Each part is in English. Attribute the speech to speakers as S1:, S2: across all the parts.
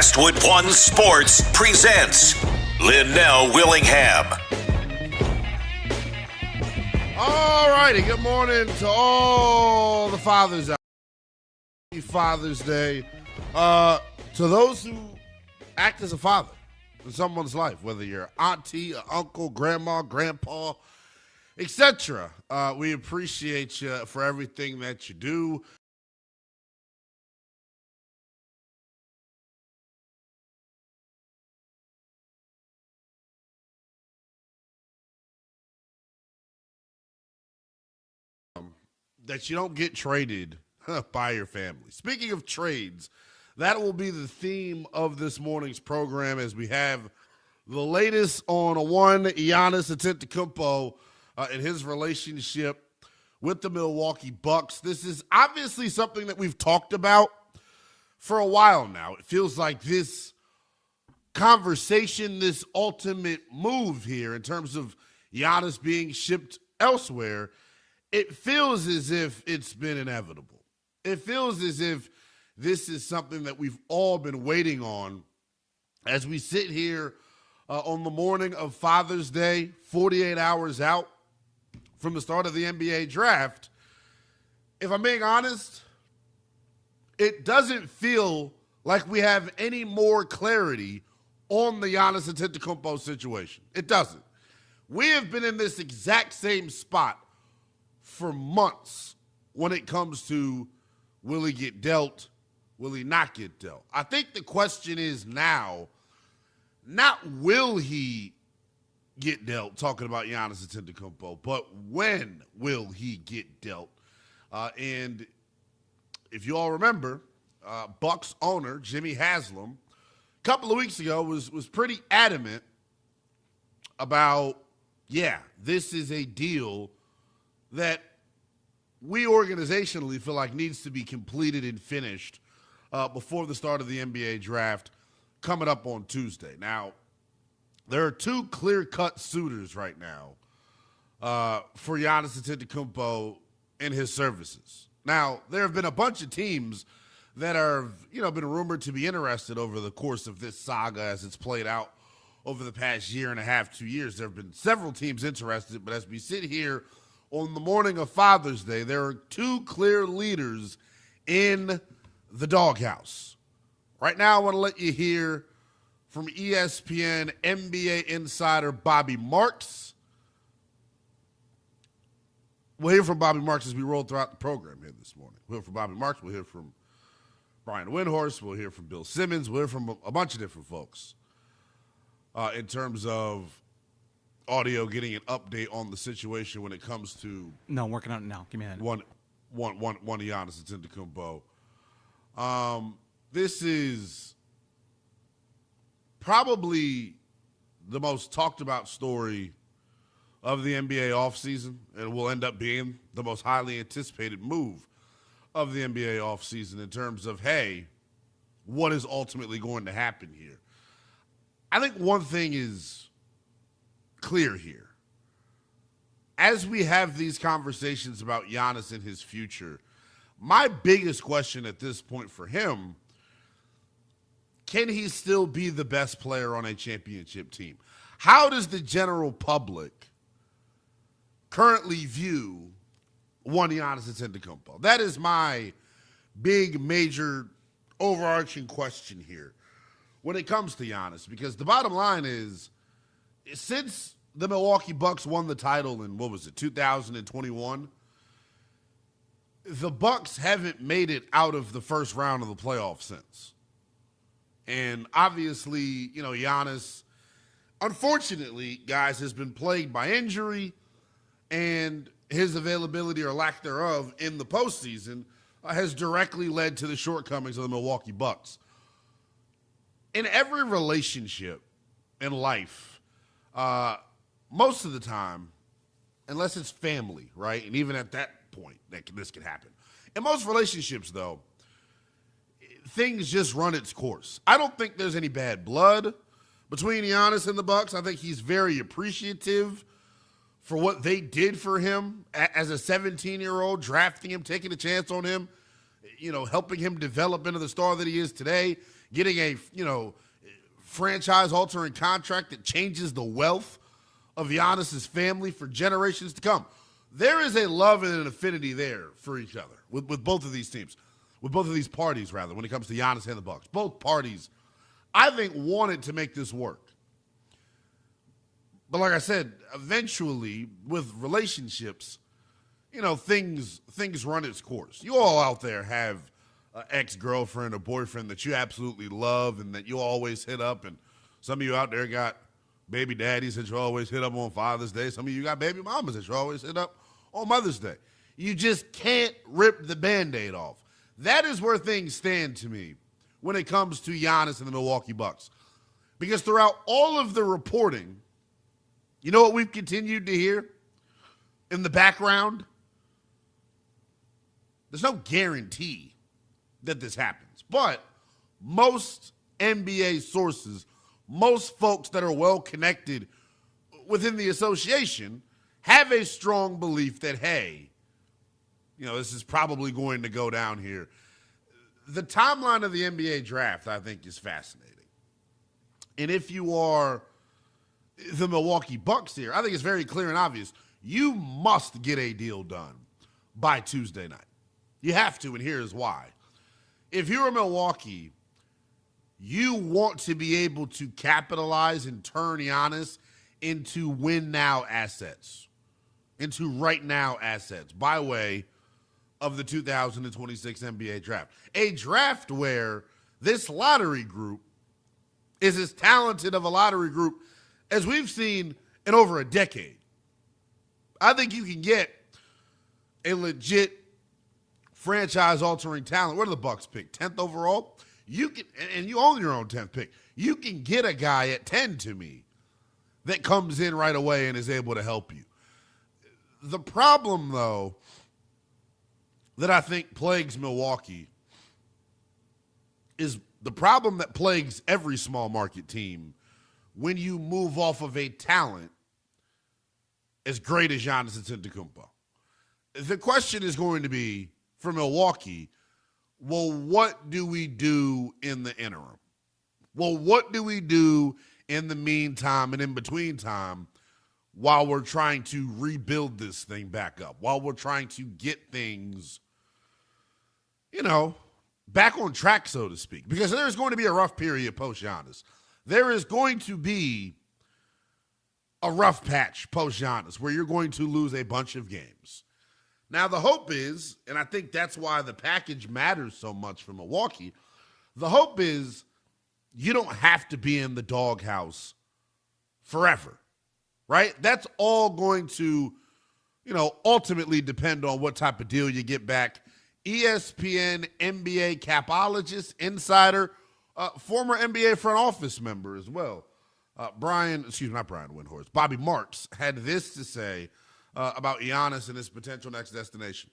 S1: Westwood One Sports presents Lynnell Willingham.
S2: All righty, good morning to all the fathers out there. Happy Father's Day. To those who act as a father in someone's life, whether you're auntie, uncle, grandma, grandpa, etc. We appreciate you for everything that you do. That you don't get traded by your family. Speaking of trades, that will be the theme of this morning's program as we have the latest on Giannis Antetokounmpo and his relationship with the Milwaukee Bucks. This is obviously something that we've talked about for a while now. It feels like this conversation, this ultimate move here in terms of Giannis being shipped elsewhere, it feels as if it's been inevitable. It feels as if this is something that we've all been waiting on as we sit here on the morning of Father's Day, 48 hours out from the start of the NBA draft. If I'm being honest, it doesn't feel like we have any more clarity on the Giannis Antetokounmpo situation. It doesn't. We have been in this exact same spot for months when it comes to will he get dealt, will he not get dealt. I think the question is now, not will he get dealt, talking about Giannis Antetokounmpo, but when will he get dealt? And if you all remember, Bucks owner Jimmy Haslam, a couple of weeks ago was pretty adamant about, this is a deal that we organizationally feel like needs to be completed and finished before the start of the NBA draft coming up on Tuesday. Now, there are two clear-cut suitors right now for Giannis Antetokounmpo and his services. Now, there have been a bunch of teams that are, been rumored to be interested over the course of this saga as it's played out over the past year and a half, 2 years. There have been several teams interested, but as we sit here on the morning of Father's Day, there are two clear leaders in the doghouse. Right now, I want to let you hear from ESPN NBA insider Bobby Marks. We'll hear from Bobby Marks as we roll throughout the program here this morning. We'll hear from Bobby Marks. We'll hear from Brian Windhorst. We'll hear from Bill Simmons. We'll hear from a bunch of different folks in terms of audio, getting an update on the situation when it comes to
S3: I'm working on it now. Give me that.
S2: One Giannis Antetokounmpo. This is probably the most talked about story of the NBA offseason, and will end up being the most highly anticipated move of the NBA offseason in terms of, hey, what is ultimately going to happen here? I think one thing is clear here. As we have these conversations about Giannis and his future, my biggest question at this point for him, can he still be the best player on a championship team? How does the general public currently view Giannis Antetokounmpo? That is my big, major, overarching question here when it comes to Giannis, because the bottom line is, since the Milwaukee Bucks won the title in, 2021, the Bucks haven't made it out of the first round of the playoffs since. And obviously, Giannis, unfortunately, guys, has been plagued by injury, and his availability or lack thereof in the postseason has directly led to the shortcomings of the Milwaukee Bucks. In every relationship in life, most of the time, unless it's family, right? And even at that point, this can happen. In most relationships, though, things just run its course. I don't think there's any bad blood between Giannis and the Bucks. I think he's very appreciative for what they did for him as a 17-year-old, drafting him, taking a chance on him, helping him develop into the star that he is today. getting a, franchise-altering contract that changes the wealth of Giannis's family for generations to come. There is a love and an affinity there for each other with both of these teams, with both of these parties, rather, when it comes to Giannis and the Bucks. Both parties, I think, wanted to make this work. But like I said, eventually, with relationships, things run its course. You all out there have an ex-girlfriend or boyfriend that you absolutely love and that you always hit up. And some of you out there got baby daddies that you always hit up on Father's Day. Some of you got baby mamas that you always hit up on Mother's Day. You just can't rip the Band-Aid off. That is where things stand to me when it comes to Giannis and the Milwaukee Bucks. Because throughout all of the reporting, you know what we've continued to hear in the background? There's no guarantee that this happens. But most NBA sources, most folks that are well connected within the association have a strong belief that, hey, this is probably going to go down here. The timeline of the NBA draft, I think, is fascinating. And if you are the Milwaukee Bucks here, I think it's very clear and obvious. You must get a deal done by Tuesday night. You have to, and here's why. If you're Milwaukee, you want to be able to capitalize and turn Giannis into win-now assets, into right-now assets, by way of the 2026 NBA draft. A draft where this lottery group is as talented of a lottery group as we've seen in over a decade. I think you can get a legit franchise-altering talent. Where do the Bucks pick? 10th overall? You can, and you own your own 10th pick. You can get a guy at 10 to me that comes in right away and is able to help you. The problem, though, that I think plagues Milwaukee is the problem that plagues every small market team when you move off of a talent as great as Giannis Antetokounmpo. The question is going to be, for Milwaukee, well, what do we do in the interim? Well, what do we do in the meantime and in between time while we're trying to rebuild this thing back up, while we're trying to get things, back on track, so to speak? Because there's going to be a rough period post-Giannis. There is going to be a rough patch post-Giannis where you're going to lose a bunch of games. Now, the hope is, and I think that's why the package matters so much for Milwaukee, the hope is you don't have to be in the doghouse forever, right? That's all going to, ultimately depend on what type of deal you get back. ESPN NBA capologist, insider, former NBA front office member as well. Bobby Marks had this to say about Giannis and his potential next destination.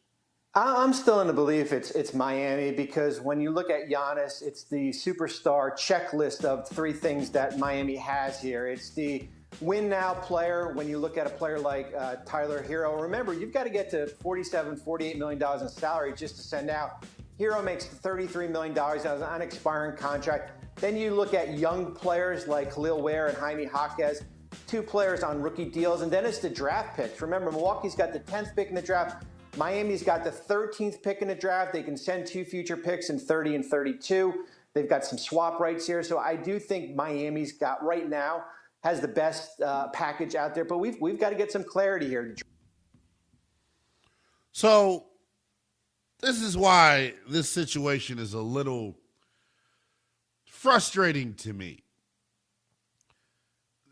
S3: I'm still in the belief it's Miami, because when you look at Giannis, it's the superstar checklist of three things that Miami has here. It's the win-now player. When you look at a player like Tyler Hero, remember, you've got to get to $48 million in salary just to send out. Hero makes $33 million as an unexpiring contract. Then you look at young players like Khalil Ware and Jaime Jaquez, two players on rookie deals, and then it's the draft picks. Remember, Milwaukee's got the 10th pick in the draft. Miami's got the 13th pick in the draft. They can send two future picks in 30 and 32. They've got some swap rights here. So I do think Miami's got, right now, has the best package out there. But we've got to get some clarity here.
S2: So this is why this situation is a little frustrating to me.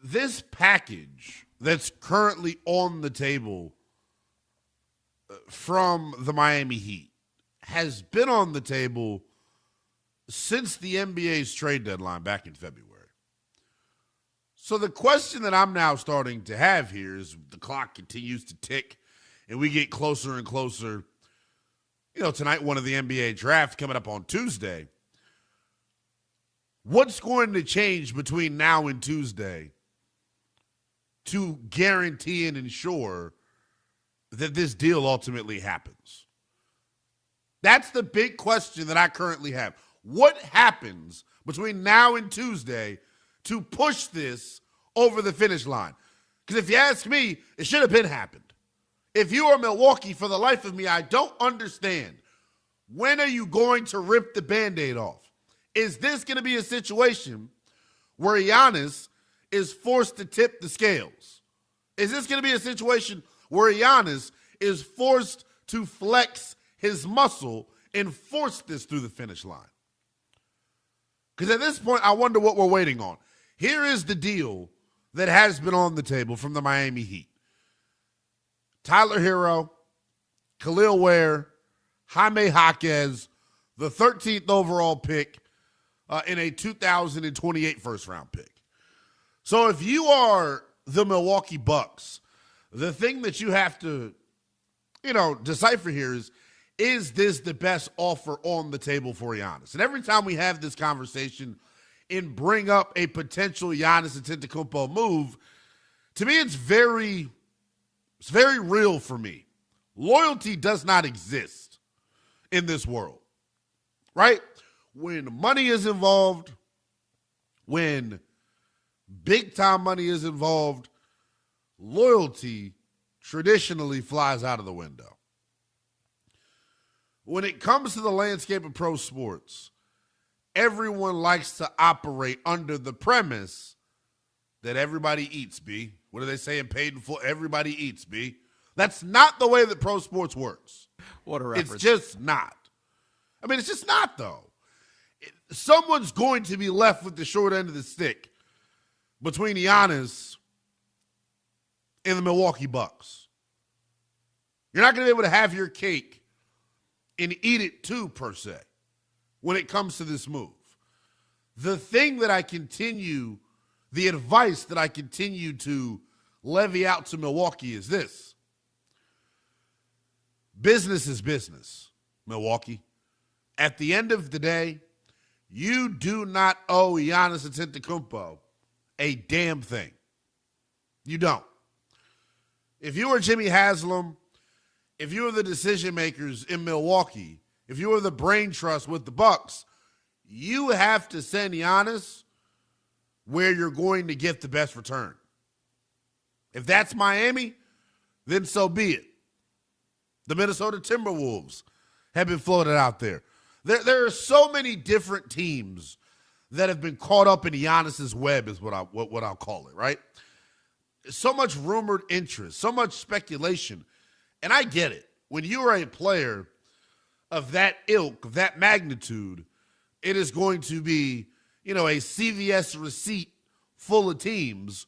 S2: This package that's currently on the table from the Miami Heat has been on the table since the NBA's trade deadline back in February. So the question that I'm now starting to have here is the clock continues to tick and we get closer and closer. Tonight, one of the NBA draft coming up on Tuesday. What's going to change between now and Tuesday to guarantee and ensure that this deal ultimately happens? That's the big question that I currently have. What happens between now and Tuesday to push this over the finish line? Because if you ask me, it should have been happened. If you are Milwaukee, for the life of me, I don't understand. When are you going to rip the Band-Aid off? Is this going to be a situation where Giannis is forced to tip the scales? Is this going to be a situation where Giannis is forced to flex his muscle and force this through the finish line? Because at this point, I wonder what we're waiting on. Here is the deal that has been on the table from the Miami Heat. Tyler Hero, Khalil Ware, Jaime Jaquez, the 13th overall pick in a 2028 first-round pick. So if you are the Milwaukee Bucks, the thing that you have to, decipher here is this the best offer on the table for Giannis? And every time we have this conversation and bring up a potential Giannis Antetokounmpo move, to me it's very real for me. Loyalty does not exist in this world, right? When money is involved, when big-time money is involved, loyalty traditionally flies out of the window. When it comes to the landscape of pro sports, everyone likes to operate under the premise that everybody eats, B. What do they say in Paid in Full? Everybody eats, B. That's not the way that pro sports works.
S4: What a reference.
S2: It's just not. I mean, it's just not, though. Someone's going to be left with the short end of the stick between Giannis and the Milwaukee Bucks. You're not going to be able to have your cake and eat it too, per se, when it comes to this move. The advice that I continue to levy out to Milwaukee is this. Business is business, Milwaukee. At the end of the day, you do not owe Giannis Antetokounmpo a damn thing. You don't. If you were Jimmy Haslam, if you were the decision makers in Milwaukee, if you were the brain trust with the Bucks, you have to send Giannis where you're going to get the best return. If that's Miami, then so be it. The Minnesota Timberwolves have been floated out there. There are so many different teams that have been caught up in Giannis's web is what I'll call it, right? So much rumored interest, so much speculation. And I get it. When you are a player of that ilk, of that magnitude, it is going to be, a CVS receipt full of teams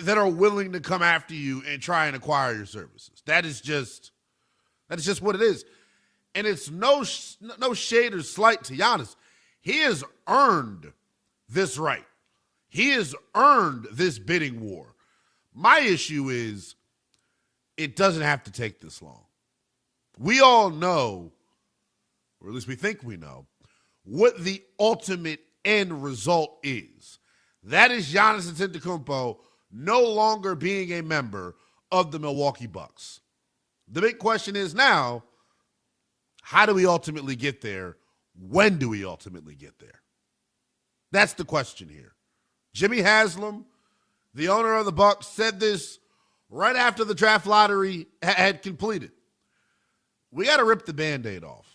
S2: that are willing to come after you and try and acquire your services. That is just what it is. And it's no shade or slight to Giannis. He has earned this right. He has earned this bidding war. My issue is it doesn't have to take this long. We all know, or at least we think we know, what the ultimate end result is. That is Giannis Antetokounmpo no longer being a member of the Milwaukee Bucks. The big question is now, how do we ultimately get there? When do we ultimately get there? That's the question here. Jimmy Haslam, the owner of the Bucks, said this right after the draft lottery had completed. We got to rip the Band-Aid off.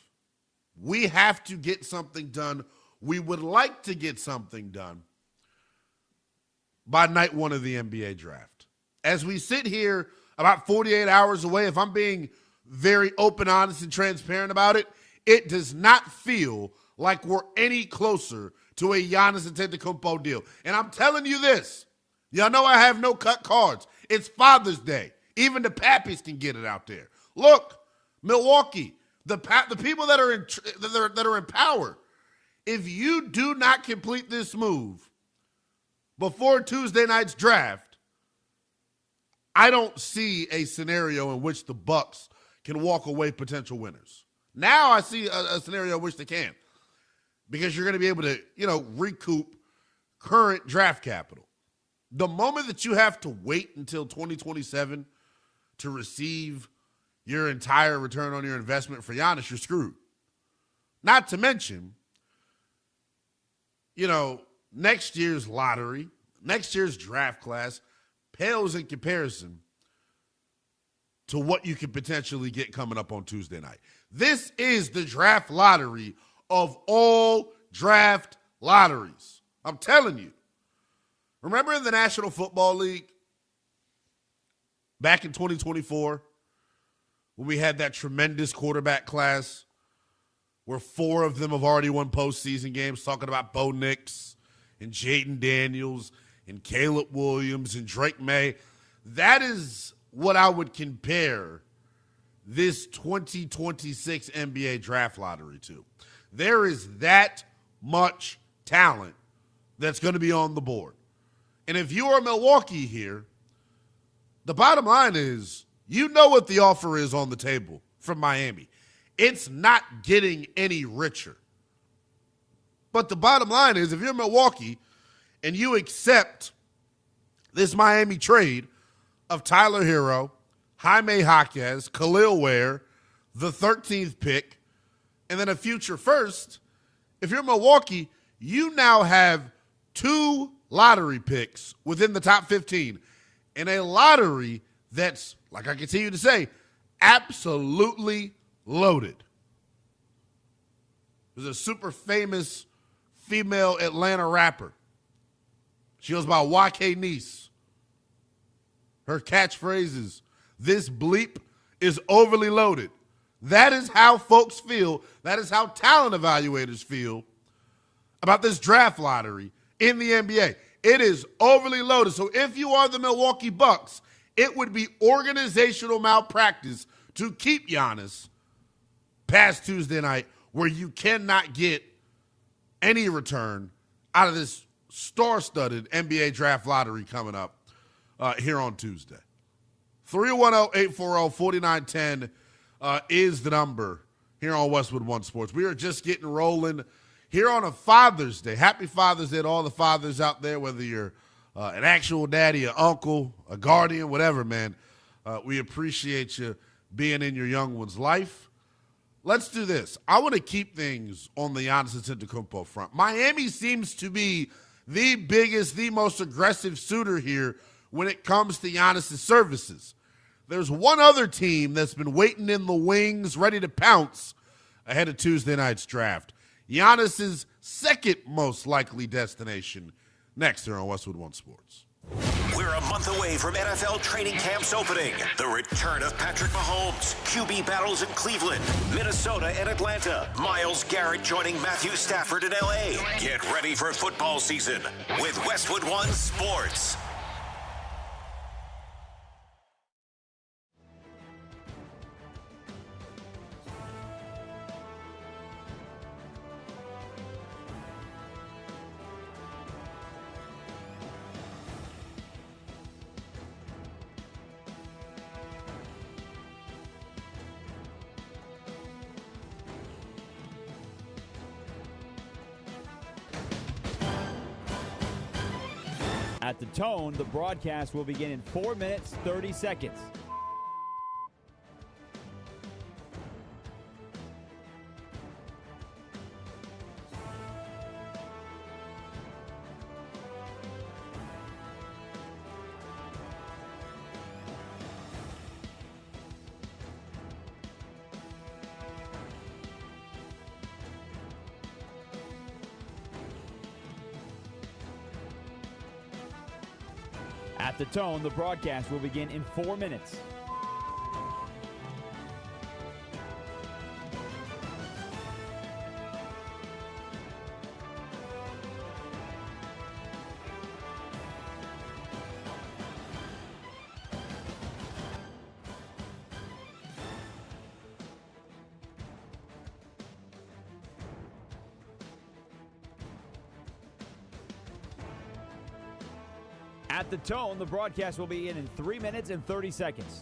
S2: We have to get something done. We would like to get something done by night one of the NBA draft. As we sit here about 48 hours away, if I'm being very open, honest, and transparent about it, it does not feel like we're any closer to a Giannis Antetokounmpo deal. And I'm telling you this, y'all know I have no cut cards. It's Father's Day. Even the pappies can get it out there. Look, Milwaukee, the people that are in power, if you do not complete this move before Tuesday night's draft, I don't see a scenario in which the Bucks can walk away potential winners. Now I see a scenario in which they can, because you're going to be able to, recoup current draft capital. The moment that you have to wait until 2027 to receive your entire return on your investment for Giannis, you're screwed. Not to mention, next year's lottery, next year's draft class pales in comparison to what you could potentially get coming up on Tuesday night. This is the draft lottery of all draft lotteries. I'm telling you. Remember in the National Football League back in 2024 when we had that tremendous quarterback class where 4 of them have already won postseason games, talking about Bo Nix and Jaden Daniels and Caleb Williams and Drake May. That is what I would compare this 2026 NBA draft lottery to. There is that much talent that's going to be on the board. And if you are Milwaukee here, the bottom line is you know what the offer is on the table from Miami. It's not getting any richer. But the bottom line is if you're Milwaukee and you accept this Miami trade of Tyler Hero, Jaime Jaquez, Khalil Ware, the 13th pick, and then a future first, if you're Milwaukee, you now have 2 lottery picks within the top 15 in a lottery that's, like I continue to say, absolutely loaded. There's a super famous female Atlanta rapper. She goes by YK Niece. Her catchphrase is, "This bleep is overly loaded." That is how folks feel. That is how talent evaluators feel about this draft lottery in the NBA. It is overly loaded. So if you are the Milwaukee Bucks, it would be organizational malpractice to keep Giannis past Tuesday night where you cannot get any return out of this star-studded NBA draft lottery coming up here on Tuesday. 310-840-4910 is the number here on Westwood One Sports. We are just getting rolling here on a Father's Day. Happy Father's Day to all the fathers out there, whether you're an actual daddy, an uncle, a guardian, whatever, man. We appreciate you being in your young one's life. Let's do this. I want to keep things on the Giannis Antetokounmpo front. Miami seems to be the biggest, the most aggressive suitor here when it comes to Giannis' services. There's one other team that's been waiting in the wings, ready to pounce ahead of Tuesday night's draft. Giannis' second most likely destination next here on Westwood One Sports.
S1: We're a month away from NFL training camps opening. The return of Patrick Mahomes, QB battles in Cleveland, Minnesota and Atlanta, Myles Garrett joining Matthew Stafford in LA. Get ready for football season with Westwood One Sports.
S4: At the tone, the broadcast will begin in 4 minutes, 30 seconds. At the tone, the broadcast will begin in 4 minutes. At the tone, the broadcast will begin in 3 minutes and 30 seconds.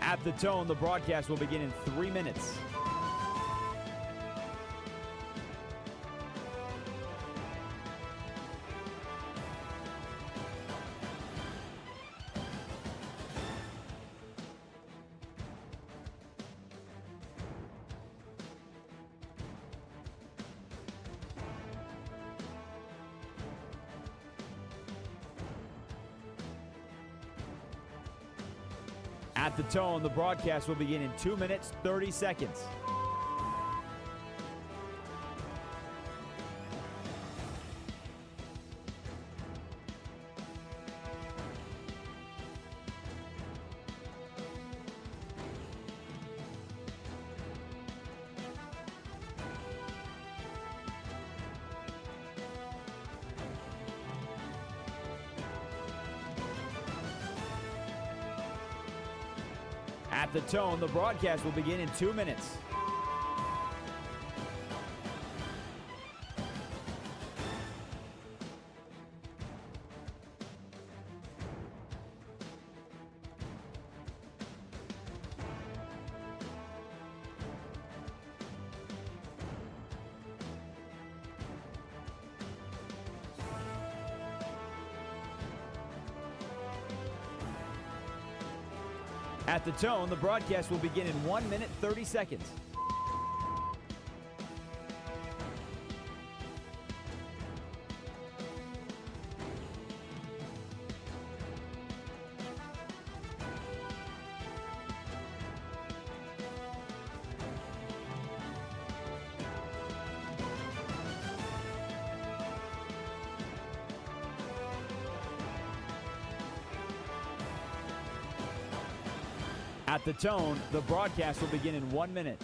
S4: At the tone, the broadcast will begin in 3 minutes. At the tone, the broadcast will begin in 2 minutes, 30 seconds. At the tone, the broadcast will begin in 2 minutes. At the tone, the broadcast will begin in 1 minute, 30 seconds. At the tone, the broadcast will begin in 1 minute.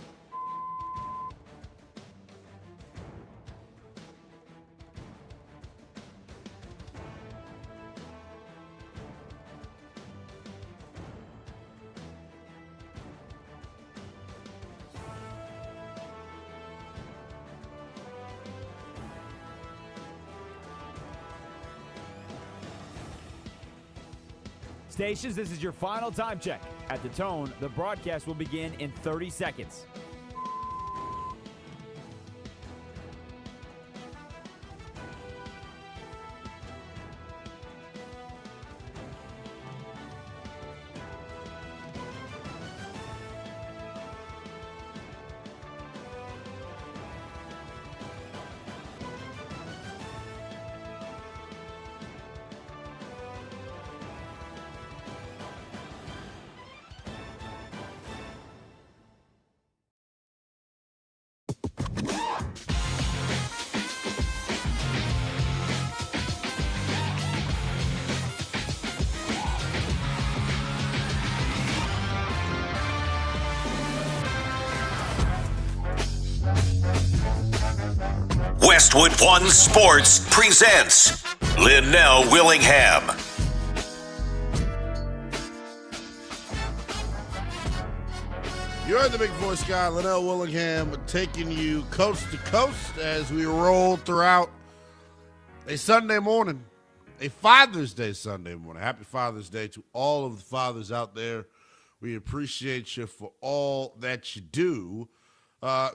S4: Stations, this is your final time check. At the tone, the broadcast will begin in 30 seconds.
S1: Westwood One Sports presents Lynnell Willingham.
S2: You're the big voice guy, Lynnell Willingham, taking you coast to coast as we roll throughout a Sunday morning, a Father's Day Sunday morning. Happy Father's Day to all of the fathers out there. We appreciate you for all that you do.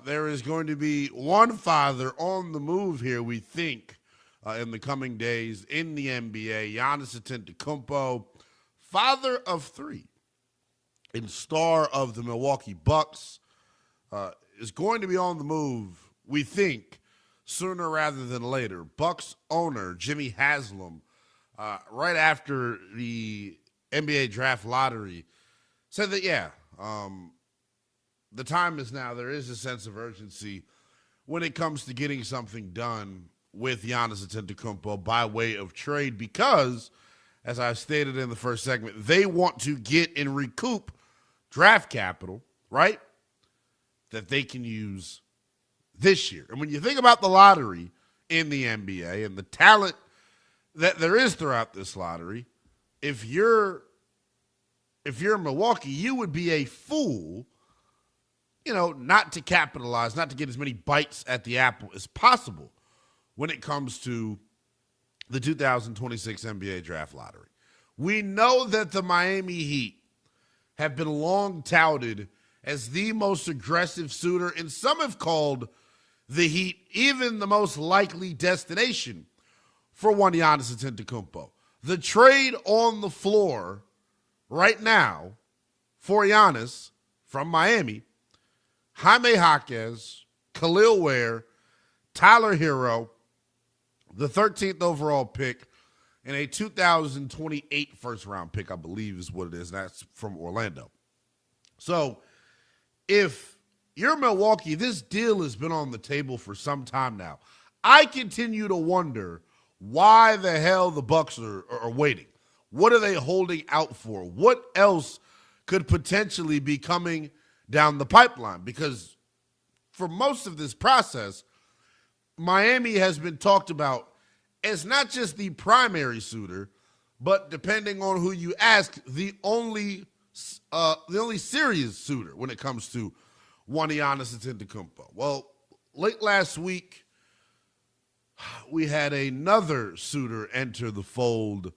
S2: There is going to be one father on the move here, we think, in the coming days in the NBA. Giannis Antetokounmpo, father of three and star of the Milwaukee Bucks, is going to be on the move, we think, sooner rather than later. Bucks owner Jimmy Haslam, right after the NBA draft lottery, said that, the time is now. There is a sense of urgency when it comes to getting something done with Giannis Antetokounmpo by way of trade because, as I stated in the first segment, they want to get and recoup draft capital, right, that they can use this year. And when you think about the lottery in the NBA and the talent that there is throughout this lottery, if you're Milwaukee, you would be a fool, not to capitalize, not to get as many bites at the apple as possible when it comes to the 2026 NBA draft lottery. We know that the Miami Heat have been long touted as the most aggressive suitor, and some have called the Heat even the most likely destination for one Giannis Antetokounmpo. The trade on the floor right now for Giannis from Miami, Jaime Jaquez, Khalil Ware, Tyler Hero, the 13th overall pick, and a 2028 first-round pick, I believe is what it is. That's from Orlando. So if you're Milwaukee, this deal has been on the table for some time now. I continue to wonder why the hell the Bucks are waiting. What are they holding out for? What else could potentially be coming down the pipeline? Because for most of this process, Miami has been talked about as not just the primary suitor, but depending on who you ask, the only serious suitor when it comes to one Giannis Antetokounmpo. Well, late last week, we had another suitor enter the fold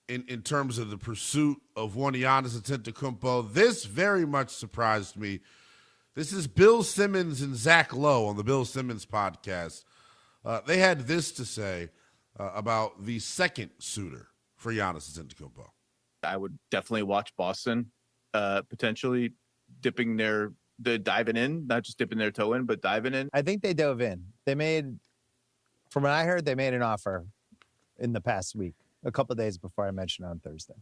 S2: in terms of the pursuit of one Giannis Antetokounmpo. This very much surprised me. This is Bill Simmons and Zach Lowe on the Bill Simmons podcast. They had this to say about the second suitor for Giannis Antetokounmpo.
S5: I would definitely watch Boston potentially diving in, not just dipping their toe in, but diving in.
S6: I think they dove in. From what I heard, they made an offer in the past week, a couple of days before I mentioned on Thursday.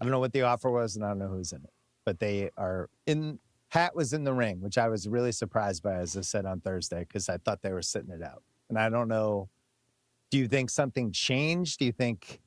S6: I don't know what the offer was, and I don't know who's in it, but they are in. Hat was in the ring, which I was really surprised by, as I said on Thursday, because I thought they were sitting it out. And I don't know, do you think something changed? Do you think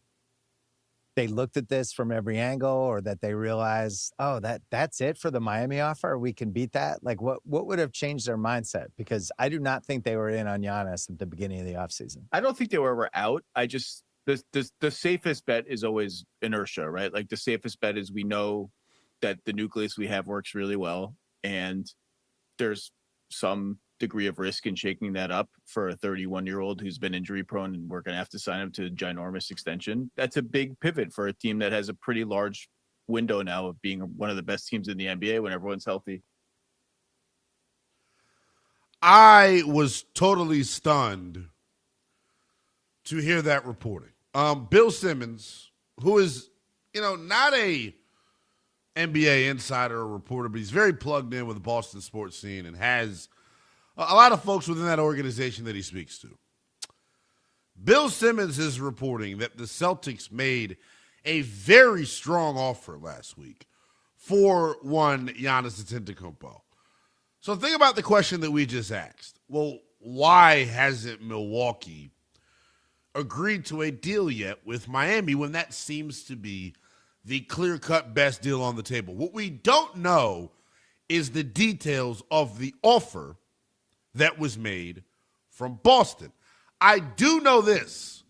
S6: they looked at this from every angle, or that they realized, oh, that's it for the Miami offer? We can beat that? Like, what would have changed their mindset? Because I do not think they were in on Giannis at the beginning of the offseason.
S5: I don't think they were out. I just, the safest bet is always inertia, right? Like, the safest bet is we know that the nucleus we have works really well, and there's some degree of risk in shaking that up for a 31-year-old who's been injury prone, and we're going to have to sign him to a ginormous extension. That's a big pivot for a team that has a pretty large window now of being one of the best teams in the NBA when everyone's healthy.
S2: I was totally stunned to hear that reporting. Bill Simmons, who is, not a NBA insider or reporter, but he's very plugged in with the Boston sports scene and has a lot of folks within that organization that he speaks to. Bill Simmons is reporting that the Celtics made a very strong offer last week for one Giannis Antetokounmpo. So think about the question that we just asked. Well, why hasn't Milwaukee agreed to a deal yet with Miami when that seems to be the clear-cut best deal on the table? What we don't know is the details of the offer that was made from Boston. I do know this,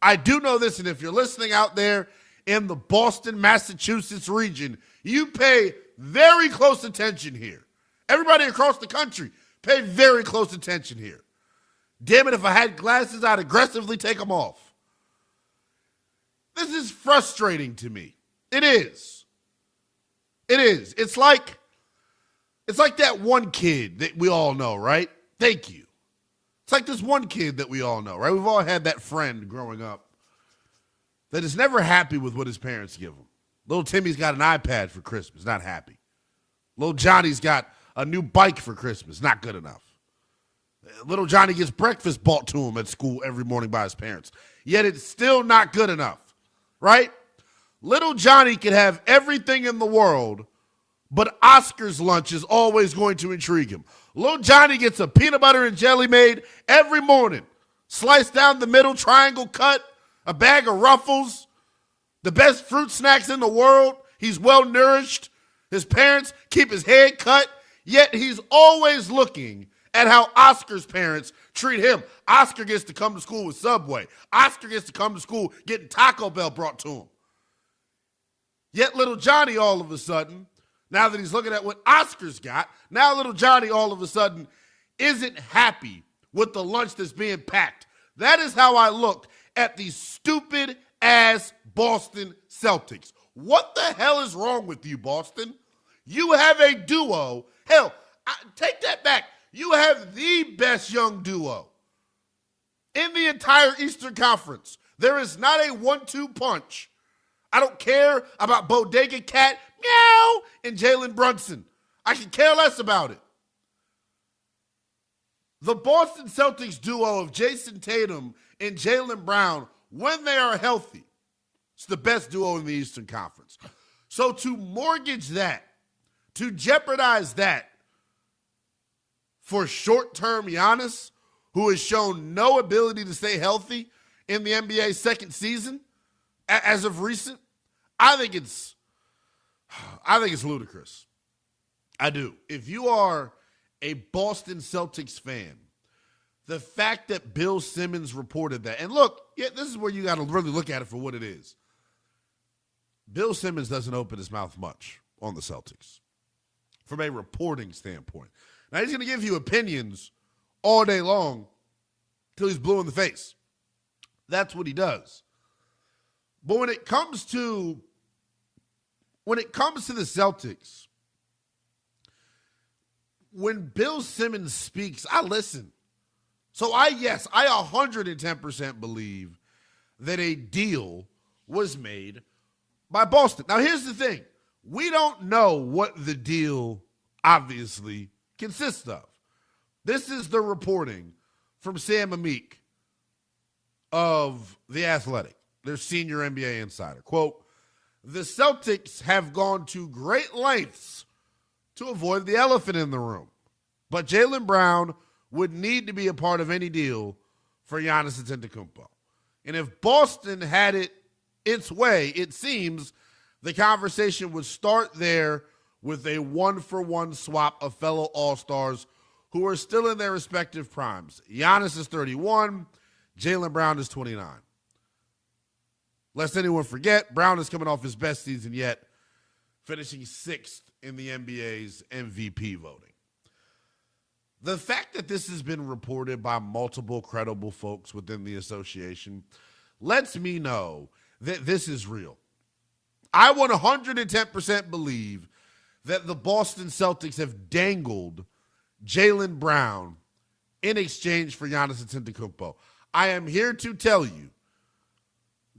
S2: and if you're listening out there in the Boston, Massachusetts region, you pay very close attention here. Everybody across the country, pay very close attention here. Damn it, if I had glasses, I'd aggressively take them off. This is frustrating to me. It is. It's like that one kid that we all know, right? Thank you. It's like this one kid that we all know, right? We've all had that friend growing up that is never happy with what his parents give him. Little Timmy's got an iPad for Christmas, not happy. Little Johnny's got a new bike for Christmas, not good enough. Little Johnny gets breakfast bought to him at school every morning by his parents, yet it's still not good enough, right? Little Johnny could have everything in the world, but Oscar's lunch is always going to intrigue him. Little Johnny gets a peanut butter and jelly made every morning, sliced down the middle, triangle cut, a bag of Ruffles, the best fruit snacks in the world. He's well nourished. His parents keep his head cut, yet he's always looking at how Oscar's parents treat him. Oscar gets to come to school with Subway. Oscar gets to come to school getting Taco Bell brought to him. Yet little Johnny all of a sudden, now that he's looking at what Oscar's got, now little Johnny all of a sudden isn't happy with the lunch that's being packed. That is how I look at these stupid-ass Boston Celtics. What the hell is wrong with you, Boston? You have a duo. Hell, take that back. You have the best young duo in the entire Eastern Conference. There is not a 1-2 punch. I don't care about Bodega Cat, meow, and Jalen Brunson. I can care less about it. The Boston Celtics duo of Jason Tatum and Jaylen Brown, when they are healthy, it's the best duo in the Eastern Conference. So to mortgage that, to jeopardize that for short-term Giannis, who has shown no ability to stay healthy in the NBA's second season as of recent, I think it's ludicrous. I do. If you are a Boston Celtics fan, the fact that Bill Simmons reported that, and look, yeah, this is where you got to really look at it for what it is. Bill Simmons doesn't open his mouth much on the Celtics from a reporting standpoint. Now, he's going to give you opinions all day long till he's blue in the face. That's what he does. But when it comes to the Celtics, when Bill Simmons speaks, I listen. So I 110% believe that a deal was made by Boston. Now, here's the thing. We don't know what the deal obviously consists of. This is the reporting from Sam Amick of The Athletic, their senior NBA insider. Quote, the Celtics have gone to great lengths to avoid the elephant in the room, but Jaylen Brown would need to be a part of any deal for Giannis Antetokounmpo. And if Boston had it its way, it seems the conversation would start there with a 1-for-1 swap of fellow All-Stars who are still in their respective primes. Giannis is 31, Jaylen Brown is 29. Lest anyone forget, Brown is coming off his best season yet, finishing 6th in the NBA's MVP voting. The fact that this has been reported by multiple credible folks within the association lets me know that this is real. I 110% believe that the Boston Celtics have dangled Jaylen Brown in exchange for Giannis Antetokounmpo. I am here to tell you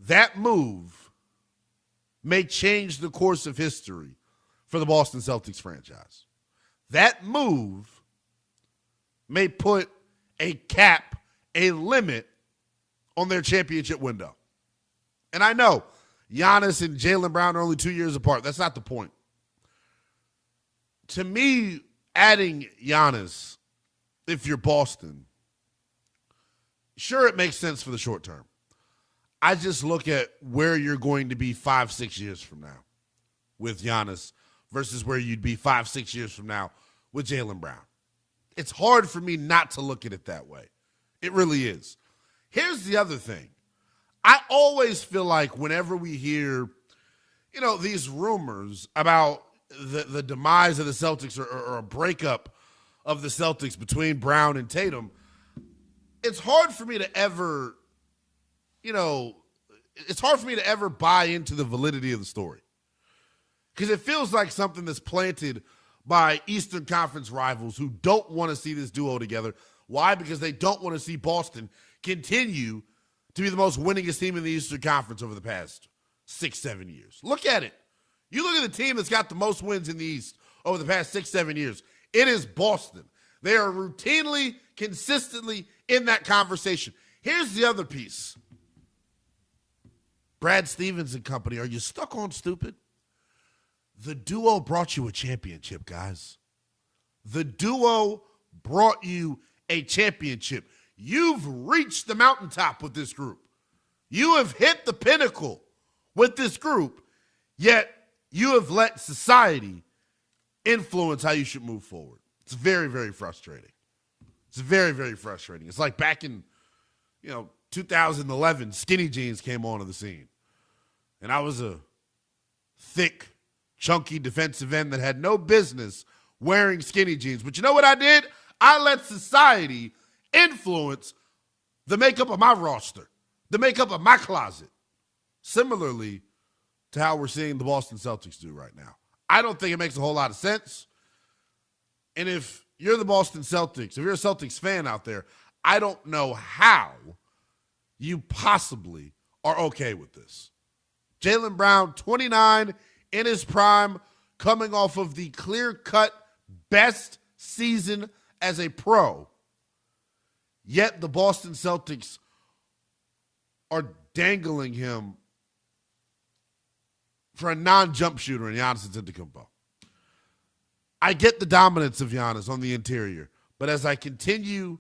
S2: that move may change the course of history for the Boston Celtics franchise. That move may put a cap, a limit on their championship window. And I know Giannis and Jaylen Brown are only 2 years apart. That's not the point. To me, adding Giannis, if you're Boston, sure, it makes sense for the short term. I just look at where you're going to be 5-6 years from now with Giannis versus where you'd be 5-6 years from now with Jaylen Brown. It's hard for me not to look at it that way. It really is. Here's the other thing. I always feel like whenever we hear, these rumors about the demise of the Celtics or a breakup of the Celtics between Brown and Tatum, it's hard for me to ever, buy into the validity of the story. Because it feels like something that's planted by Eastern Conference rivals who don't want to see this duo together. Why? Because they don't want to see Boston continue to be the most winningest team in the Eastern Conference over the past 6-7 years. Look at it. You look at the team that's got the most wins in the East over the past 6-7 years. It is Boston. They are routinely, consistently in that conversation. Here's the other piece. Brad Stevens and company, are you stuck on stupid? The duo brought you a championship, guys. The duo brought you a championship. You've reached the mountaintop with this group. You have hit the pinnacle with this group, yet you have let society influence how you should move forward. It's very, very frustrating. It's very, very frustrating. It's like back in, 2011, skinny jeans came onto the scene. And I was a thick, chunky defensive end that had no business wearing skinny jeans. But you know what I did? I let society influence the makeup of my roster, the makeup of my closet. Similarly, to how we're seeing the Boston Celtics do right now. I don't think it makes a whole lot of sense. And if you're the Boston Celtics, if you're a Celtics fan out there, I don't know how you possibly are okay with this. Jaylen Brown, 29, in his prime, coming off of the clear-cut best season as a pro. Yet the Boston Celtics are dangling him for a non-jump shooter in Giannis Antetokounmpo. I get the dominance of Giannis on the interior, but as I continue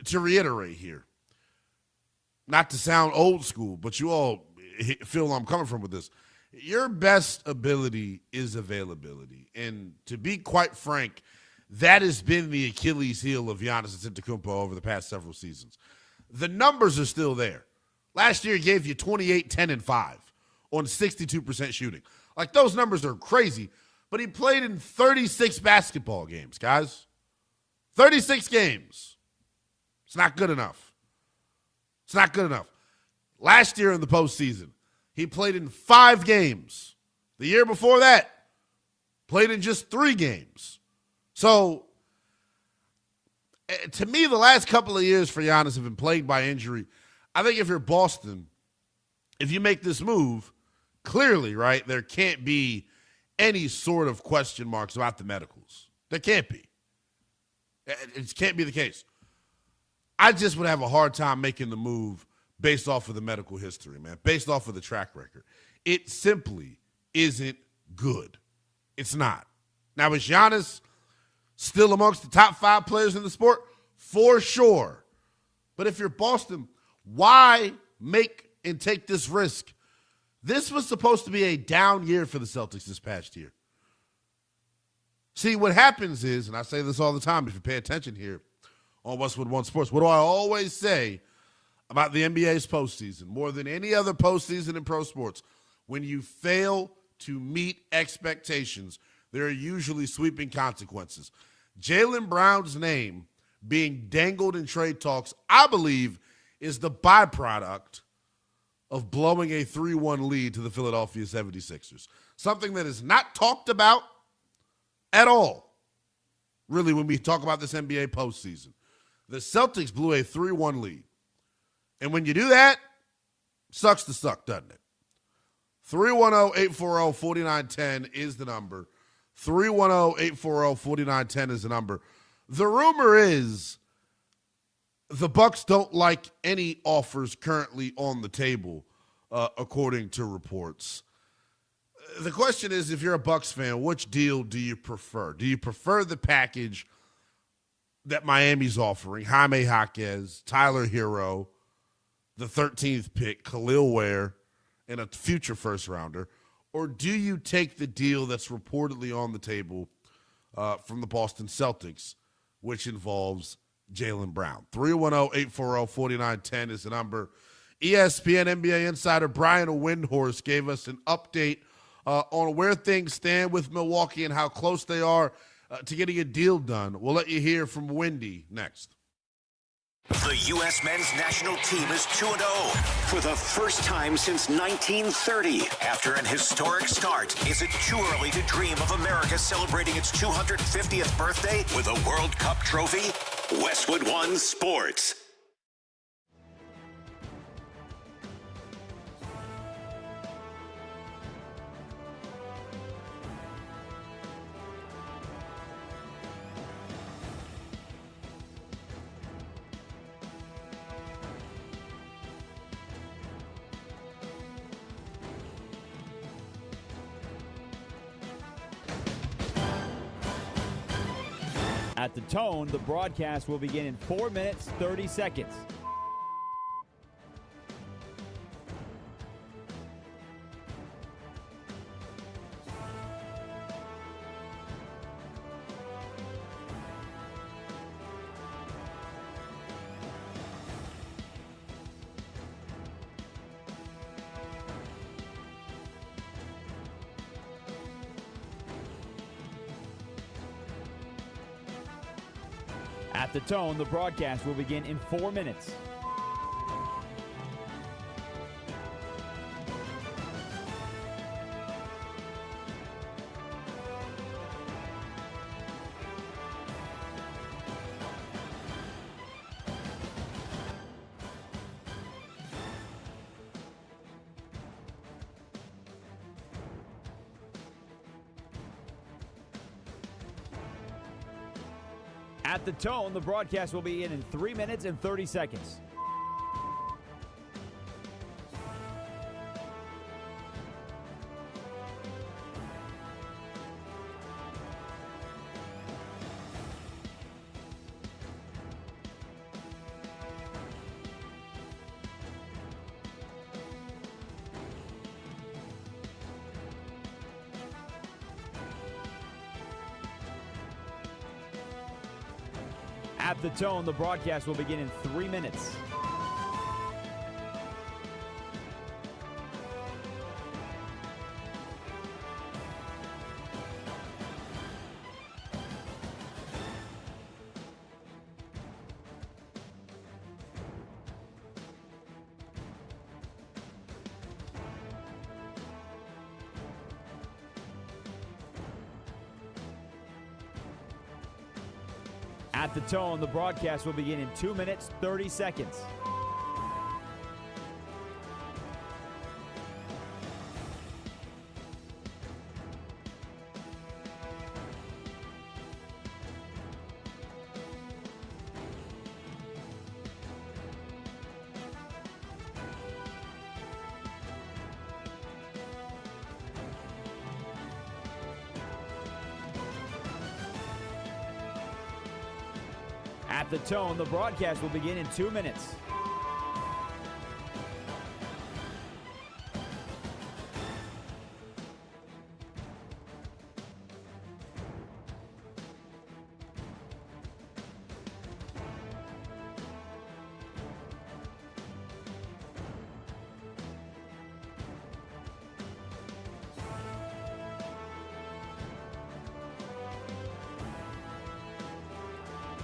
S2: to reiterate here, not to sound old school, but you all feel I'm coming from with this, your best ability is availability. And to be quite frank, that has been the Achilles heel of Giannis Antetokounmpo over the past several seasons. The numbers are still there. Last year, he gave you 28, 10, and 5 on 62% shooting. Like, those numbers are crazy, but he played in 36 basketball games, guys. 36 games. It's not good enough. It's not good enough. Last year in the postseason, he played in 5 games. The year before that, played in just 3 games. So, to me, the last couple of years for Giannis have been plagued by injury. I think if you're Boston, if you make this move, clearly, right, there can't be any sort of question marks about the medicals. There can't be. It can't be the case. I just would have a hard time making the move based off of the medical history, man, based off of the track record. It simply isn't good. It's not. Now, is Giannis still amongst the top 5 players in the sport? For sure. But if you're Boston, why make and take this risk? This was supposed to be a down year for the Celtics this past year. See, what happens is, and I say this all the time if you pay attention here on Westwood One Sports, what do I always say about the NBA's postseason? More than any other postseason in pro sports, when you fail to meet expectations, there are usually sweeping consequences. Jaylen Brown's name being dangled in trade talks, I believe, is the byproduct of blowing a 3-1 lead to the Philadelphia 76ers. Something that is not talked about at all, really, when we talk about this NBA postseason. The Celtics blew a 3-1 lead. And when you do that, sucks to suck, doesn't it? 310-840-4910 is the number. 310-840-4910 is the number. The rumor is the Bucks don't like any offers currently on the table, according to reports. The question is, if you're a Bucks fan, which deal do you prefer? Do you prefer the package that Miami's offering, Jaime Jaquez, Tyler Hero, the 13th pick, Khalil Ware, and a future first-rounder? Or do you take the deal that's reportedly on the table from the Boston Celtics, which involves Jaylen Brown? 310-840-4910 is the number. ESPN NBA insider Brian Windhorst gave us an update on where things stand with Milwaukee and how close they are to getting a deal done. We'll let you hear from Windy next.
S1: The U.S. men's national team is 2-0 for the first time since 1930. After an historic start, is it too early to dream of America celebrating its 250th birthday with a World Cup trophy? Westwood One Sports.
S4: At the tone, the broadcast will begin in 4 minutes, 30 seconds. At the tone, the broadcast will begin in 4 minutes. At the tone, the broadcast will begin in 3 minutes and 30 seconds. At the tone, the broadcast will begin in 3 minutes. At the tone, the broadcast will begin in 2 minutes, 30 seconds. At the tone, the broadcast will begin in 2 minutes.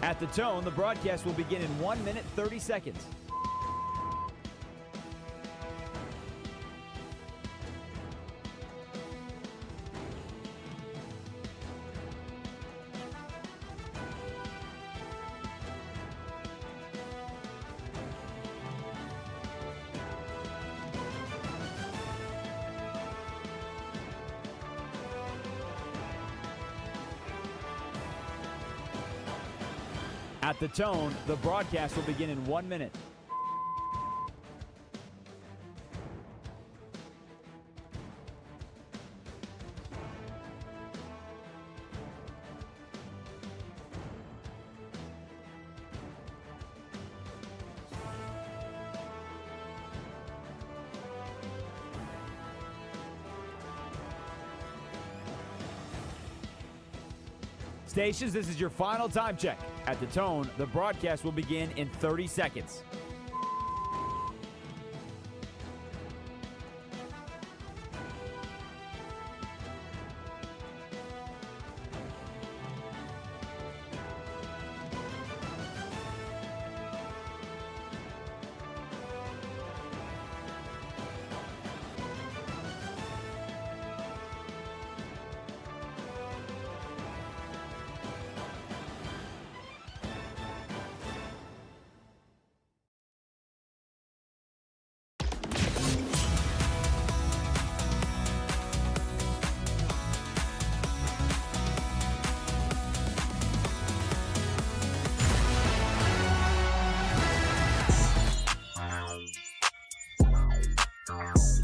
S4: At the tone, the broadcast will begin in 1 minute, 30 seconds. At the tone, the broadcast will begin in 1 minute. Stations, this is your final time check. At the tone, the broadcast will begin in 30 seconds.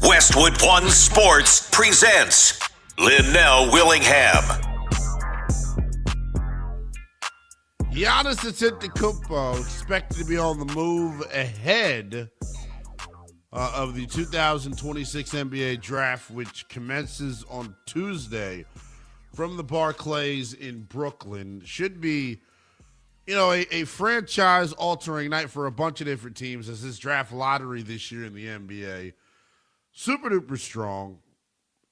S1: Westwood One Sports presents Lynnell Willingham.
S2: Giannis Antetokounmpo expected to be on the move ahead of the 2026 NBA draft, which commences on Tuesday from the Barclays in Brooklyn. Should be, a franchise-altering night for a bunch of different teams, as this draft lottery this year in the NBA super-duper strong.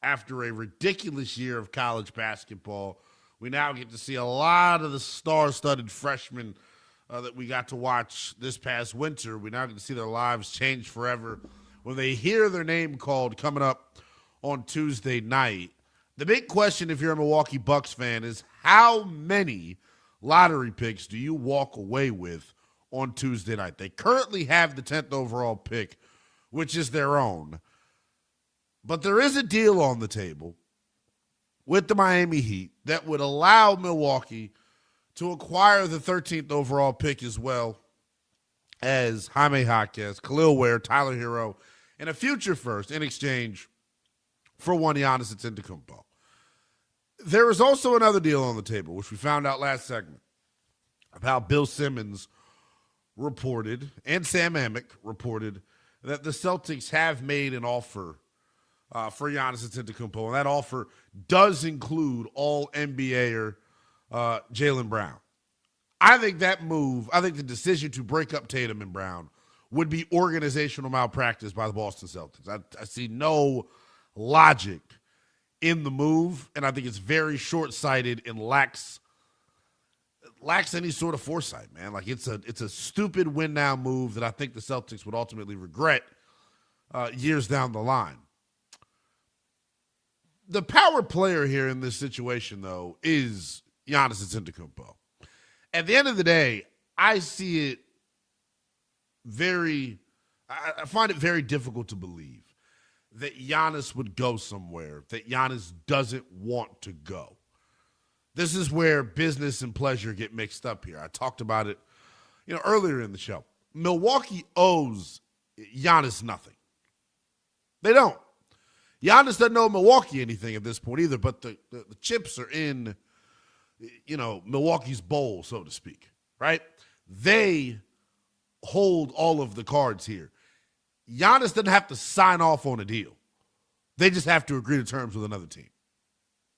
S2: After a ridiculous year of college basketball, we now get to see a lot of the star-studded freshmen that we got to watch this past winter. We now get to see their lives change forever when they hear their name called coming up on Tuesday night. The big question, if you're a Milwaukee Bucks fan, is how many lottery picks do you walk away with on Tuesday night? They currently have the 10th overall pick, which is their own. But there is a deal on the table with the Miami Heat that would allow Milwaukee to acquire the 13th overall pick as well as Jaime Jaquez, Khalil Ware, Tyler Hero, and a future first in exchange for one Giannis Antetokounmpo. There is also another deal on the table, which we found out last segment, of how Bill Simmons reported and Sam Amick reported that the Celtics have made an offer for Giannis Antetokounmpo, and that offer does include all NBAer Jaylen Brown. I think the decision to break up Tatum and Brown would be organizational malpractice by the Boston Celtics. I see no logic in the move, and I think it's very short-sighted and lacks any sort of foresight, man. Like it's a stupid win-now move that I think the Celtics would ultimately regret years down the line. The power player here in this situation, though, is Giannis Antetokounmpo. At the end of the day, I see it I find it very difficult to believe that Giannis would go somewhere that Giannis doesn't want to go. This is where business and pleasure get mixed up here. I talked about it, earlier in the show. Milwaukee owes Giannis nothing. They don't. Giannis doesn't owe Milwaukee anything at this point either, but the chips are in, Milwaukee's bowl, so to speak, right? They hold all of the cards here. Giannis doesn't have to sign off on a deal. They just have to agree to terms with another team.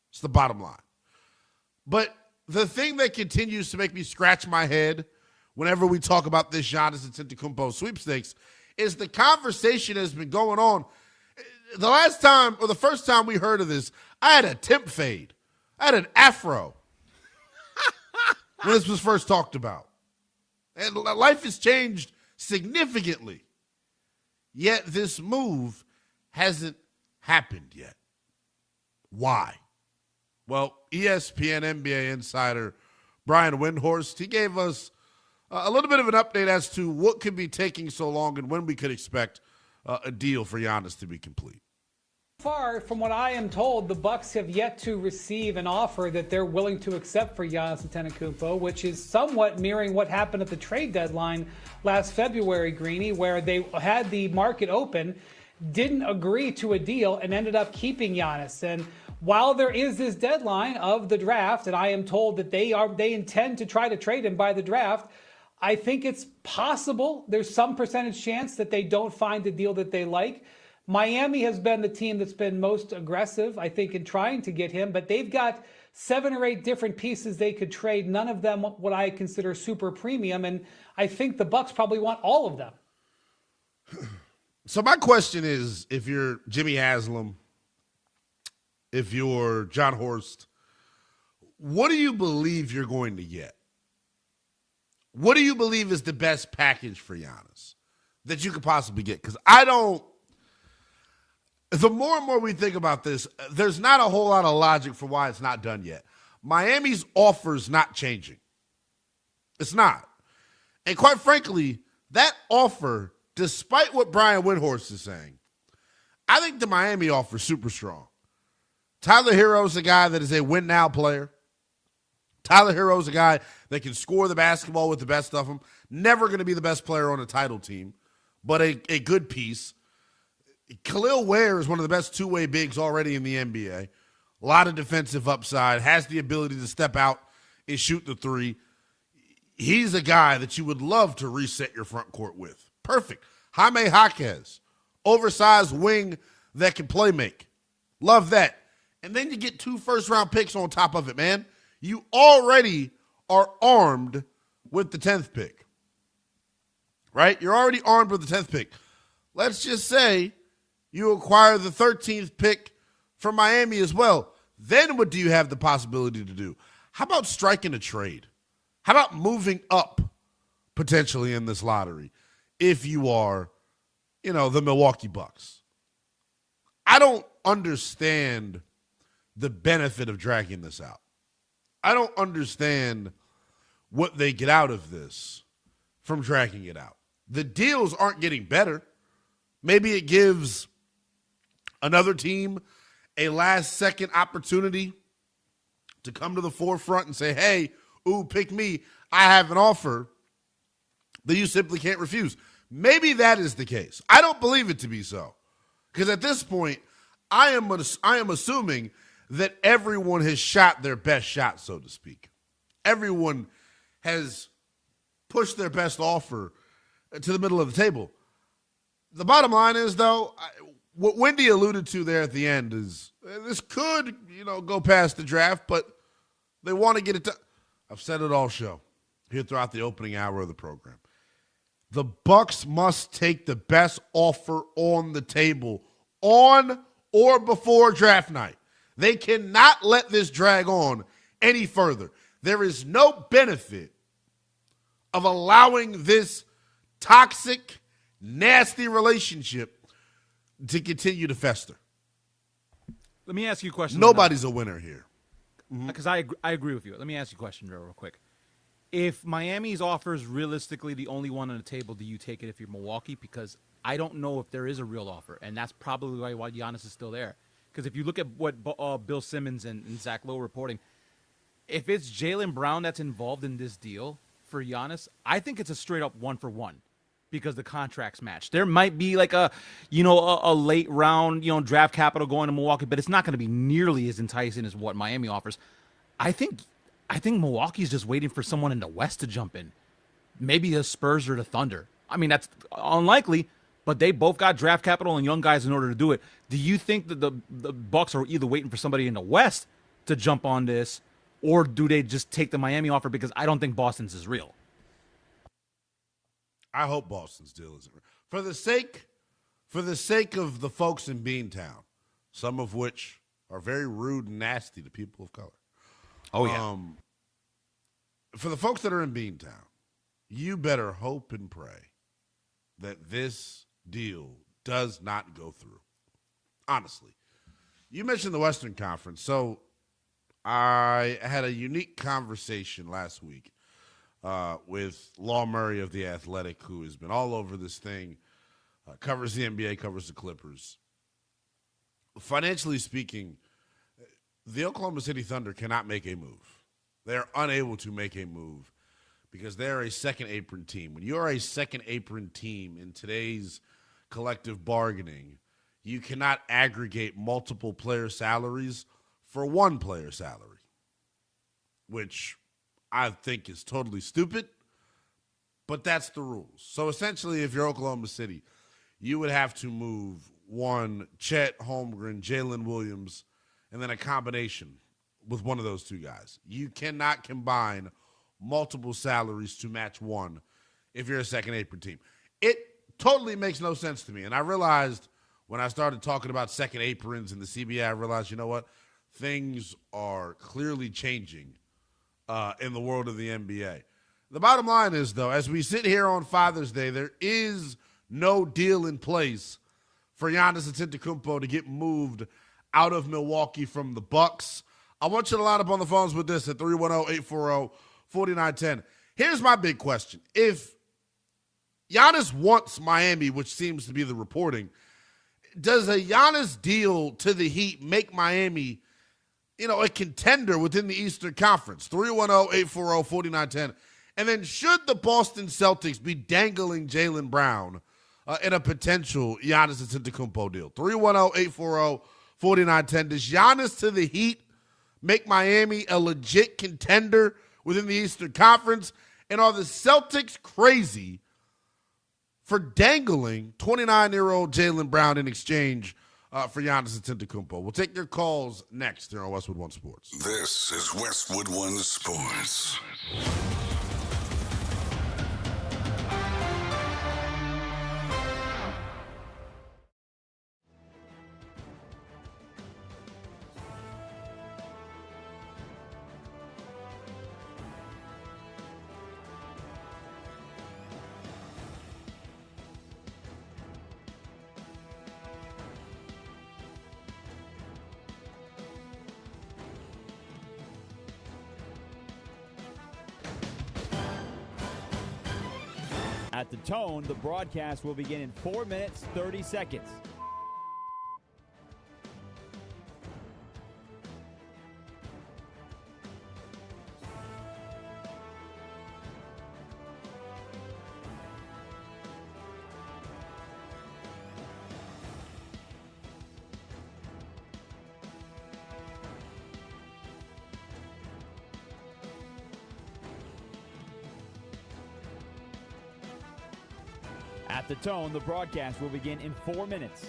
S2: It's the bottom line. But the thing that continues to make me scratch my head whenever we talk about this Giannis Antetokounmpo sweepstakes is the conversation has been going on. The first time we heard of this, I had a temp fade. I had an afro when this was first talked about. And life has changed significantly. Yet this move hasn't happened yet. Why? Well, ESPN NBA insider Brian Windhorst, he gave us a little bit of an update as to what could be taking so long and when we could expect a deal for Giannis to be complete.
S7: Far from what I am told, the Bucks have yet to receive an offer that they're willing to accept for Giannis Antetokounmpo, which is somewhat mirroring what happened at the trade deadline last February, Greeny, where they had the market open, didn't agree to a deal, and ended up keeping Giannis. And while there is this deadline of the draft, and I am told that they intend to try to trade him by the draft, I think it's possible there's some percentage chance that they don't find a deal that they like. Miami has been the team that's been most aggressive, I think, in trying to get him, but they've got 7 or 8 different pieces they could trade, none of them what I consider super premium, and I think the Bucks probably want all of them.
S2: So my question is, if you're Jimmy Haslam, if you're John Horst, what do you believe you're going to get? What do you believe is the best package for Giannis that you could possibly get? Because the more and more we think about this, there's not a whole lot of logic for why it's not done yet. Miami's offer's not changing. It's not. And quite frankly, that offer, despite what Brian Windhorst is saying, I think the Miami offer is super strong. Tyler Hero's a guy that is a win-now player. Tyler Hero's a guy that can score the basketball with the best of them. Never going to be the best player on a title team, but a good piece. Khalil Ware is one of the best two-way bigs already in the NBA. A lot of defensive upside, has the ability to step out and shoot the three. He's a guy that you would love to reset your front court with. Perfect. Jaime Jaquez, oversized wing that can play make. Love that. And then you get 2 first-round picks on top of it, man. You already are armed with the 10th pick, right? You're already armed with the 10th pick. Let's just say you acquire the 13th pick from Miami as well. Then what do you have the possibility to do? How about striking a trade? How about moving up potentially in this lottery if you are, the Milwaukee Bucks? I don't understand the benefit of dragging this out. I don't understand what they get out of this from dragging it out. The deals aren't getting better. Maybe it gives another team a last-second opportunity to come to the forefront and say, hey, ooh, pick me, I have an offer that you simply can't refuse. Maybe that is the case. I don't believe it to be so. Because at this point, I am assuming that everyone has shot their best shot, so to speak. Everyone has pushed their best offer to the middle of the table. The bottom line is, though, what Wendy alluded to there at the end is this could, go past the draft, but they want to get it done. I've said it all show here throughout the opening hour of the program. The Bucks must take the best offer on the table on or before draft night. They cannot let this drag on any further. There is no benefit of allowing this toxic, nasty relationship to continue to fester.
S8: Let me ask you a question.
S2: Nobody's a winner here.
S8: Because I agree with you. Let me ask you a question real quick. If Miami's offer is realistically the only one on the table, do you take it if you're Milwaukee? Because I don't know if there is a real offer, and that's probably why Giannis is still there. Because if you look at what Bill Simmons and Zach Lowe reporting, if it's Jaylen Brown that's involved in this deal for Giannis, I think it's a straight-up one-for-one because the contracts match. There might be like a late round, draft capital going to Milwaukee, but it's not going to be nearly as enticing as what Miami offers. I think Milwaukee's just waiting for someone in the West to jump in. Maybe the Spurs or the Thunder. I mean, that's unlikely, but they both got draft capital and young guys in order to do it. Do you think that the Bucks are either waiting for somebody in the West to jump on this, or do they just take the Miami offer? Because I don't think Boston's is real.
S2: I hope Boston's deal isn't real. For the sake of the folks in Beantown, some of which are very rude and nasty to people of color.
S8: Oh, yeah.
S2: For the folks that are in Beantown, you better hope and pray that this deal does not go through. Honestly. You mentioned the Western Conference. So I had a unique conversation last week with Law Murray of The Athletic, who has been all over this thing, covers the NBA, covers the Clippers. Financially speaking, the Oklahoma City Thunder cannot make a move. They're unable to make a move because they're a second apron team. When you're a second apron team in today's collective bargaining, you cannot aggregate multiple player salaries for one player salary, which I think is totally stupid, but that's the rules. So essentially, if you're Oklahoma City, you would have to move one Chet Holmgren, Jalen Williams, and then a combination with one of those two guys. You cannot combine multiple salaries to match one if you're a second apron team. It totally makes no sense to me. And I realized when I started talking about second aprons in the CBA, I realized, you know what? Things are clearly changing in the world of the NBA. The bottom line is, though, as we sit here on Father's Day, there is no deal in place for Giannis Antetokounmpo to get moved out of Milwaukee from the Bucks. I want you to line up on the phones with this at 310-840-4910. Here's my big question. If Giannis wants Miami, which seems to be the reporting, does a Giannis deal to the Heat make Miami, a contender within the Eastern Conference? 310-840-4910. And then should the Boston Celtics be dangling Jaylen Brown in a potential Giannis Antetokounmpo deal? 310-840-4910. Does Giannis to the Heat make Miami a legit contender within the Eastern Conference? And are the Celtics crazy for dangling 29-year-old Jaylen Brown in exchange for Giannis Antetokounmpo? We'll take your calls next here on Westwood One Sports.
S9: This is Westwood One Sports.
S4: At the tone, the broadcast will begin in 4 minutes, 30 seconds. At the tone, the broadcast will begin in 4 minutes.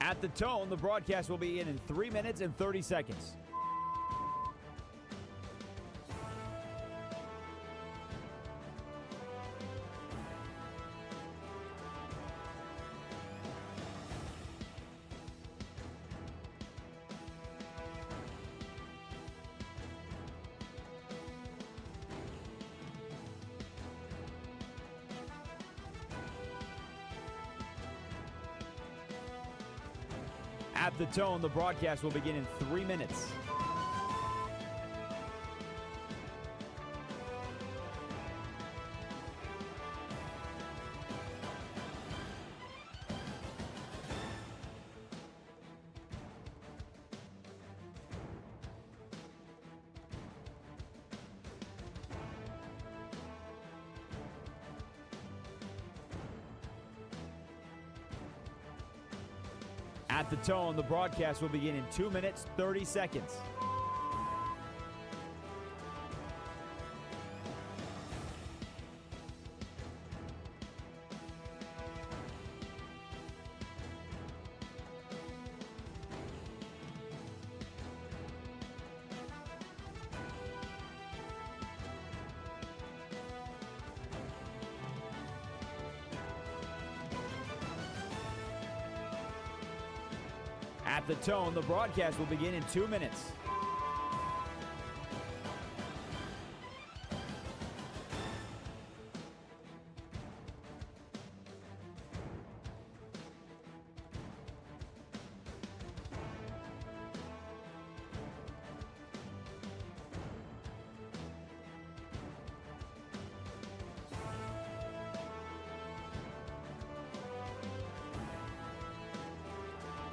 S4: At the tone, the broadcast will begin in 3 minutes and 30 seconds. At the tone, the broadcast will begin in 3 minutes. At the tone, the broadcast will begin in 2 minutes, 30 seconds. At the tone, the broadcast will begin in 2 minutes.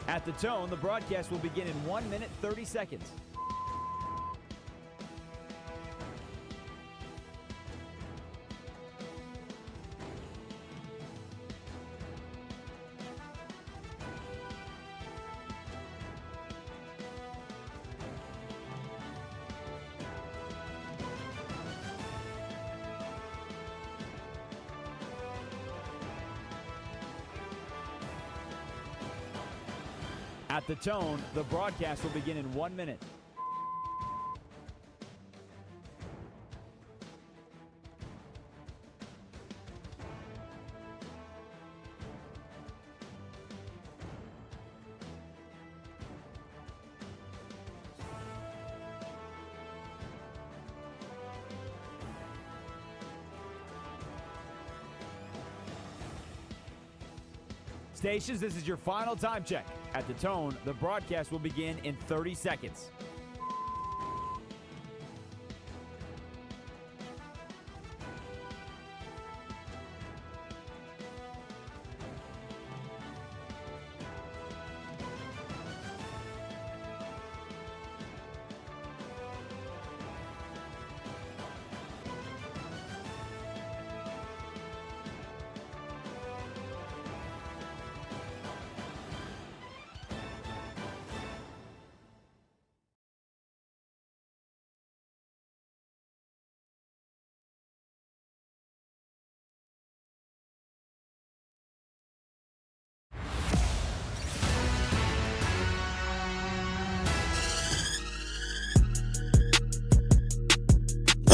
S4: At the tone, the broadcast will begin in 1 minute, 30 seconds. At the tone, the broadcast will begin in 1 minute. Stations, this is your final time check. At the tone, the broadcast will begin in 30 seconds.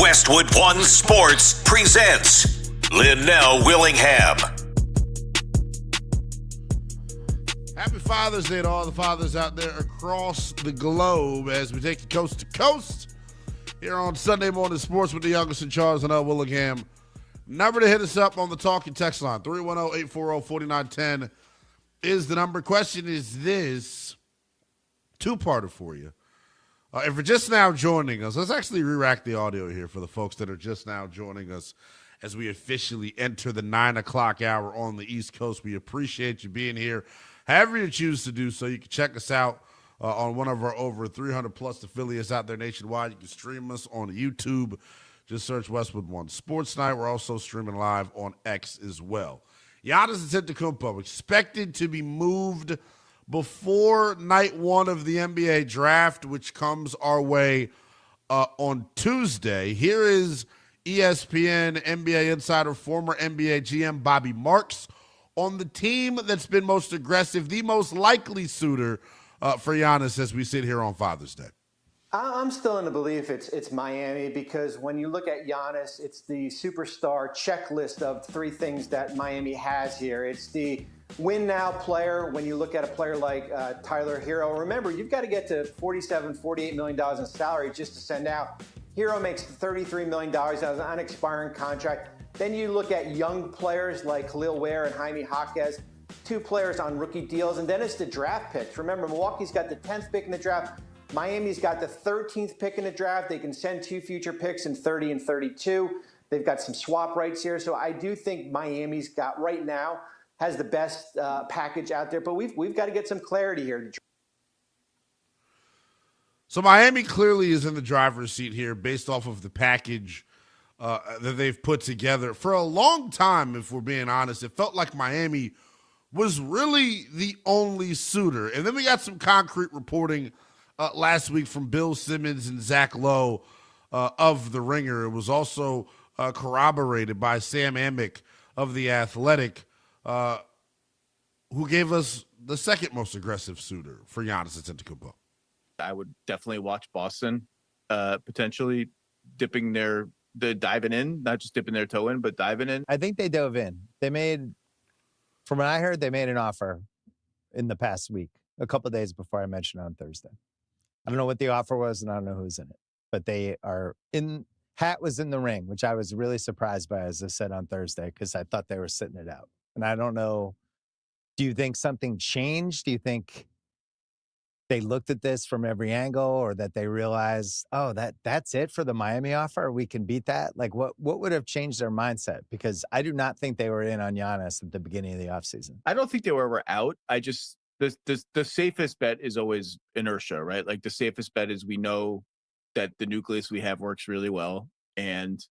S1: Westwood One Sports presents Lynnell Willingham.
S2: Happy Father's Day to all the fathers out there across the globe as we take you coast to coast here on Sunday Morning Sports with the youngest in charge, Lynnell Willingham. Number to hit us up on the talking text line, 310-840-4910 is the number. Question is this, two-parter for you. If you're just now joining us, let's actually re-rack the audio here for the folks that are just now joining us as we officially enter the 9 o'clock hour on the East Coast. We appreciate you being here. However you choose to do so, you can check us out on one of our over 300-plus affiliates out there nationwide. You can stream us on YouTube. Just search Westwood One Sports Night. We're also streaming live on X as well. Giannis Antetokounmpo expected to be moved before night one of the NBA draft, which comes our way on Tuesday. Here is ESPN NBA insider, former NBA GM Bobby Marks on the team that's been most aggressive, the most likely suitor for Giannis as we sit here on Father's Day.
S3: I'm still in the belief it's Miami, because when you look at Giannis, it's the superstar checklist of three things that Miami has here. It's the win now player. When you look at a player like Tyler Hero, remember, you've got to get to $48 million in salary just to send out. Hero makes $33 million out of an unexpiring contract. Then you look at young players like Khalil Ware and Jaime Jaquez, two players on rookie deals, and then it's the draft picks. Remember, Milwaukee's got the 10th pick in the draft. Miami's got the 13th pick in the draft. They can send two future picks in 30 and 32. They've got some swap rights here. So I do think Miami's got right now has the best package out there. But we've got to get some clarity here.
S2: So Miami clearly is in the driver's seat here based off of the package that they've put together. For a long time, if we're being honest, it felt like Miami was really the only suitor. And then we got some concrete reporting last week from Bill Simmons and Zach Lowe of The Ringer. It was also corroborated by Sam Amick of The Athletic, who gave us the second most aggressive suitor for Giannis Antetokounmpo.
S5: I would definitely watch Boston potentially diving in, not just dipping their toe in, but diving in.
S6: I think they dove in. From what I heard, they made an offer in the past week, a couple of days before I mentioned on Thursday. I don't know what the offer was, and I don't know who's in it, but they are in. Hat was in the ring, which I was really surprised by, as I said on Thursday, because I thought they were sitting it out. And I don't know. Do you think something changed? Do you think they looked at this from every angle, or that they realized, oh, that's it for the Miami offer? We can beat that. Like, what would have changed their mindset? Because I do not think they were in on Giannis at the beginning of the offseason.
S5: I don't think they were out. The safest bet is always inertia, right? Like, the safest bet is we know that the nucleus we have works really well, and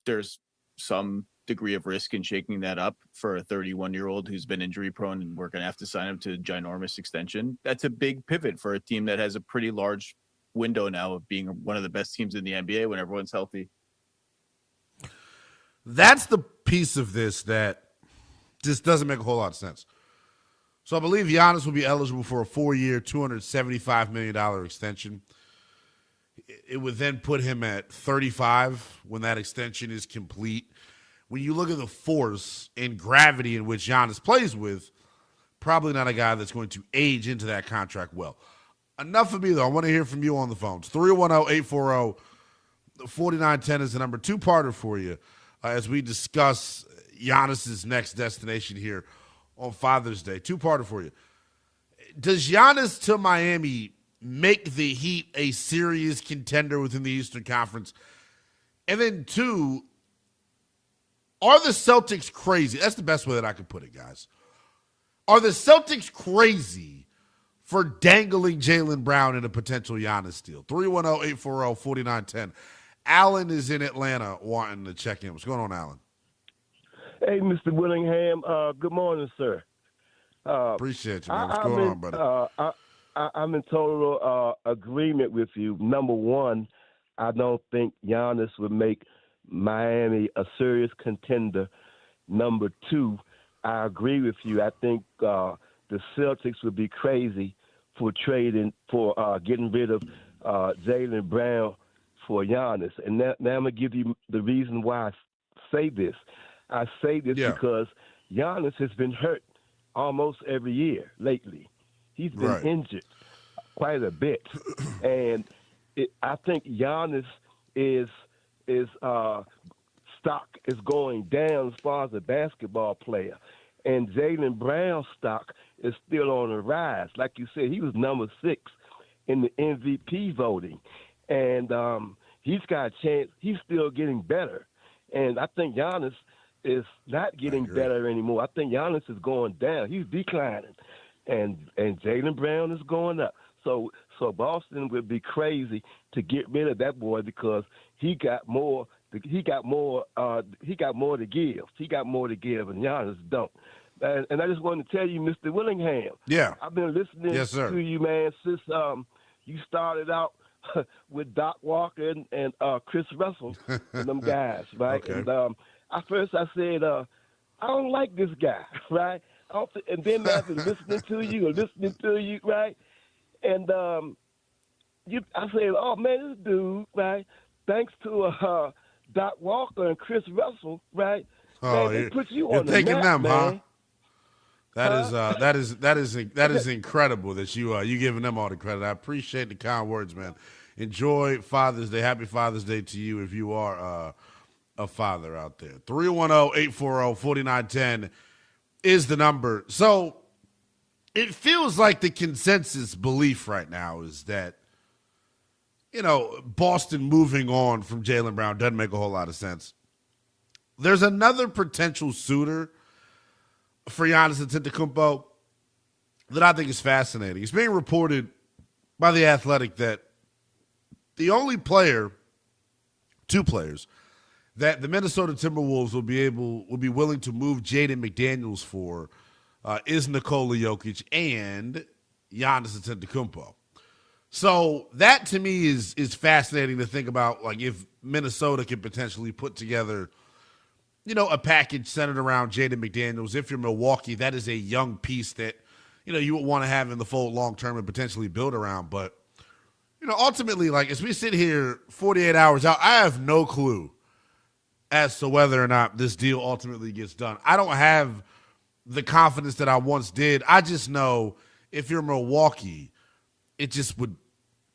S5: there's some degree of risk in shaking that up for a 31-year-old who's been injury prone, and we're going to have to sign him to a ginormous extension. That's a big pivot for a team that has a pretty large window now of being one of the best teams in the NBA when everyone's healthy.
S2: That's the piece of this that just doesn't make a whole lot of sense. So I believe Giannis will be eligible for a 4-year, $275 million extension. It would then put him at 35 when that extension is complete. When you look at the force and gravity in which Giannis plays with, probably not a guy that's going to age into that contract well. Enough of me, though. I want to hear from you on the phones. 310-840-4910 is the number. Two-parter for you as we discuss Giannis's next destination here on Father's Day. Two-parter for you. Does Giannis to Miami make the Heat a serious contender within the Eastern Conference? And then two, are the Celtics crazy? That's the best way that I could put it, guys. Are the Celtics crazy for dangling Jaylen Brown in a potential Giannis deal? 310-840-4910. Alan is in Atlanta wanting to check in. What's going on, Alan?
S10: Hey, Mr. Willingham. Good morning, sir.
S2: Appreciate you, man. What's going on, buddy?
S10: I'm in total agreement with you. Number one, I don't think Giannis would make Miami a serious contender. Number two, I agree with you. I think the Celtics would be crazy for getting rid of Jaylen Brown for Giannis. And now I'm going to give you the reason why I say this. I say this because Giannis has been hurt almost every year lately. He's been injured quite a bit. And I think Giannis is stock is going down as far as a basketball player. And Jaylen Brown's stock is still on the rise. Like you said, he was number 6 in the MVP voting. And he's got a chance. He's still getting better. And I think Giannis is not getting better anymore. I think Giannis is going down. He's declining. and Jaylen Brown is going up. So Boston would be crazy to get rid of that boy because he got more. He got more to give. He got more to give, and Giannis don't. And I just wanted to tell you, Mr. Willingham.
S2: Yeah.
S10: I've been listening to you, man, since you started out with Doc Walker and Chris Russell and them guys, right?
S2: Okay.
S10: And at first I said, I don't like this guy, right? And then after listening to you, right? And I said, oh, man, this dude, right, thanks to Doc Walker and Chris Russell, right,
S2: Oh,
S10: man, they put you
S2: you're
S10: on the
S2: taking
S10: map,
S2: them,
S10: man.
S2: huh? That is incredible that you giving them all the credit. I appreciate the kind words, man. Enjoy Father's Day. Happy Father's Day to you if you are a father out there. 310-840-4910 is the number. So it feels like the consensus belief right now is that, Boston moving on from Jaylen Brown doesn't make a whole lot of sense. There's another potential suitor for Giannis Antetokounmpo that I think is fascinating. It's being reported by The Athletic that the only two players, that the Minnesota Timberwolves will be willing to move Jaden McDaniels for is Nikola Jokic and Giannis Antetokounmpo. So that to me is fascinating to think about, like if Minnesota could potentially put together, a package centered around Jaden McDaniels. If you're Milwaukee, that is a young piece that, you would want to have in the fold long term and potentially build around. But, ultimately, like as we sit here 48 hours out, I have no clue as to whether or not this deal ultimately gets done. I don't have the confidence that I once did. I just know if you're Milwaukee, it just would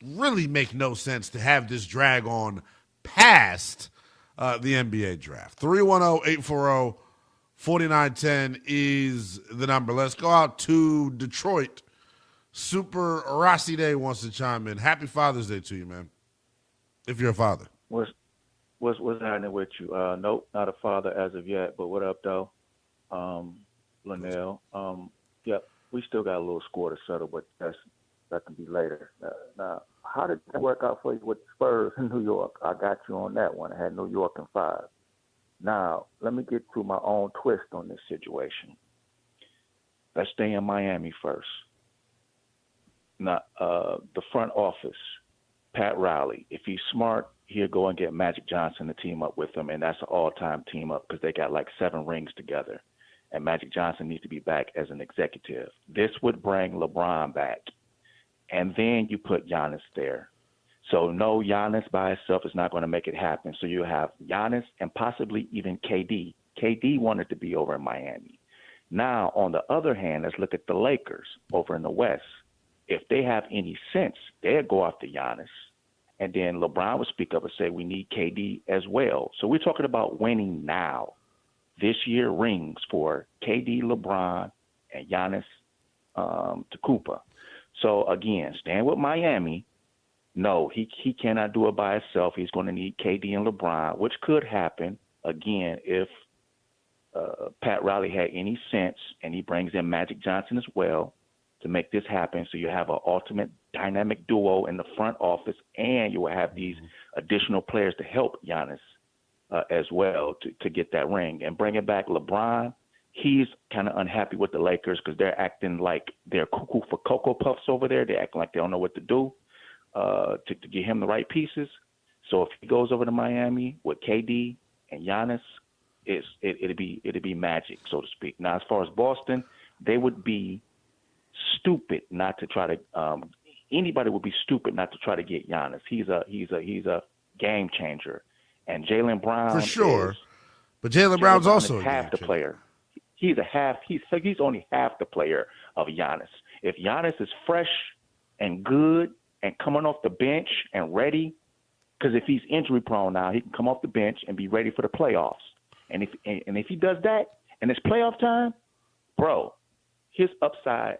S2: really make no sense to have this drag on past the NBA draft. 310-840-4910 is the number. Let's go out to Detroit. Super Rossi Day wants to chime in. Happy Father's Day to you, man, if you're a father.
S11: What's happening with you? Nope, not a father as of yet, but what up, though? Lynnell. Yep, we still got a little score to settle, but that can be later. Now, how did that work out for you with the Spurs in New York? I got you on that one. I had New York in 5. Now, let me get to my own twist on this situation. Let's stay in Miami first. Now, the front office, Pat Riley, if he's smart, he'll go and get Magic Johnson to team up with him, and that's an all-time team up because they got like 7 rings together. And Magic Johnson needs to be back as an executive. This would bring LeBron back. And then you put Giannis there. So no, Giannis by himself is not going to make it happen. So you have Giannis and possibly even KD. KD wanted to be over in Miami. Now, on the other hand, let's look at the Lakers over in the West. If they have any sense, they'd go after Giannis. And then LeBron would speak up and say, we need KD as well. So we're talking about winning now. This year rings for KD, LeBron, and Giannis Antetokounmpo. So, again, staying with Miami, no, he cannot do it by himself. He's going to need KD and LeBron, which could happen, again, if Pat Riley had any sense and he brings in Magic Johnson as well to make this happen. So you have an ultimate dynamic duo in the front office, and you will have these additional players to help Giannis as well to get that ring. And bringing back LeBron, he's kind of unhappy with the Lakers because they're acting like they're cuckoo for Cocoa Puffs over there. They're acting like they don't know what to do to get him the right pieces. So if he goes over to Miami with KD and Giannis, it'd be magic, so to speak. Now, as far as Boston, they would be stupid not to try to anybody would be stupid not to try to get Giannis. He's a game changer. And Jaylen Brown
S2: for sure. But Jaylen Brown's also
S11: half the player. He's only half the player of Giannis. If Giannis is fresh and good and coming off the bench and ready, because if he's injury prone now, he can come off the bench and be ready for the playoffs. And if he does that and it's playoff time, bro, his upside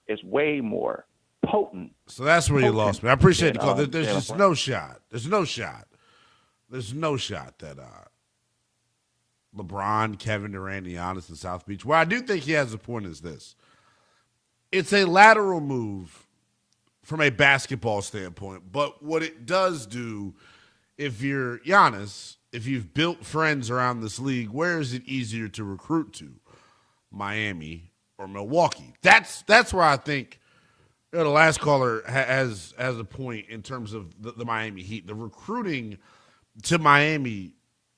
S11: is way more potent.
S2: So that's where you lost me. I appreciate the call. There's just no shot. There's no shot that LeBron, Kevin Durant, Giannis, and South Beach. Where I do think he has a point is this. it's a lateral move from a basketball standpoint. But what it does do, if you're Giannis, if you've built friends around this league, where is it easier to recruit to? Miami or Milwaukee? That's where I think the last caller has a point in terms of the Miami Heat. The recruiting to Miami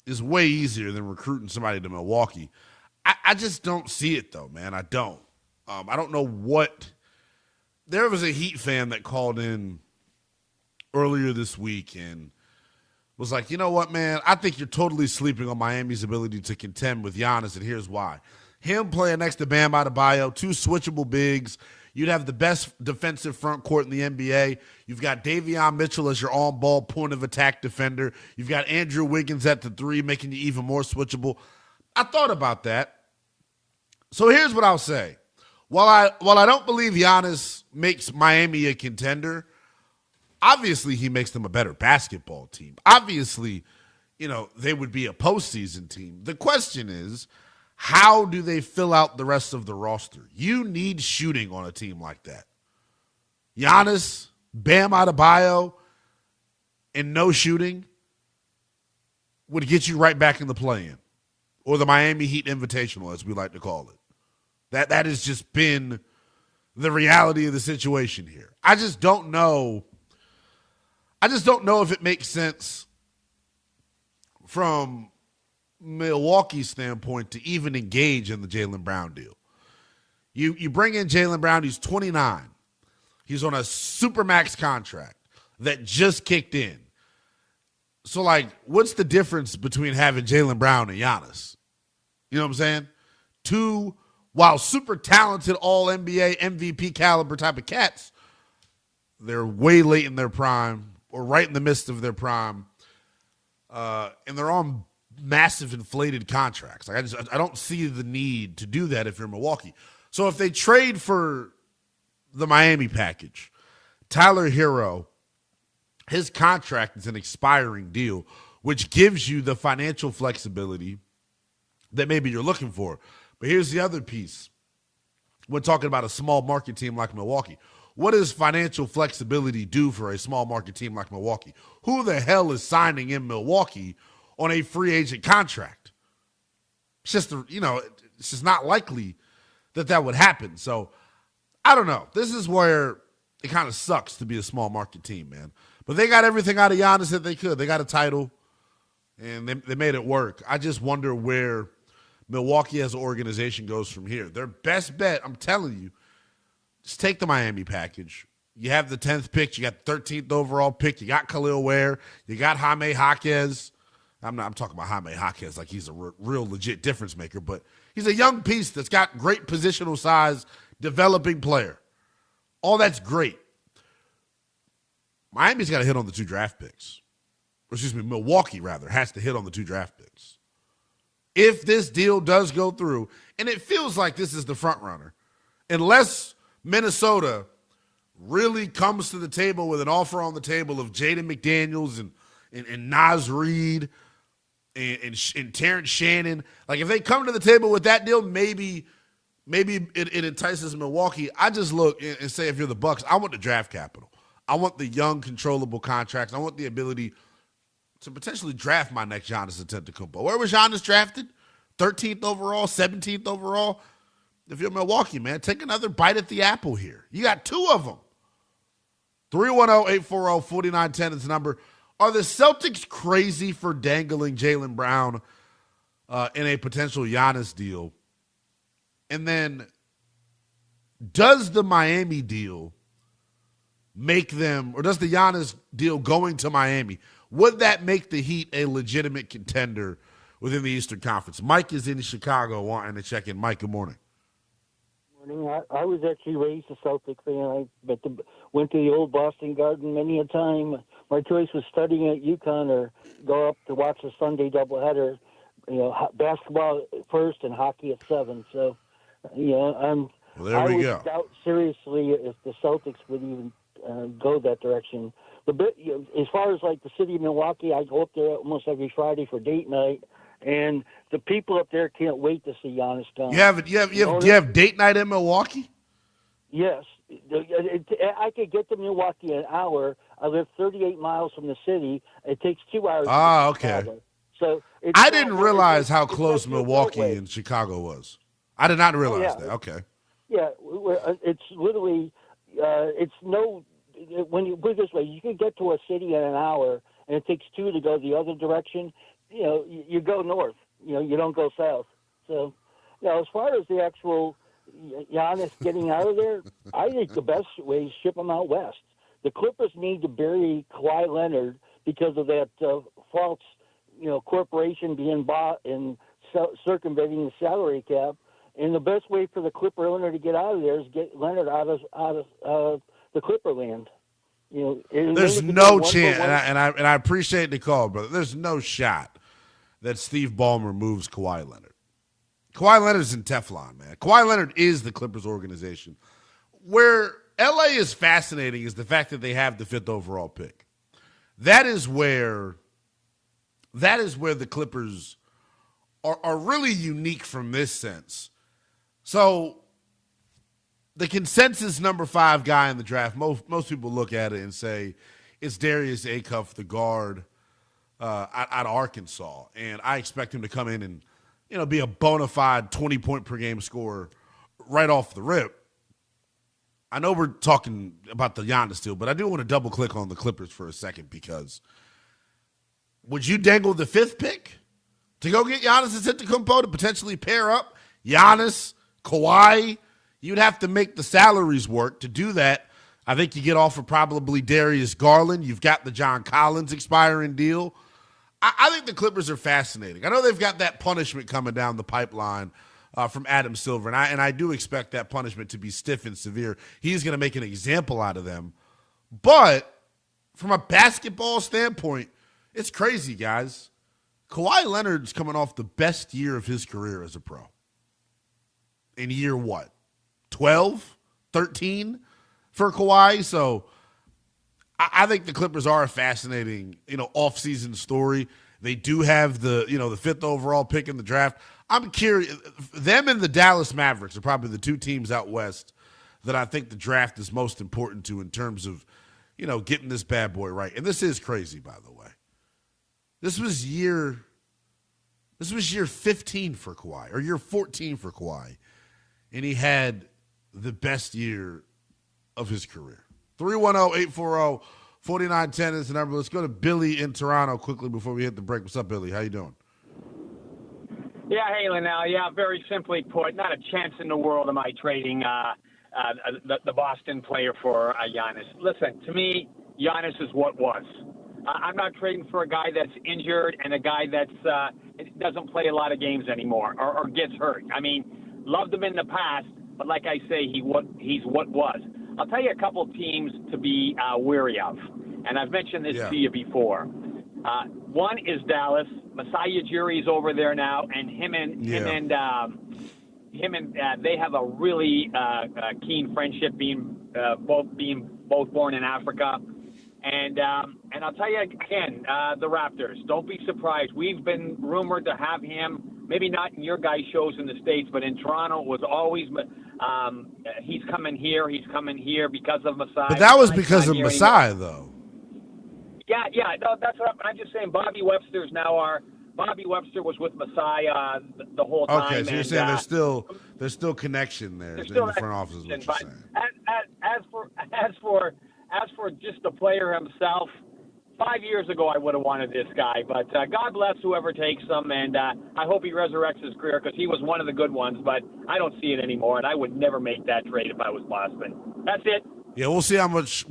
S2: is way easier than recruiting somebody to Milwaukee. I just don't see it, though, man. I don't. I don't know what – there was a Heat fan that called in earlier this week and was like, you know what, man, I think you're totally sleeping on Miami's ability to contend with Giannis, and here's why. Him playing next to Bam Adebayo, two switchable bigs. You'd have the best defensive front court in the NBA. You've got Davion Mitchell as your on-ball point of attack defender. You've got Andrew Wiggins at the three, making you even more switchable. I thought about that. So here's what I'll say. While I don't believe Giannis makes Miami a contender, obviously he makes them a better basketball team. Obviously, they would be a postseason team. The question is, how do they fill out the rest of the roster? You need shooting on a team like that. Giannis, Bam Adebayo, and no shooting would get you right back in the play-in, or the Miami Heat Invitational, as we like to call it. That has just been the reality of the situation here. I just don't know if it makes sense from Milwaukee's standpoint to even engage in the Jaylen Brown deal. You bring in Jaylen Brown, he's 29. He's on a supermax contract that just kicked in. So, what's the difference between having Jaylen Brown and Giannis? You know what I'm saying? Two, while super talented all-NBA, MVP caliber type of cats, they're way late in their prime or right in the midst of their prime, and they're on massive inflated contracts. I don't see the need to do that if you're Milwaukee. So if they trade for the Miami package, Tyler Hero, his contract is an expiring deal, which gives you the financial flexibility that maybe you're looking for. But here's the other piece. We're talking about a small market team like Milwaukee. What does financial flexibility do for a small market team like Milwaukee? Who the hell is signing in Milwaukee on a free agent contract? It's just, it's just not likely that would happen. So I don't know. This is where it kind of sucks to be a small market team, man. But they got everything out of Giannis that they could. They got a title, and they made it work. I just wonder where Milwaukee as an organization goes from here. Their best bet, I'm telling you, just take the Miami package. You have the 10th pick. You got the 13th overall pick. You got Khalil Ware. You got Jaime Jaquez. I'm talking about Jaime Jaquez like he's a real legit difference maker, but he's a young piece that's got great positional size, developing player. All that's great. Miami's got to hit on the 2 draft picks. Or excuse me, Milwaukee, rather, has to hit on the 2 draft picks. If this deal does go through, and it feels like this is the front runner, unless Minnesota really comes to the table with an offer on the table of Jaden McDaniels and Naz Reid and Terrence Shannon. If they come to the table with that deal, maybe it entices Milwaukee. I just look and say, if you're the Bucks, I want the draft capital. I want the young, controllable contracts. I want the ability to potentially draft my next Giannis Antetokounmpo. Where was Giannis drafted? 13th overall, 17th overall? If you're Milwaukee, man, take another bite at the apple here. You got 2 of them. 310-840-4910 is the number. Are the Celtics crazy for dangling Jaylen Brown in a potential Giannis deal? And then does the Miami deal make them, or does the Giannis deal going to Miami, would that make the Heat a legitimate contender within the Eastern Conference? Mike is in Chicago wanting to check in. Mike, good morning.
S12: Morning. I was actually raised a Celtic fan. Went to the old Boston Garden many a time. My choice was studying at UConn or go up to watch the Sunday doubleheader. Basketball first and hockey at 7. So, I would doubt seriously if the Celtics would even go that direction. As far as the city of Milwaukee, I go up there almost every Friday for date night, and the people up there can't wait to see Giannis come.
S2: You have date night in Milwaukee?
S12: Yes. I could get to Milwaukee in an hour. I live 38 miles from the city. It takes 2 hours.
S2: Ah,
S12: to get to
S2: okay.
S12: Chicago. So
S2: I didn't realize how close Milwaukee and Chicago was. I did not realize that. Okay.
S12: Yeah, it's literally, it's no, when you put it this way, you can get to a city in an hour, and it takes 2 to go the other direction. You know, you go north. You know, you don't go south. So, as far as the actual Giannis getting out of there, I think the best way is ship him out west. The Clippers need to bury Kawhi Leonard because of that false, corporation being bought and circumventing the salary cap. And the best way for the Clipper owner to get out of there is get Leonard out of the Clipper land.
S2: There's no chance, and I appreciate the call, brother. There's no shot that Steve Ballmer moves Kawhi Leonard. Kawhi Leonard's in Teflon, man. Kawhi Leonard is the Clippers organization. Where LA is fascinating is the fact that they have the 5th overall pick. That is where the Clippers are really unique from this sense. So the consensus number 5 guy in the draft, most people look at it and say it's Darius Acuff, the guard out of Arkansas. And I expect him to come in and be a bona fide 20-point per game scorer right off the rip. I know we're talking about the Giannis deal, but I do want to double-click on the Clippers for a second because would you dangle the 5th pick to go get Giannis Antetokounmpo to potentially pair up Giannis, Kawhi? You'd have to make the salaries work to do that. I think you get off of probably Darius Garland. You've got the John Collins expiring deal. I think the Clippers are fascinating. I know they've got that punishment coming down the pipeline from Adam Silver, and I do expect that punishment to be stiff and severe. He's going to make an example out of them. But from a basketball standpoint, it's crazy, guys. Kawhi Leonard's coming off the best year of his career as a pro. In year what? 12? 13 for Kawhi? So I think the Clippers are a fascinating, offseason story. They do have the 5th overall pick in the draft. I'm curious. Them and the Dallas Mavericks are probably the 2 teams out west that I think the draft is most important to in terms of, getting this bad boy right. And this is crazy, by the way. This was year 15 for Kawhi, or year 14 for Kawhi. And he had the best year of his career. 310-840-4910 is the number. Let's go to Billy in Toronto quickly before we hit the break. What's up, Billy? How you doing?
S13: Yeah, hey, Lynnell. Yeah, very simply put, not a chance in the world am I trading the Boston player for Giannis. Listen, to me, Giannis is what was. I'm not trading for a guy that's injured and a guy that's doesn't play a lot of games anymore or gets hurt. I mean, loved him in the past, but like I say, he's what was. I'll tell you a couple of teams to be wary of, and I've mentioned this to you before. One is Dallas. Masai Ujiri's over there now, and they have a really keen friendship, being both born in Africa. And I'll tell you again, the Raptors. Don't be surprised. We've been rumored to have him. Maybe not in your guys' shows in the States, but in Toronto it was always he's coming here because of Masai.
S2: But that was because of Masai, though.
S13: Yeah. No, that's what I'm just saying. Bobby Webster was with Masai the whole time.
S2: Okay, so you're saying there's still connection there in the front office. Is what you're saying.
S13: As for just the player himself, 5 years ago I would have wanted this guy, but God bless whoever takes him, and I hope he resurrects his career because he was one of the good ones, but I don't see it anymore, and I would never make that trade if I was Boston. That's it.
S2: Yeah, we'll see how much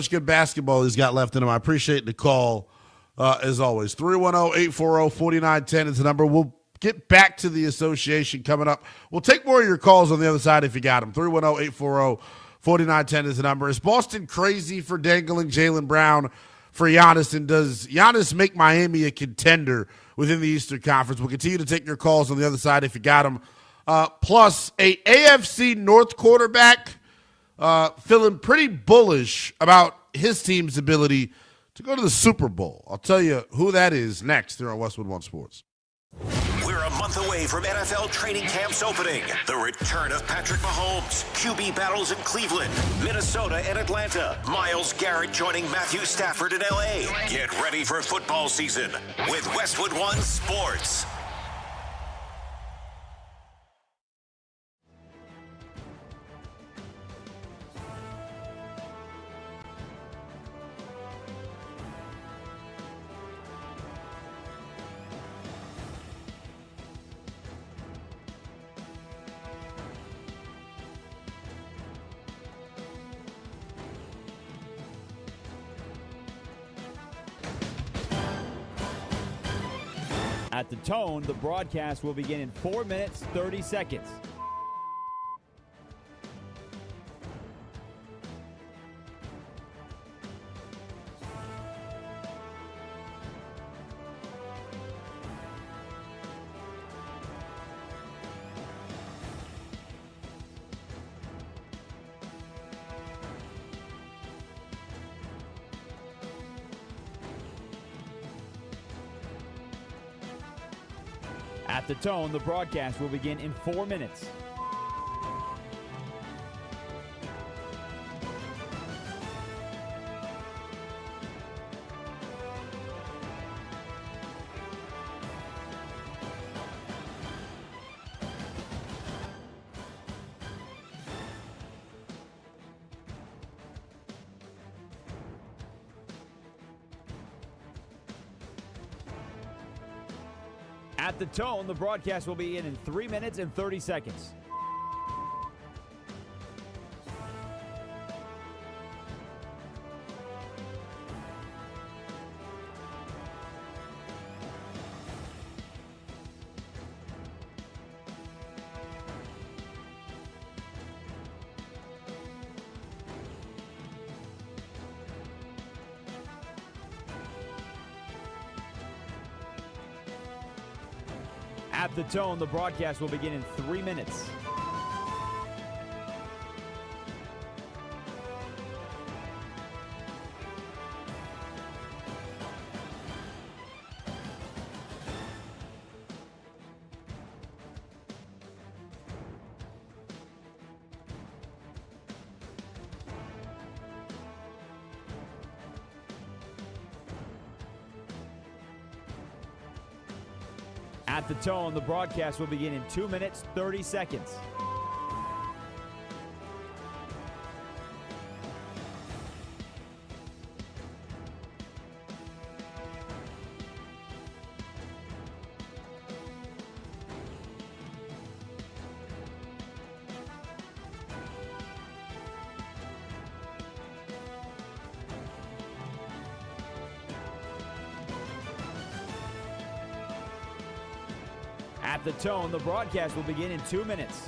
S2: good basketball he's got left in him. I appreciate the call, as always. 310-840-4910 is the number. We'll get back to the association coming up. We'll take more of your calls on the other side if you got them. 310-840-4910 is the number. Is Boston crazy for dangling Jaylen Brown for Giannis? And does Giannis make Miami a contender within the Eastern Conference? We'll continue to take your calls on the other side if you got them. Plus, a AFC North quarterback feeling pretty bullish about his team's ability to go to the Super Bowl. I'll tell you who that is next here on Westwood One Sports.
S1: We're a month month away from NFL training camps opening. The return of Patrick Mahomes, QB battles in Cleveland, Minnesota, and Atlanta. Myles Garrett joining Matthew Stafford in LA. Get ready for football season with Westwood One Sports.
S4: At the tone, the broadcast will begin in 4 minutes, 30 seconds. At the tone, the broadcast will begin in 4 minutes. At the tone, the broadcast will begin in 3 minutes and 30 seconds. At the tone, the broadcast will begin in 3 minutes. At the tone, the broadcast will begin in 2 minutes, 30 seconds. At the tone, the broadcast will begin in 2 minutes.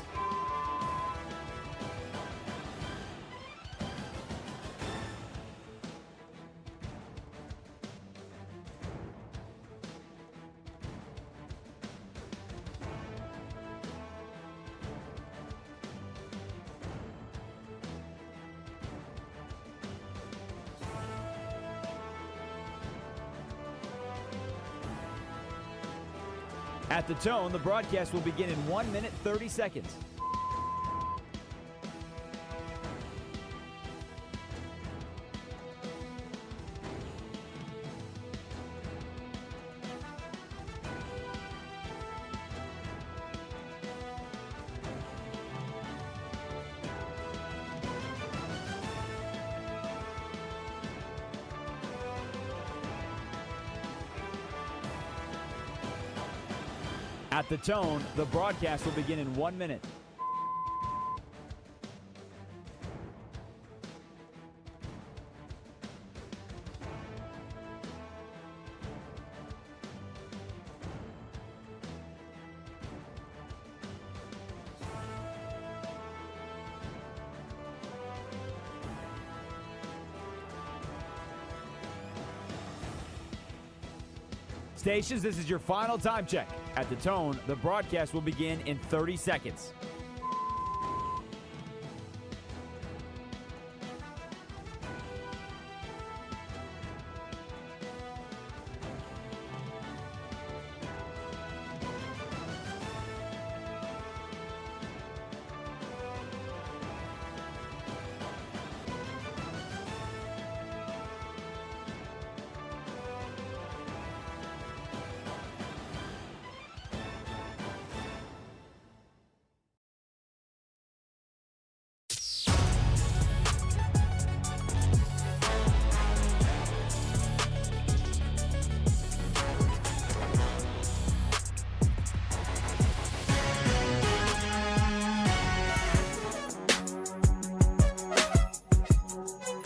S4: At the tone, the broadcast will begin in 1 minute, 30 seconds. At the tone, the broadcast will begin in 1 minute. Stations, this is your final time check. At the tone, the broadcast will begin in 30 seconds.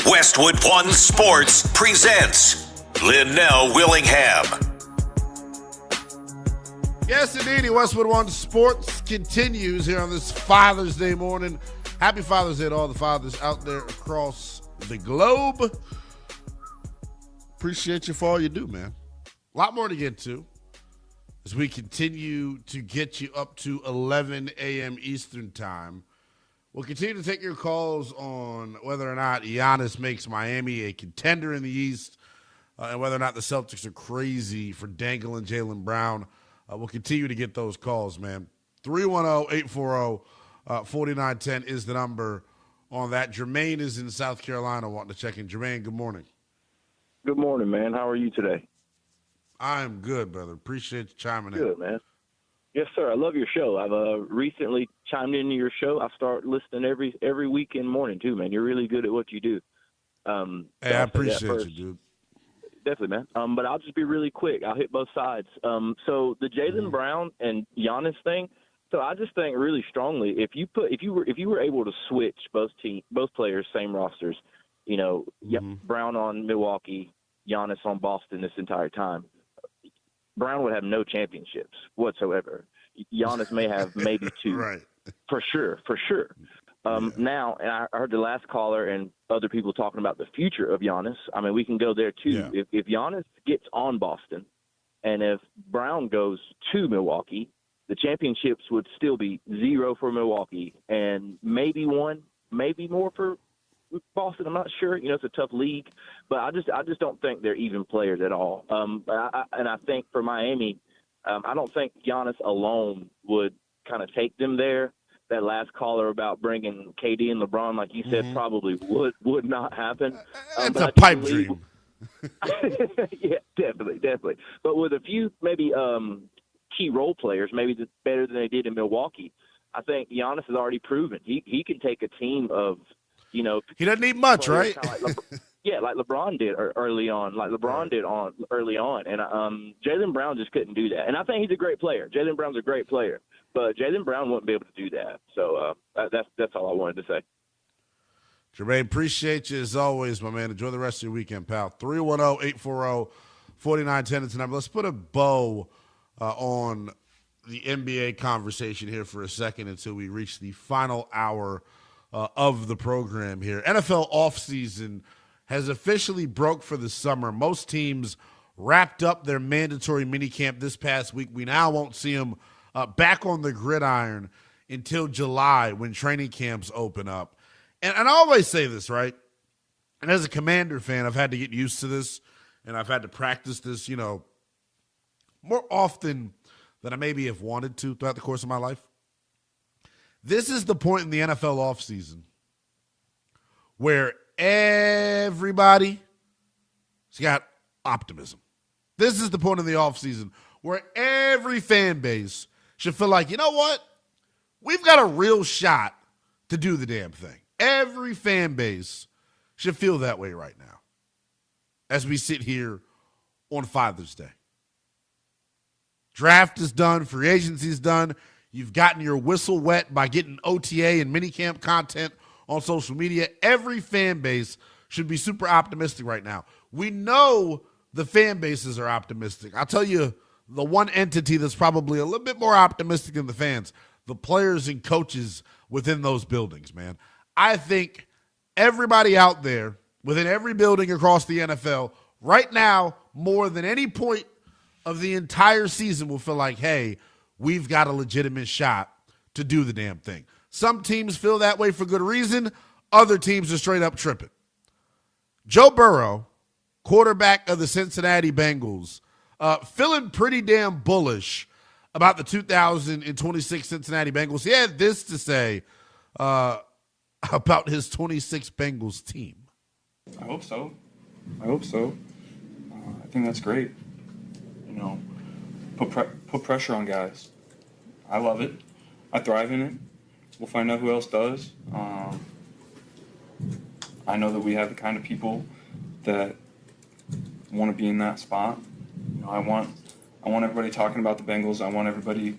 S1: Westwood One Sports presents Lynnell Willingham.
S2: Yes, indeed. Westwood One Sports continues here on this Father's Day morning. Happy Father's Day to all the fathers out there across the globe. Appreciate you for all you do, man. A lot more to get to as we continue to get you up to 11 a.m. Eastern time. We'll continue to take your calls on whether or not Giannis makes Miami a contender in the East and whether or not the Celtics are crazy for dangling Jaylen Brown. We'll continue to get those calls, man. 310-840-4910 is the number on that. Jermaine is in South Carolina wanting to check in. Jermaine, good morning.
S14: Good morning, man. How are you today?
S2: I'm good, brother. Appreciate you chiming in.
S14: Good, man. Yes, sir. I love your show. I've recently chimed into your show. I start listening every weekend morning, too, man. You're really good at what you do.
S2: Hey, I appreciate you, dude.
S14: Definitely, man. But I'll just be really quick. I'll hit both sides. So the Jaylen Brown and Giannis thing. So I just think really strongly if you were able to switch both players, same rosters, Brown on Milwaukee, Giannis on Boston this entire time, Brown would have no championships whatsoever. Giannis may have maybe two,
S2: right? For
S14: sure. Now, and I heard the last caller and other people talking about the future of Giannis. I mean, we can go there too.
S2: Yeah.
S14: If Giannis gets on Boston, and if Brown goes to Milwaukee, the championships would still be 0 for Milwaukee, and maybe 1, maybe more for Boston. I'm not sure. It's a tough league, but I just don't think they're even players at all. And I think for Miami, I don't think Giannis alone would kind of take them there. That last caller about bringing KD and LeBron, like you said, probably would not happen.
S2: It's a pipe dream.
S14: Yeah, definitely. But with a few maybe key role players, maybe better than they did in Milwaukee, I think Giannis has already proven he can take a team of, he
S2: doesn't need much, right?
S14: Like LeBron did early on, and Jaylen Brown just couldn't do that. And I think he's a great player. Jaylen Brown's a great player, but Jaylen Brown wouldn't be able to do that. So that's all I wanted to say.
S2: Jermaine, appreciate you as always, my man. Enjoy the rest of your weekend, pal. 310-840-4910 is the number. Let's put a bow on the NBA conversation here for a second until we reach the final hour of the program here. NFL offseason has officially broke for the summer. Most teams wrapped up their mandatory minicamp this past week. We now won't see them back on the gridiron until July when training camps open up. And I always say this, right? And as a Commander fan, I've had to get used to this, and I've had to practice this, more often than I maybe have wanted to throughout the course of my life. This is the point in the NFL offseason where everybody's got optimism. This is the point in the offseason where every fan base should feel like, you know what? We've got a real shot to do the damn thing. Every fan base should feel that way right now as we sit here on Father's Day. Draft is done. Free agency is done. You've gotten your whistle wet by getting OTA and minicamp content on social media. Every fan base should be super optimistic right now. We know the fan bases are optimistic. I'll tell you the one entity that's probably a little bit more optimistic than the fans, the players and coaches within those buildings, man. I think everybody out there within every building across the NFL right now, more than any point of the entire season, will feel like, hey, we've got a legitimate shot to do the damn thing. Some teams feel that way for good reason. Other teams are straight up tripping. Joe Burrow, quarterback of the Cincinnati Bengals, feeling pretty damn bullish about the 2026 Cincinnati Bengals. He had this to say about his 26 Bengals team.
S15: I hope so. I think that's great. Put pressure on guys. I love it. I thrive in it. We'll find out who else does. I know that we have the kind of people that want to be in that spot. I want everybody talking about the Bengals. I want everybody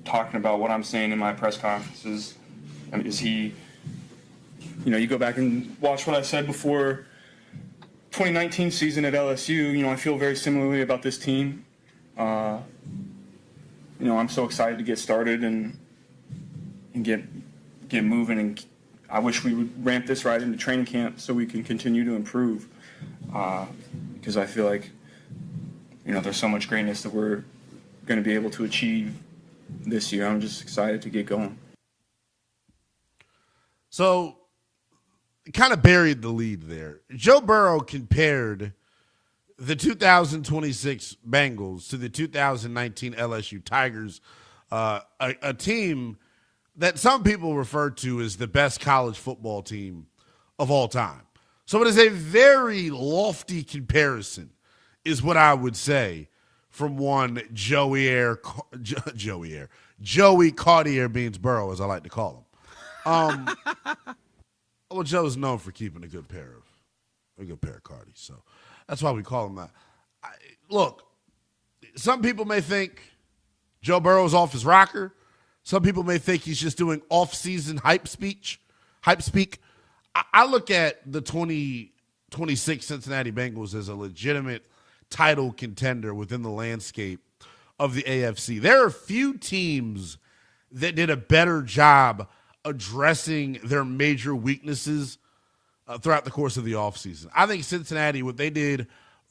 S15: talking about what I'm saying in my press conferences. Is he You go back and watch what I said before 2019 season at LSU. I feel very similarly about this team. I'm so excited to get started and get moving, and I wish we would ramp this right into training camp so we can continue to improve, because I feel like there's so much greatness that we're going to be able to achieve this year. I'm just excited to get going.
S2: So, kind of buried the lead there. Joe Burrow compared the 2026 Bengals to the 2019 LSU Tigers, a team that some people refer to as the best college football team of all time. So it is a very lofty comparison, is what I would say, from one Joey Cartier Beans Burrow, as I like to call him. Well, Joe's known for keeping a good pair of Cardis, so that's why we call him that. Look, some people may think Joe Burrow's off his rocker. Some people may think he's just doing off-season hype speak. I look at the 2026 Cincinnati Bengals as a legitimate title contender within the landscape of the AFC. There are few teams that did a better job addressing their major weaknesses throughout the course of the offseason. I think Cincinnati, what they did,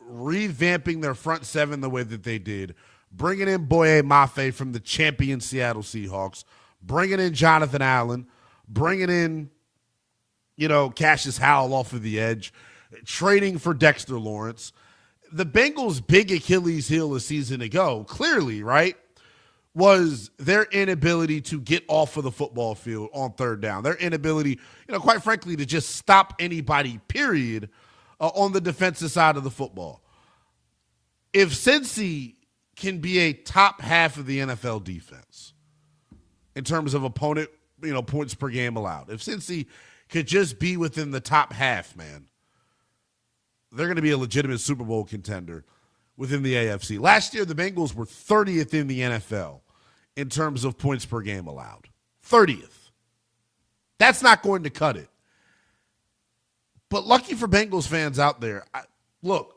S2: revamping their front seven the way that they did, bringing in Boye Mafe from the champion Seattle Seahawks, bringing in Jonathan Allen, bringing in, Cassius Howell off of the edge, trading for Dexter Lawrence. The Bengals' big Achilles heel a season ago, clearly, right, was their inability to get off of the football field on third down. Their inability, quite frankly, to just stop anybody, period, on the defensive side of the football. If Cincy can be a top half of the NFL defense in terms of opponent, points per game allowed, if Cincy could just be within the top half, man, they're going to be a legitimate Super Bowl contender within the AFC. Last year, the Bengals were 30th in the NFL in terms of points per game allowed. 30th. That's not going to cut it. But lucky for Bengals fans out there, look,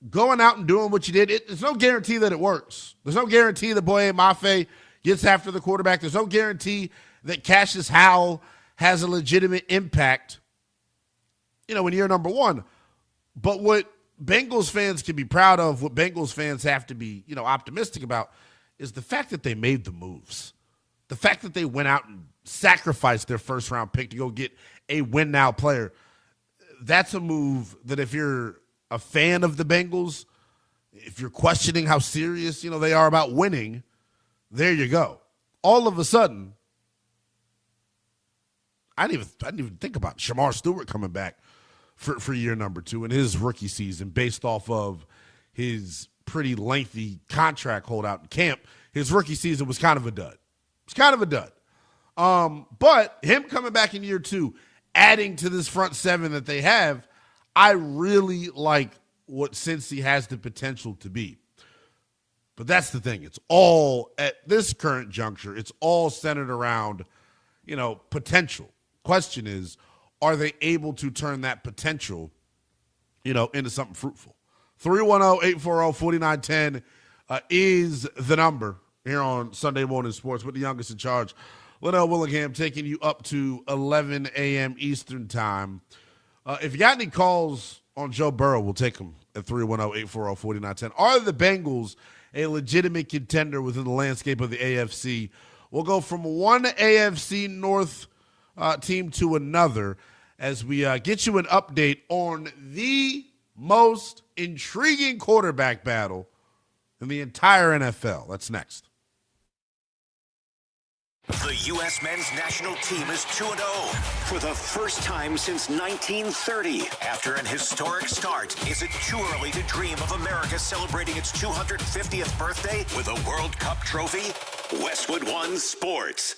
S2: going out and doing what you did, there's no guarantee that it works. There's no guarantee that Boye Mafe gets after the quarterback. There's no guarantee that Cassius Howell has a legitimate impact, in year number one. But what Bengals fans can be proud of, what Bengals fans have to be, optimistic about, is the fact that they made the moves. The fact that they went out and sacrificed their first-round pick to go get a win-now player. That's a move that if you're a fan of the Bengals, if you're questioning how serious, they are about winning, there you go. All of a sudden, I didn't even think about Shamar Stewart coming back for year number 2 in his rookie season based off of his pretty lengthy contract holdout in camp. His rookie season was kind of a dud. But him coming back in year 2, adding to this front seven that they have, I really like what Cincy has the potential to be. But that's the thing. It's all, at this current juncture, it's all centered around, potential. Question is, are they able to turn that potential, into something fruitful? 310-840-4910 is the number here on Sunday Morning Sports with the youngest in charge, Lynnell Willingham, taking you up to 11 a.m. Eastern time. If you got any calls on Joe Burrow, we'll take them at 310-840-4910. Are the Bengals a legitimate contender within the landscape of the AFC? We'll go from one AFC North team to another as we get you an update on the most intriguing quarterback battle in the entire NFL. That's next.
S1: The U.S. men's national team is 2-0 for the first time since 1930. After an historic start, is it too early to dream of America celebrating its 250th birthday with a World Cup trophy? Westwood One Sports.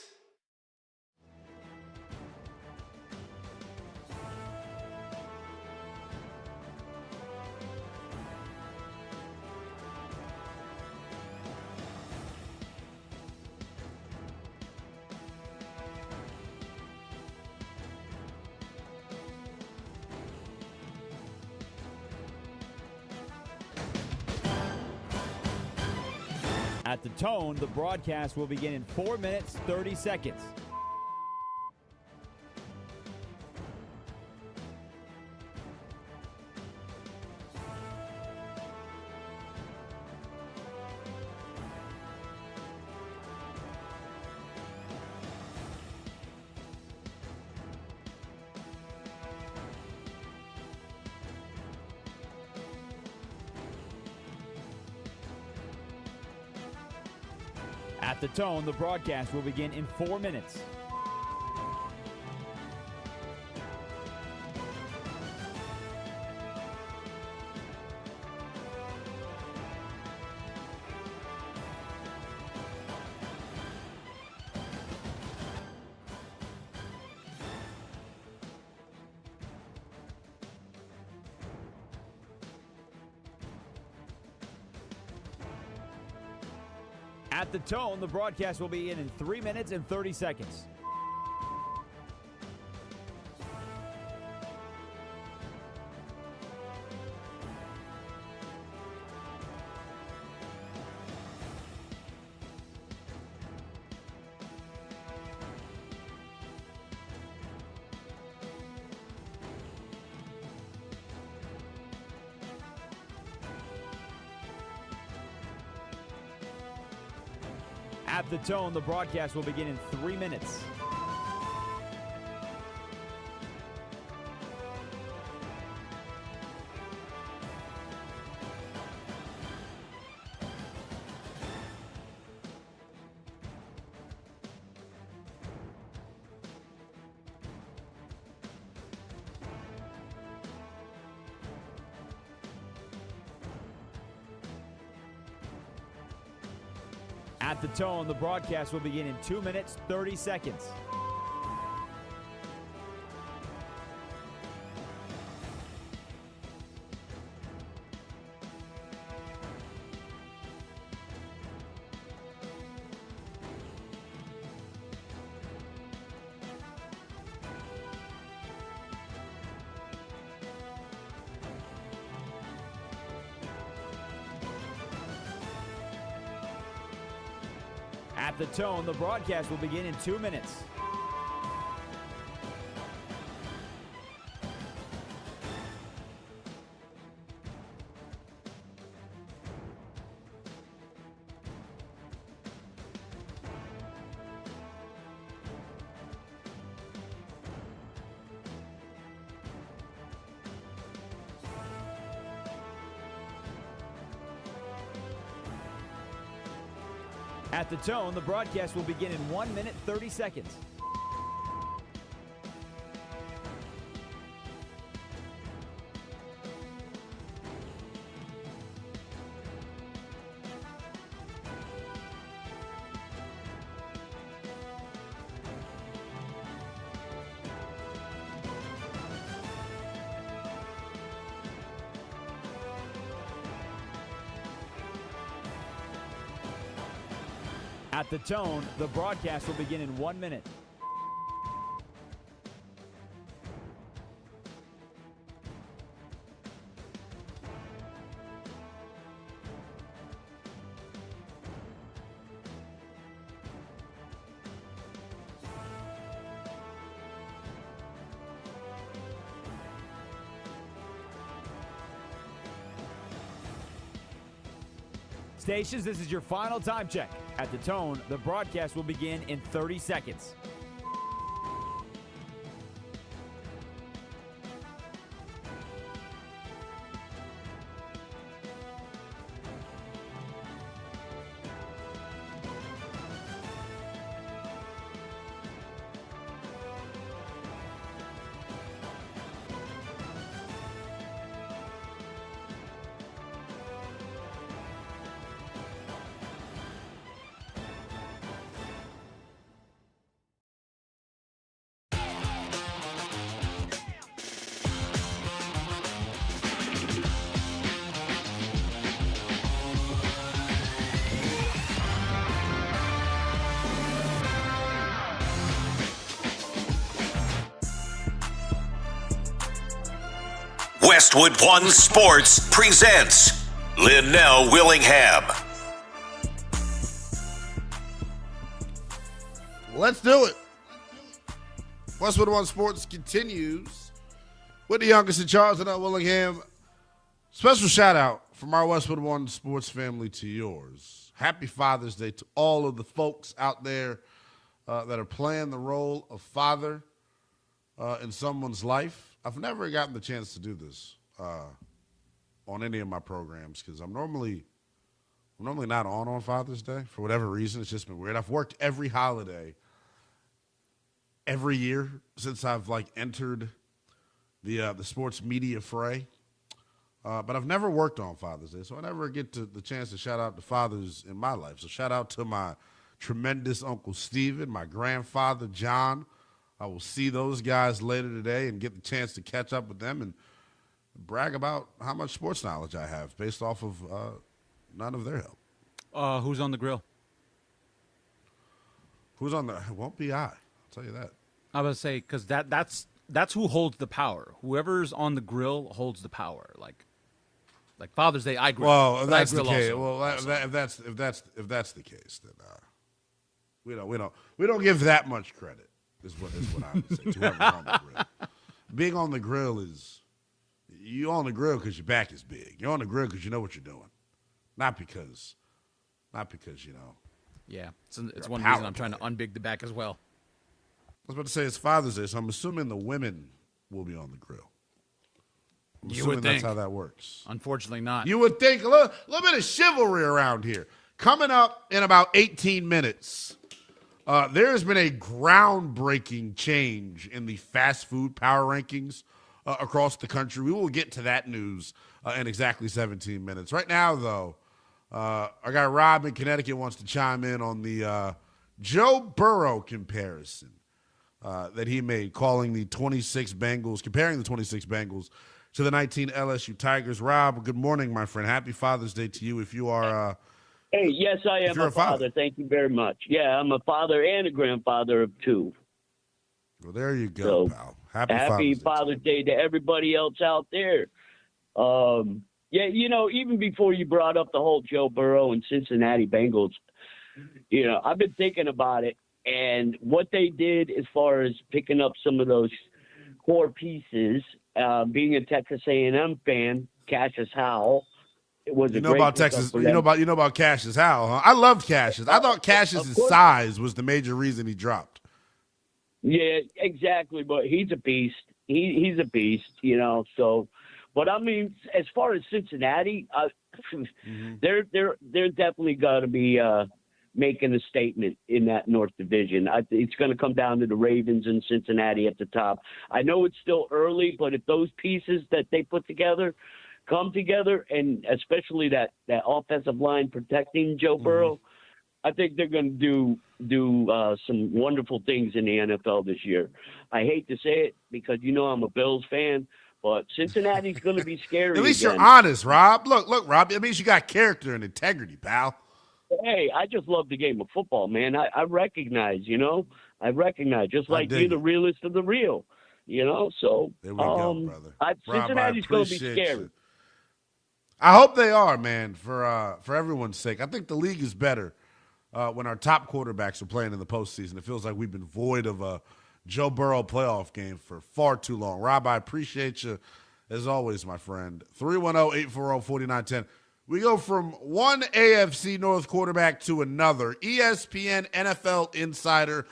S4: At the tone, the broadcast will begin in 4 minutes, 30 seconds. At the tone, the broadcast will begin in 4 minutes. At the tone, the broadcast will begin in 3 minutes and 30 seconds. At the tone, the broadcast will begin in 3 minutes. At the tone, the broadcast will begin in 2 minutes, 30 seconds. At the tone, the broadcast will begin in 2 minutes. At the tone, the broadcast will begin in 1 minute, 30 seconds. At the tone, the broadcast will begin in 1 minute. Stations, this is your final time check. At the tone, the broadcast will begin in 30 seconds.
S1: Westwood One Sports presents Lynnell Willingham.
S2: Let's do it. Westwood One Sports continues with the youngest in charge, Lynnell Willingham. Special shout out from our Westwood One Sports family to yours. Happy Father's Day to all of the folks out there that are playing the role of father in someone's life. I've never gotten the chance to do this on any of my programs because I'm normally not on Father's Day for whatever reason. It's just been weird. I've worked every holiday every year since I've entered the sports media fray. But I've never worked on Father's Day, so I never get the chance to shout out to fathers in my life. So shout out to my tremendous Uncle Steven, my grandfather John. I will see those guys later today and get the chance to catch up with them and brag about how much sports knowledge I have based off of none of their help.
S8: Who's on the grill?
S2: It won't be I. I'll tell you that.
S8: I was say because that's who holds the power. Whoever's on the grill holds the power. Like Father's Day, I grill.
S2: Well, if that's
S8: the
S2: case.
S8: Also.
S2: If that's the case, then we don't give that much credit. Is what I would say to whoever's on the grill. Being on the grill is you on the grill because your back is big. You're on the grill because you know what you're doing, not because you know.
S8: Yeah, it's one reason I'm trying to unbig the back as well.
S2: I was about to say it's Father's Day, so I'm assuming the women will be on the grill. I'm assuming that's how that works.
S8: Unfortunately not.
S2: You would think a little bit of chivalry around here. Coming up in about 18 minutes, there has been a groundbreaking change in the fast food power rankings across the country. We will get to that news in exactly 17 minutes. Right now, though, our guy Rob in Connecticut wants to chime in on the Joe Burrow comparison that he made, comparing the 26 Bengals to the 19 LSU Tigers. Rob, good morning, my friend. Happy Father's Day to you if you are
S16: Hey, yes, I am a father. Thank you very much. Yeah, I'm a father and a grandfather of two.
S2: Well, there you go, pal.
S16: Happy Father's Day to everybody else out there. Yeah, even before you brought up the whole Joe Burrow and Cincinnati Bengals, I've been thinking about it and what they did as far as picking up some of those core pieces. Being a Texas A&M fan, Cassius Howell. You know about
S2: Texas. You know about Cassius Howell, huh? I loved Cassius. I thought Cassius's size was the major reason he dropped.
S16: Yeah, exactly. But he's a beast. He's a beast, So, but I mean, as far as Cincinnati, they're definitely got to be making a statement in that North Division. It's going to come down to the Ravens and Cincinnati at the top. I know it's still early, but if those pieces that they put together come together, and especially that offensive line protecting Joe Burrow, I think they're going to do some wonderful things in the NFL this year. I hate to say it because I'm a Bills fan, but Cincinnati's going to be scary.
S2: At least
S16: again.
S2: You're honest, Rob. Look, Rob. It means you got character and integrity, pal.
S16: Hey, I just love the game of football, man. I recognize, just like you're the realest of the real, So
S2: there we go, brother.
S16: Cincinnati's going to be scary.
S2: You. I hope they are, man, for everyone's sake. I think the league is better when our top quarterbacks are playing in the postseason. It feels like we've been void of a Joe Burrow playoff game for far too long. Rob, I appreciate you, as always, my friend. 310-840-4910. We go from one AFC North quarterback to another. ESPN NFL insider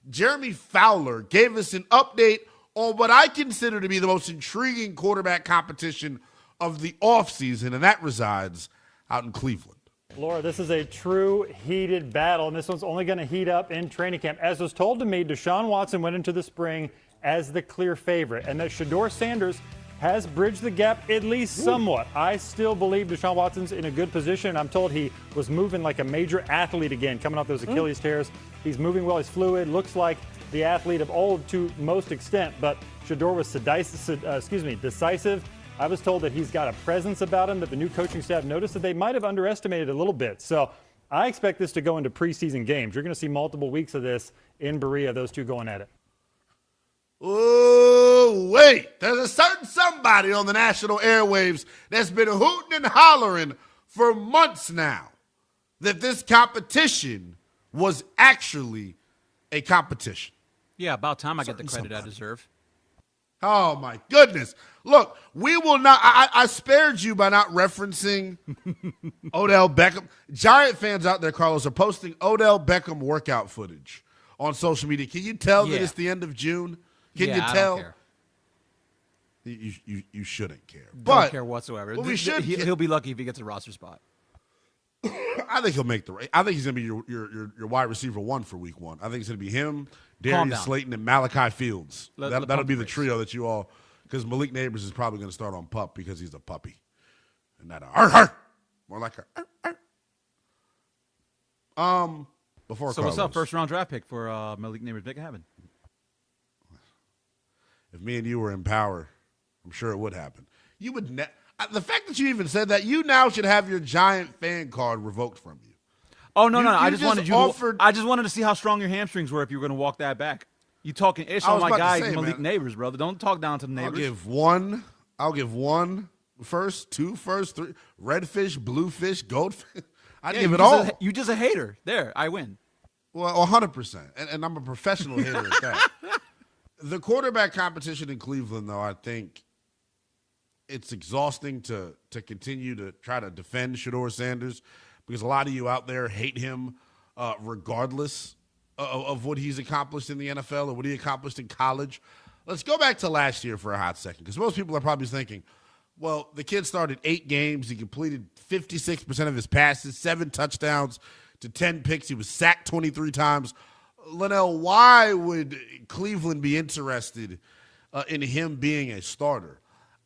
S2: Jeremy Fowler gave us an update on what I consider to be the most intriguing quarterback competition of the offseason, and that resides out in Cleveland.
S17: Laura, this is a true heated battle, and this one's only going to heat up in training camp. As was told to me, Deshaun Watson went into the spring as the clear favorite, and that Shedeur Sanders has bridged the gap at least somewhat. I still believe Deshaun Watson's in a good position. I'm told he was moving like a major athlete again, coming off those Achilles tears. He's moving well. He's fluid. Looks like the athlete of old to most extent, but Shedeur was decisive. I was told that he's got a presence about him that the new coaching staff noticed that they might have underestimated a little bit. So I expect this to go into preseason games. You're going to see multiple weeks of this in Berea, those two going at it.
S2: Oh, wait. There's a certain somebody on the national airwaves that's been hooting and hollering for months now that this competition was actually a competition.
S8: Yeah, about time I get the credit I deserve.
S2: Oh, my goodness. Look, we will not – I spared you by not referencing Odell Beckham. Giant fans out there, Carlos, are posting Odell Beckham workout footage on social media. Can you tell that it's the end of June? Can you tell?
S8: I don't care.
S2: You shouldn't care.
S8: Don't care whatsoever.
S2: Well,
S8: He'll be lucky if he gets a roster spot.
S2: I think he'll make the – I think he's going to be your wide receiver one for week one. I think it's going to be him, Darius Slayton, and Malachi Fields. That'll be the trio that you all – because Malik Neighbors is probably going to start on pup because he's a puppy. And not a more like a before
S8: So
S2: Carlos.
S8: what's up? First round draft pick for Malik Neighbors. Make it happen.
S2: If me and you were in power, I'm sure it would happen. You would the fact that you even said that, you now should have your Giant fan card revoked from you.
S8: Oh no! I just wanted to see how strong your hamstrings were if you were going to walk that back. You talking ish on my guy Malik Neighbors, brother. Don't talk down to the neighbors.
S2: I'll give one first, two first, three redfish, bluefish, goldfish. I give it all.
S8: You just a hater. There, I win.
S2: Well, 100%, and I'm a professional hitter at that. The quarterback competition in Cleveland, though, I think it's exhausting to continue to try to defend Shedeur Sanders because a lot of you out there hate him regardless of what he's accomplished in the NFL or what he accomplished in college. Let's go back to last year for a hot second because most people are probably thinking, well, the kid started 8 games. He completed 56% of his passes, 7 touchdowns to 10 picks. He was sacked 23 times. Lynnell, why would Cleveland be interested in him being a starter?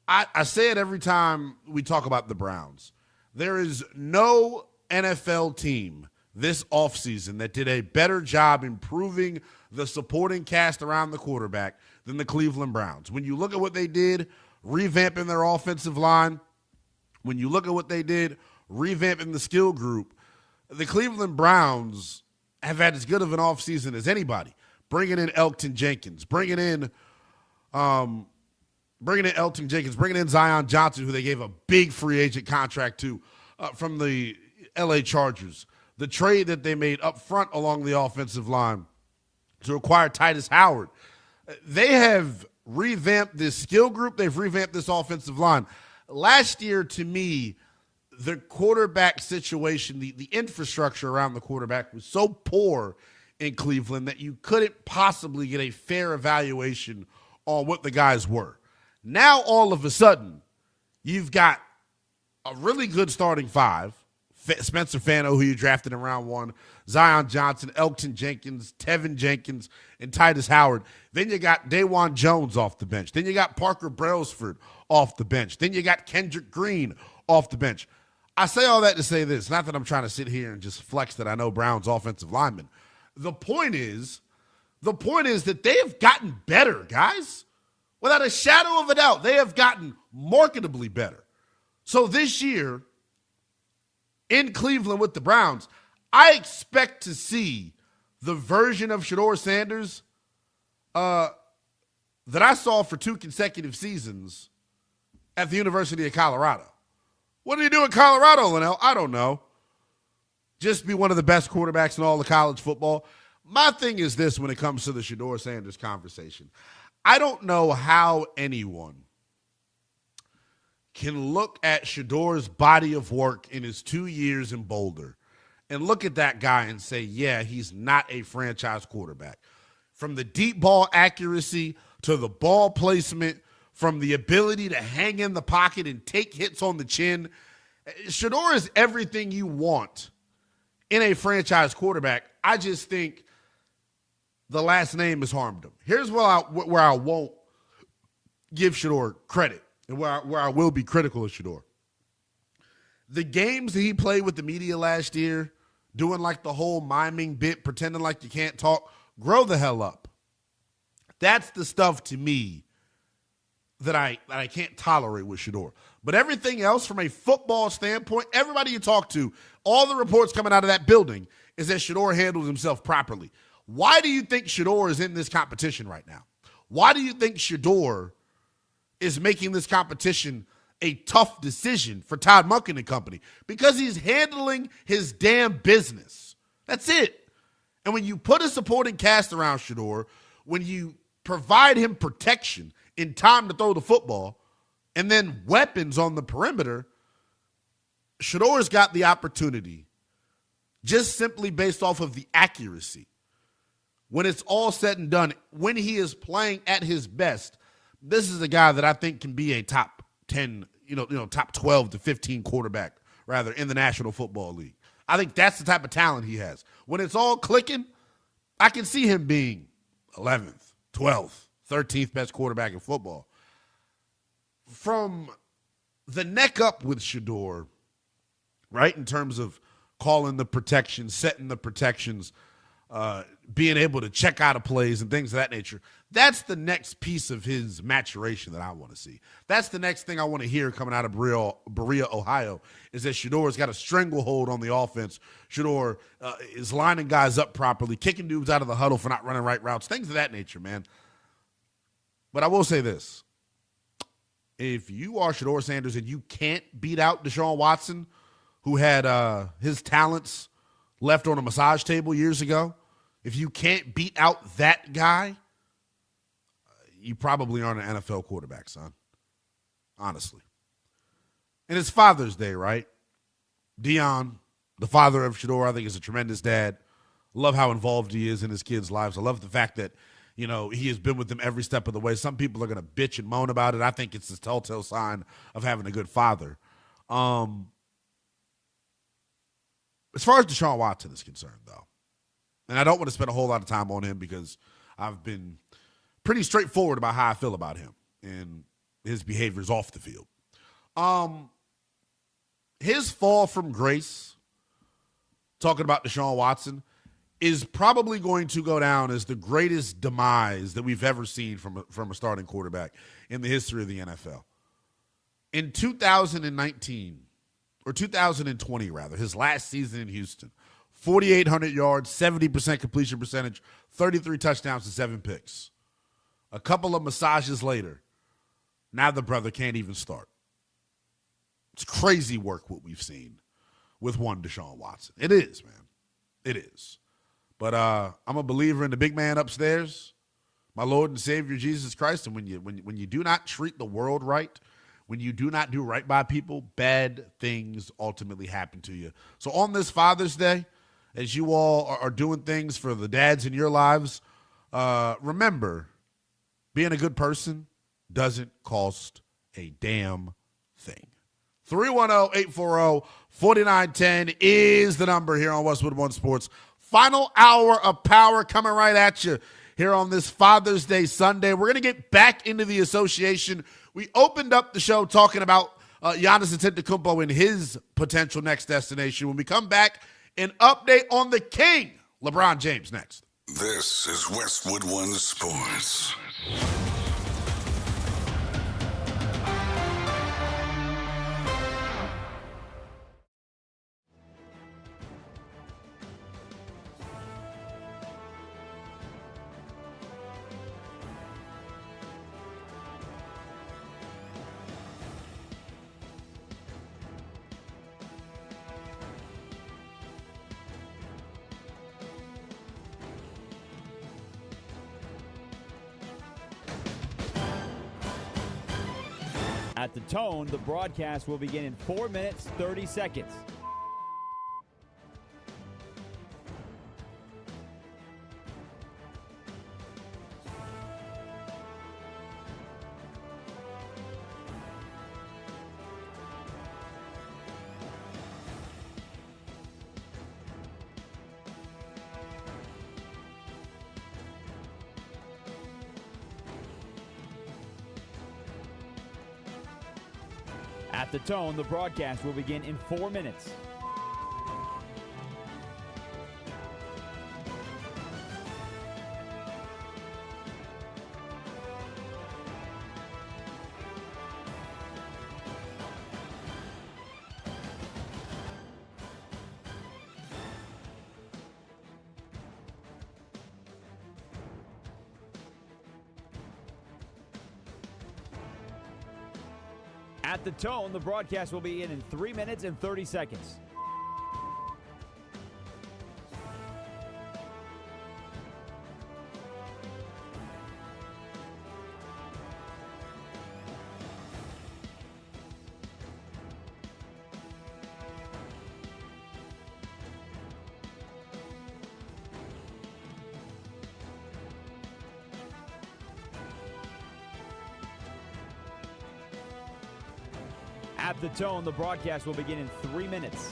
S2: I say it every time we talk about the Browns. There is no NFL team this offseason that did a better job improving the supporting cast around the quarterback than the Cleveland Browns. When you look at what they did, revamping their offensive line, when you look at what they did, revamping the skill group, the Cleveland Browns have had as good of an offseason as anybody. Bringing in Elgton Jenkins, bringing in Zion Johnson, who they gave a big free agent contract to from the LA Chargers. The trade that they made up front along the offensive line to acquire Titus Howard. They have revamped this skill group. They've revamped this offensive line. Last year, to me, the quarterback situation, the infrastructure around the quarterback was so poor in Cleveland that you couldn't possibly get a fair evaluation on what the guys were. Now, all of a sudden, you've got a really good starting 5. Spencer Fano, who you drafted in round 1, Zion Johnson, Elgton Jenkins, Tevin Jenkins, and Titus Howard. Then you got Dawan Jones off the bench. Then you got Parker Brailsford off the bench. Then you got Kendrick Green off the bench. I say all that to say this, not that I'm trying to sit here and just flex that I know Brown's offensive linemen. The point is that they have gotten better, guys. Without a shadow of a doubt, they have gotten marketably better. So this year, in Cleveland with the Browns, I expect to see the version of Shedeur Sanders that I saw for 2 consecutive seasons at the University of Colorado. What did he do in Colorado, Lynnell? I don't know. Just be one of the best quarterbacks in all of college football. My thing is this when it comes to the Shedeur Sanders conversation. I don't know how anyone can look at Shedeur's body of work in his 2 years in Boulder and look at that guy and say, yeah, he's not a franchise quarterback. From the deep ball accuracy to the ball placement, from the ability to hang in the pocket and take hits on the chin, Shedeur is everything you want in a franchise quarterback. I just think the last name has harmed him. Here's where I won't give Shedeur credit and where I will be critical of Shedeur. The games that he played with the media last year, doing like the whole miming bit, pretending like you can't talk, grow the hell up. That's the stuff to me that I can't tolerate with Shedeur. But everything else from a football standpoint, everybody you talk to, all the reports coming out of that building is that Shedeur handles himself properly. Why do you think Shedeur is in this competition right now? Why do you think Shedeur is making this competition a tough decision for Todd Monken and company? Because he's handling his damn business. That's it. And when you put a supporting cast around Shedeur, when you provide him protection in time to throw the football, and then weapons on the perimeter, Shedeur's got the opportunity, just simply based off of the accuracy. When it's all said and done, when he is playing at his best, this is a guy that I think can be a top 10, top 12 to 15 quarterback, rather, in the National Football League. I think that's the type of talent he has. When it's all clicking, I can see him being 11th, 12th, 13th best quarterback in football. From the neck up with Shedeur, right, in terms of calling the protections, setting the protections, being able to check out of plays and things of that nature, that's the next piece of his maturation that I want to see. That's the next thing I want to hear coming out of Berea, Ohio, is that Shedeur's got a stranglehold on the offense. Shedeur is lining guys up properly, kicking dudes out of the huddle for not running right routes, things of that nature, man. But I will say this. If you are Shedeur Sanders and you can't beat out Deshaun Watson, who had his talents left on a massage table years ago, if you can't beat out that guy, you probably aren't an NFL quarterback, son. Honestly. And it's Father's Day, right? Dion, the father of Shedeur, I think is a tremendous dad. Love how involved he is in his kids' lives. I love the fact that, he has been with them every step of the way. Some people are going to bitch and moan about it. I think it's a telltale sign of having a good father. As far as Deshaun Watson is concerned, though, and I don't want to spend a whole lot of time on him because I've been pretty straightforward about how I feel about him and his behaviors off the field. His fall from grace, talking about Deshaun Watson, is probably going to go down as the greatest demise that we've ever seen from a starting quarterback in the history of the NFL. In 2019, or 2020 rather, his last season in Houston, 4,800 yards, 70% completion percentage, 33 touchdowns and 7 picks. A couple of massages later, now the brother can't even start. It's crazy work what we've seen with one Deshaun Watson. It is, man. It is. But I'm a believer in the big man upstairs, my Lord and Savior Jesus Christ. And when you do not treat the world right, when you do not do right by people, bad things ultimately happen to you. So on this Father's Day, as you all are doing things for the dads in your lives, remember, being a good person doesn't cost a damn thing. 310-840-4910 is the number here on Westwood One Sports. Final hour of power coming right at you here on this Father's Day Sunday. We're going to get back into the association. We opened up the show talking about Giannis Antetokounmpo and his potential next destination. When we come back, an update on the King, LeBron James, next.
S9: This is Westwood One Sports.
S4: At the tone, the broadcast will begin in 4 minutes, 30 seconds. At the tone, the broadcast will begin in 4 minutes. At the tone, the broadcast will begin in 3 minutes and 30 seconds. At the tone, the broadcast will begin in 3 minutes.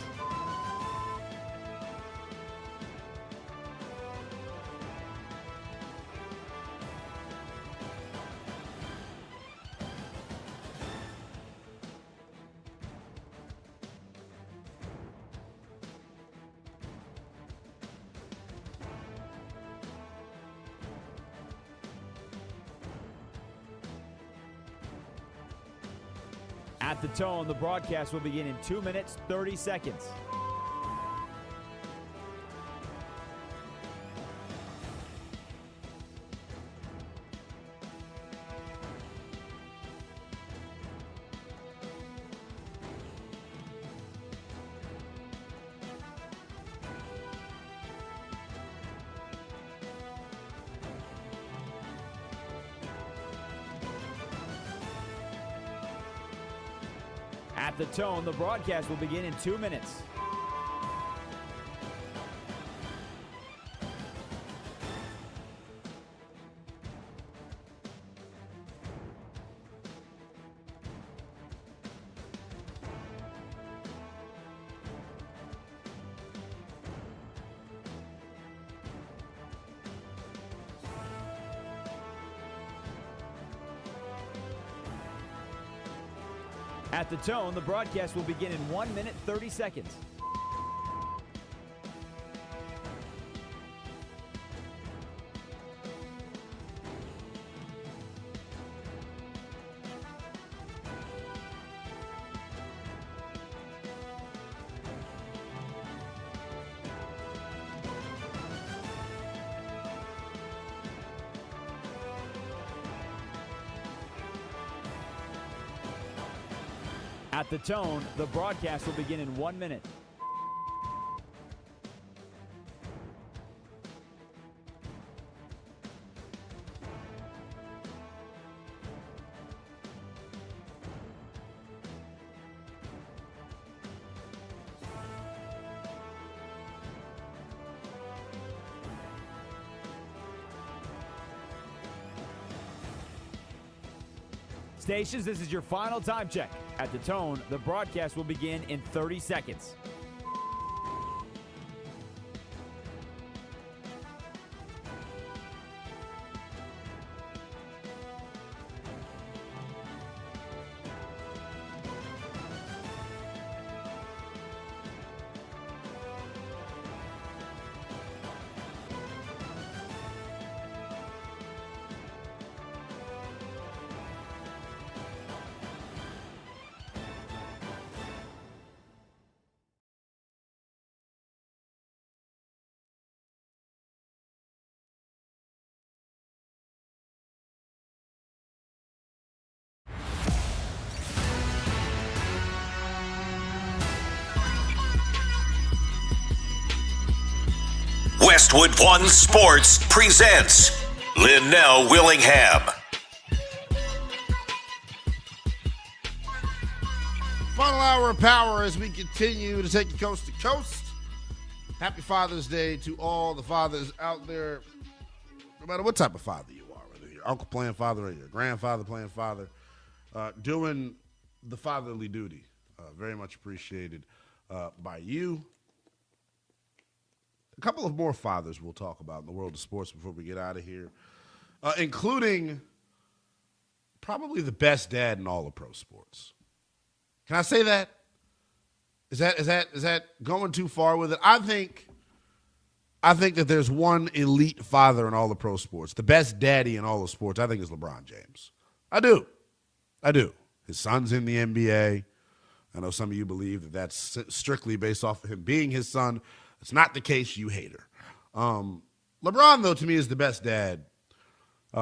S4: At the tone, the broadcast will begin in 2 minutes, 30 seconds. At the tone, the broadcast will begin in 2 minutes. At the tone, the broadcast will begin in 1 minute, 30 seconds. At the tone, the broadcast will begin in 1 minute. Stations, this is your final time check. At the tone, the broadcast will begin in 30 seconds.
S1: Westwood One Sports presents Lynnell Willingham.
S2: Final hour of power as we continue to take you coast to coast. Happy Father's Day to all the fathers out there, no matter what type of father you are, whether your uncle playing father or your grandfather playing father, doing the fatherly duty. Very much appreciated by you. A couple of more fathers we'll talk about in the world of sports before we get out of here, including probably the best dad in all of pro sports. Can I say that? Is that going too far with it? I think that there's one elite father in all of pro sports. The best daddy in all of sports, I think, is LeBron James. I do. His son's in the NBA. I know some of you believe that that's strictly based off of him being his son. It's not the case, you hater. LeBron, though, to me is the best dad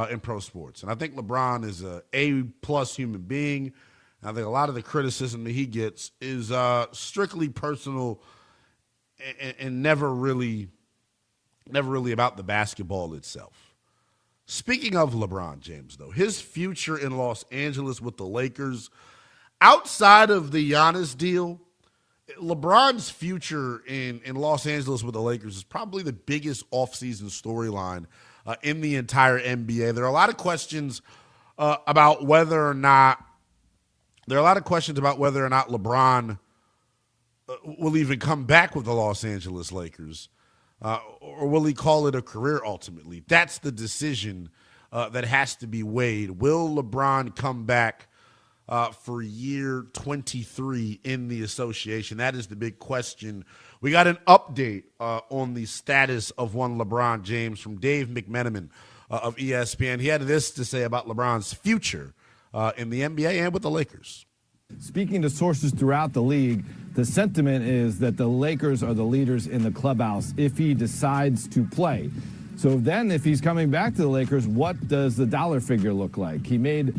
S2: in pro sports. And I think LeBron is a A+ human being. I think a lot of the criticism that he gets is strictly personal and never really about the basketball itself. Speaking of LeBron James, though, his future in Los Angeles with the Lakers, outside of the Giannis deal, LeBron's future in Los Angeles with the Lakers is probably the biggest offseason storyline in the entire NBA. There are a lot of questions about whether or not there are a lot of questions about whether or not LeBron will even come back with the Los Angeles Lakers, or will he call it a career ultimately? That's the decision that has to be weighed. Will LeBron come back for year 23 in the association? That is the big question. We got an update on the status of one LeBron James from Dave McMenamin of ESPN. He had this to say about LeBron's future in the NBA and with the Lakers.
S18: Speaking to sources throughout the league, the sentiment is that the Lakers are the leaders in the clubhouse if he decides to play. So then if he's coming back to the Lakers, what does the dollar figure look like? He made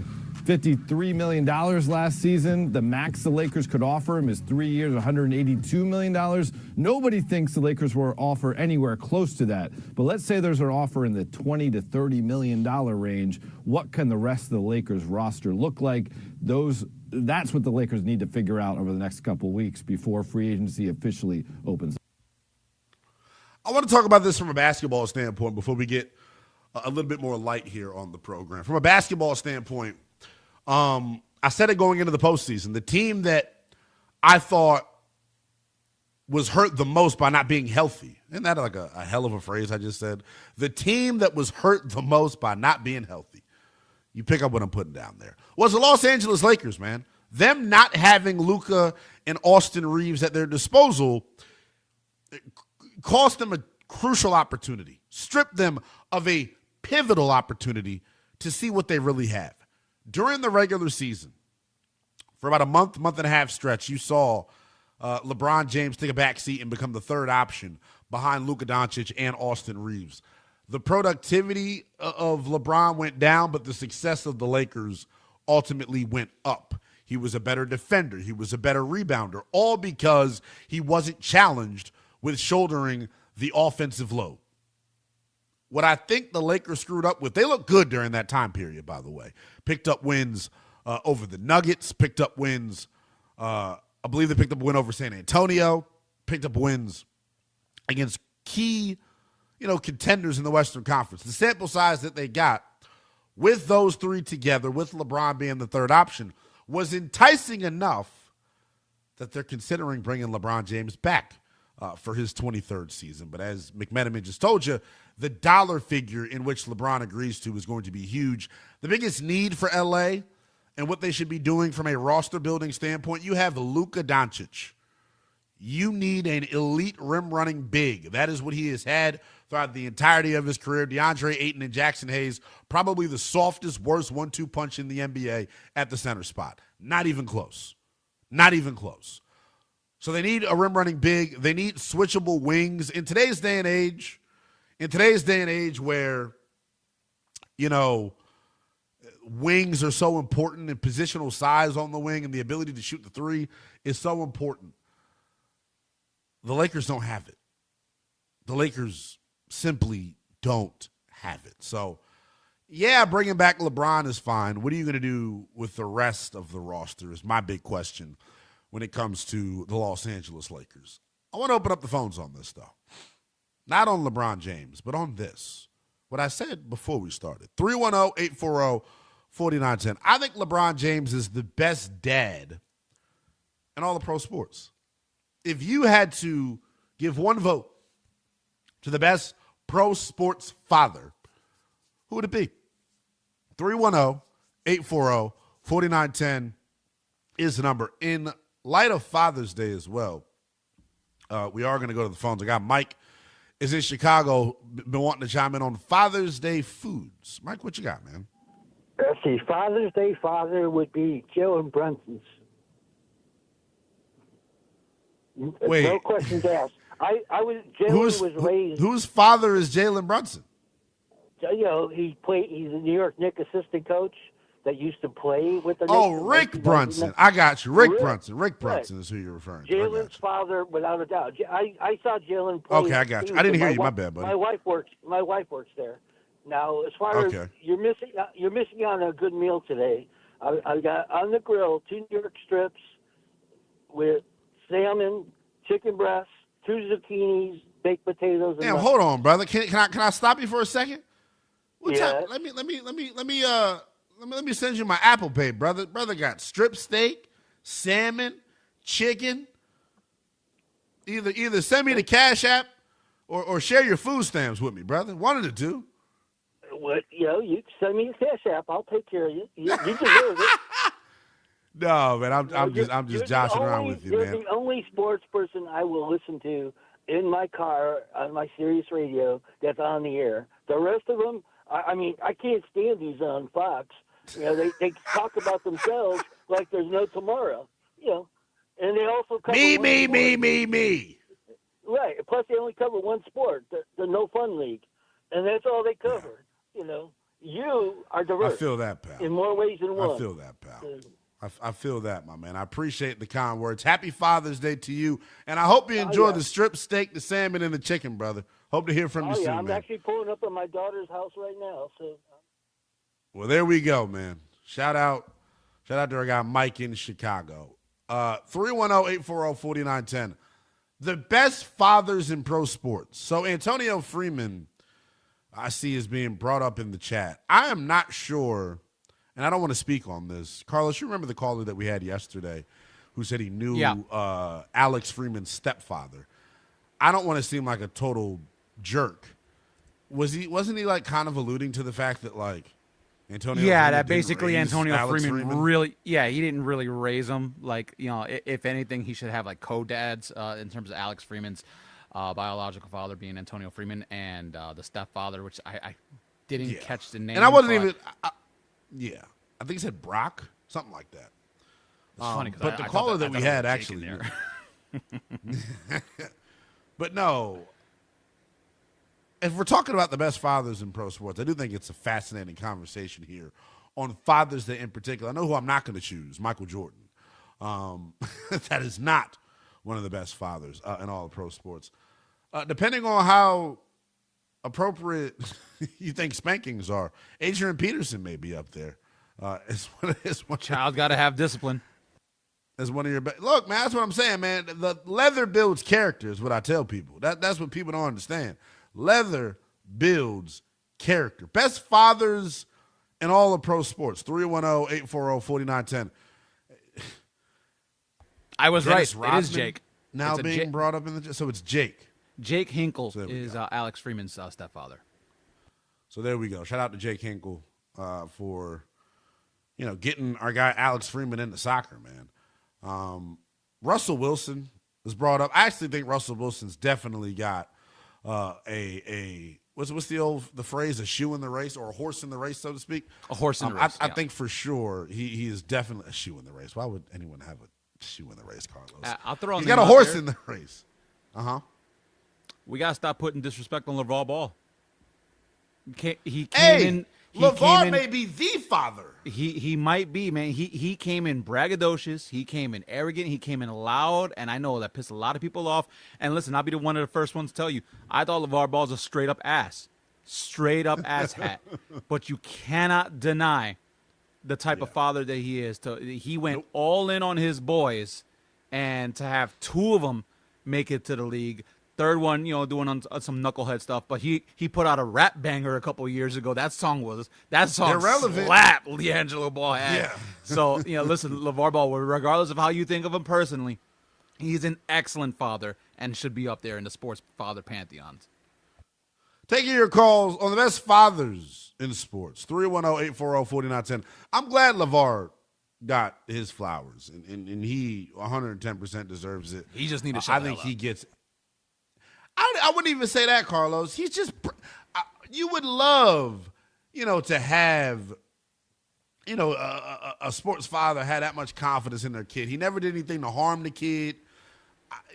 S18: $53 million last season. The max the Lakers could offer him is 3 years, $182 million. Nobody thinks the Lakers will offer anywhere close to that. But let's say there's an offer in the $20 to $30 million range. What can the rest of the Lakers roster look like? That's what the Lakers need to figure out over the next couple of weeks before free agency officially opens.
S2: I want to talk about this from a basketball standpoint before we get a little bit more light here on the program. From a basketball standpoint, I said it going into the postseason. The team that I thought was hurt the most by not being healthy. Isn't that like a hell of a phrase I just said? The team that was hurt the most by not being healthy. You pick up what I'm putting down there. Was the Los Angeles Lakers, man. Them not having Luka and Austin Reeves at their disposal cost them a crucial opportunity, stripped them of a pivotal opportunity to see what they really have. During the regular season, for about a month and a half stretch, you saw LeBron James take a back seat and become the third option behind Luka Doncic and Austin Reeves. The productivity of LeBron went down, but the success of the Lakers ultimately went up. He was a better defender. He was a better rebounder, all because he wasn't challenged with shouldering the offensive load. What I think the Lakers screwed up with, they looked good during that time period, by the way. Picked up wins over the Nuggets, picked up wins, I believe they picked up a win over San Antonio, picked up wins against key contenders in the Western Conference. The sample size that they got with those three together, with LeBron being the third option, was enticing enough that they're considering bringing LeBron James back for his 23rd season. But as McMenamin just told you, the dollar figure in which LeBron agrees to is going to be huge. The biggest need for LA and what they should be doing from a roster building standpoint, you have Luka Doncic. You need an elite rim running big. That is what he has had throughout the entirety of his career. DeAndre Ayton and Jackson Hayes, probably the softest, worst 1-2 punch in the NBA at the center spot. Not even close. Not even close. So they need a rim running big. They need switchable wings. In today's day and age where, wings are so important and positional size on the wing and the ability to shoot the three is so important. The Lakers don't have it. The Lakers simply don't have it. So, yeah, bringing back LeBron is fine. What are you going to do with the rest of the roster is my big question when it comes to the Los Angeles Lakers. I want to open up the phones on this, though. Not on LeBron James, but on this. What I said before we started. 310-840-4910. I think LeBron James is the best dad in all of pro sports. If you had to give one vote to the best pro sports father, who would it be? 310-840-4910 is the number. In light of Father's Day as well, we are going to go to the phones. I got Mike is in Chicago, been wanting to chime in on Father's Day foods. Mike, what you got, man?
S12: Let's see. Father's Day father would be Jalen Brunson's.
S2: Wait.
S12: No questions asked. Jalen was raised.
S2: Whose father is Jalen Brunson?
S12: He's a New York Knicks assistant coach that used to play with the Knicks.
S2: Oh, Rick Brunson. I got you. Rick Brunson. Rick Brunson is who you're referring to.
S12: Jalen's father, without a doubt. I saw Jalen play.
S2: Okay, I got you. I didn't hear you. My bad, buddy.
S12: My wife works there. Now, as far as you're missing on a good meal today. I got on the grill 2 New York strips with salmon, chicken breasts, 2 zucchinis, baked potatoes.
S2: Damn, hold on, brother. Can I stop you for a second? Let let me send you my Apple Pay, brother. Brother got strip steak, salmon, chicken. Either send me the Cash App or share your food stamps with me, brother. One of the two.
S12: What, you can send me the Cash App. I'll take care of you. You deserve it.
S2: No, man, I'm just joshing around with you, man.
S12: You're the only sports person I will listen to in my car on my Sirius radio that's on the air. The rest of them, I mean, I can't stand these on Fox. They talk about themselves like there's no tomorrow. And they also cover
S2: me.
S12: Right. Plus, they only cover one sport, the No Fun League, and that's all they cover. You are diverse.
S2: I feel that, pal.
S12: In more ways than one.
S2: I feel that, pal. I feel that, my man. I appreciate the kind words. Happy Father's Day to you, and I hope you enjoy the strip steak, the salmon, and the chicken, brother. Hope to hear from you soon,
S12: I'm
S2: man.
S12: actually pulling up at my daughter's house right now. So.
S2: Well, there we go, man. Shout out to our guy Mike in Chicago. 310-840-4910. The best fathers in pro sports. So Antonio Freeman, I see, is being brought up in the chat. I am not sure, and I don't want to speak on this. Carlos, you remember the caller that we had yesterday who said he knew Alex Freeman's stepfather. I don't want to seem like a total jerk. Wasn't he like kind of alluding to the fact that like Antonio Freeman
S8: that basically Antonio
S2: Alex
S8: Freeman really he didn't really raise him. Like, if anything, he should have like co-dads in terms of Alex Freeman's biological father being Antonio Freeman and the stepfather, which I didn't catch the name.
S2: And I wasn't even I think he said Brock, something like that.
S8: It's funny,
S2: but the caller that we had actually
S8: there.
S2: But no, if we're talking about the best fathers in pro sports, I do think it's a fascinating conversation here on Father's Day in particular. I know who I'm not going to choose, Michael Jordan. That is not one of the best fathers in all of pro sports. Depending on how appropriate you think spankings are, Adrian Peterson may be up there.
S8: Child's got to have discipline.
S2: As one of your best. Look, man, that's what I'm saying, man. The leather builds character is what I tell people. That's what people don't understand. Leather builds character. Best fathers in all of pro sports. 310-840-4910.
S8: I was
S2: Dennis
S8: right. It is Jake.
S2: Now being brought up in the so it's Jake.
S8: Jake Hinkle is Alex Freeman's stepfather.
S2: So there we go. Shout out to Jake Hinkle for getting our guy Alex Freeman into soccer, man. Russell Wilson was brought up. I actually think Russell Wilson's definitely got what's the phrase, a shoe in the race or a horse in the race, so to speak.
S8: A horse in the race.
S2: I think for sure he is definitely a shoe in the race. Why would anyone have a shoe in the race, Carlos?
S8: I'll throw on.
S2: He's got a horse in the race.
S8: We gotta stop putting disrespect on LeVar Ball. He came in.
S2: LeVar may be the father.
S8: He might be, man. He came in braggadocious. He came in arrogant. He came in loud, and I know that pissed a lot of people off. And listen, I'll be one of the first ones to tell you, I thought LeVar Ball's a straight up ass hat. But you cannot deny the type of father that he is. He went all in on his boys, and to have two of them make it to the league. Third one, doing on some knucklehead stuff, but he put out a rap banger a couple of years ago. That song
S2: irrelevant.
S8: Slapped LiAngelo Ball had.
S2: Yeah.
S8: So listen, LeVar Ball, regardless of how you think of him personally, he's an excellent father and should be up there in the sports father pantheons.
S2: Taking your calls on the best fathers in sports. 310-840-4910. I'm glad LeVar got his flowers, and he 110% deserves it.
S8: He just need to shut
S2: I think he gets. I wouldn't even say that, Carlos. He's just. You would love, to have, a sports father had that much confidence in their kid. He never did anything to harm the kid.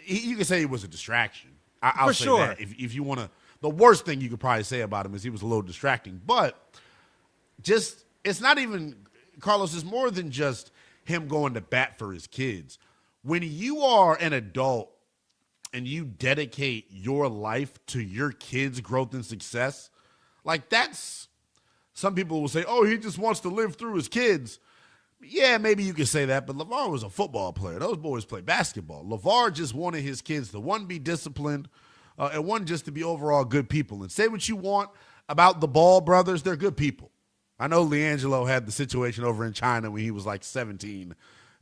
S2: You can say he was a distraction. I'll say
S8: sure.
S2: that. If you want to, the worst thing you could probably say about him is he was a little distracting. But it's not even, Carlos, it's more than just him going to bat for his kids. When you are an adult and you dedicate your life to your kids' growth and success, like that's, some people will say, oh, he just wants to live through his kids. Yeah, maybe you could say that, but LeVar was a football player. Those boys play basketball. LeVar just wanted his kids to, one, be disciplined, and one, just to be overall good people. And say what you want about the Ball brothers, they're good people. I know LiAngelo had the situation over in China when he was like 17.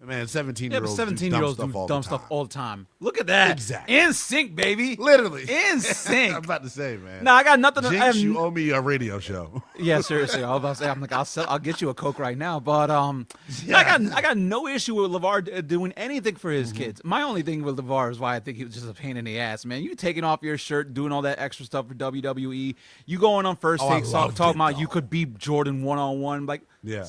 S2: Man, 17-year-olds do dumb stuff
S8: all the time. Look at that.
S2: Exactly.
S8: In sync, baby.
S2: Literally.
S8: In sync.
S2: I'm about to say, man.
S8: No, I got nothing.
S2: Jinx, you owe me a radio show.
S8: Yeah, seriously. I was about to say, I'm like, I'll get you a Coke right now. But I got no issue with LeVar doing anything for his kids. My only thing with LeVar is why I think he was just a pain in the ass, man. You taking off your shirt, doing all that extra stuff for WWE. You going on First Take, talking about you could beat Jordan one-on-one. Like,
S2: yeah.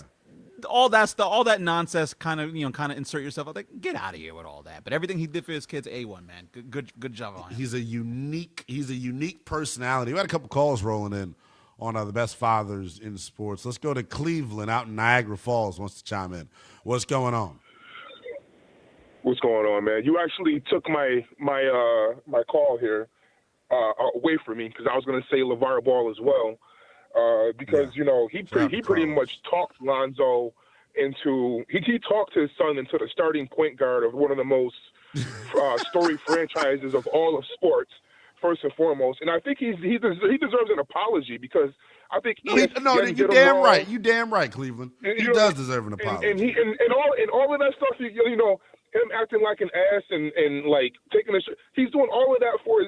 S8: All that stuff, all that nonsense, kind of insert yourself. I think get out of here with all that. But everything he did for his kids, A1, man. Good job on him.
S2: He's a unique personality. We had a couple calls rolling in on the best fathers in sports. Let's go to Cleveland out in Niagara Falls. Wants to chime in. What's going on?
S19: What's going on, man? You actually took my call here away from me because I was going to say LeVar Ball as well. Because he pretty much talked Lonzo into he talked his son into the starting point guard of one of the most storied franchises of all of sports, first and foremost. And I think he deserves an apology because I think
S2: you damn right. You damn right, Cleveland. He does deserve an apology.
S19: And all of that stuff. Him acting like an ass and like taking he's doing all of that for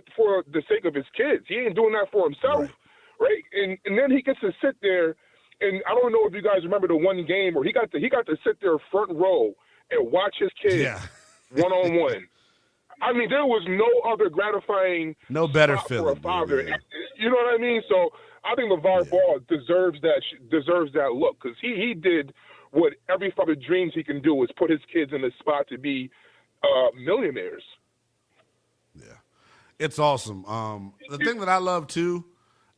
S19: the sake of his kids. He ain't doing that for himself. Right, and then he gets to sit there, and I don't know if you guys remember the one game where he got to sit there front row and watch his kids one-on-one. I mean, there was no other gratifying,
S2: no better
S19: for
S2: feeling
S19: a father. You know what I mean? So I think LeVar Ball deserves that look because he did what every father dreams he can do is put his kids in the spot to be millionaires.
S2: Yeah, it's awesome. The thing that I love too.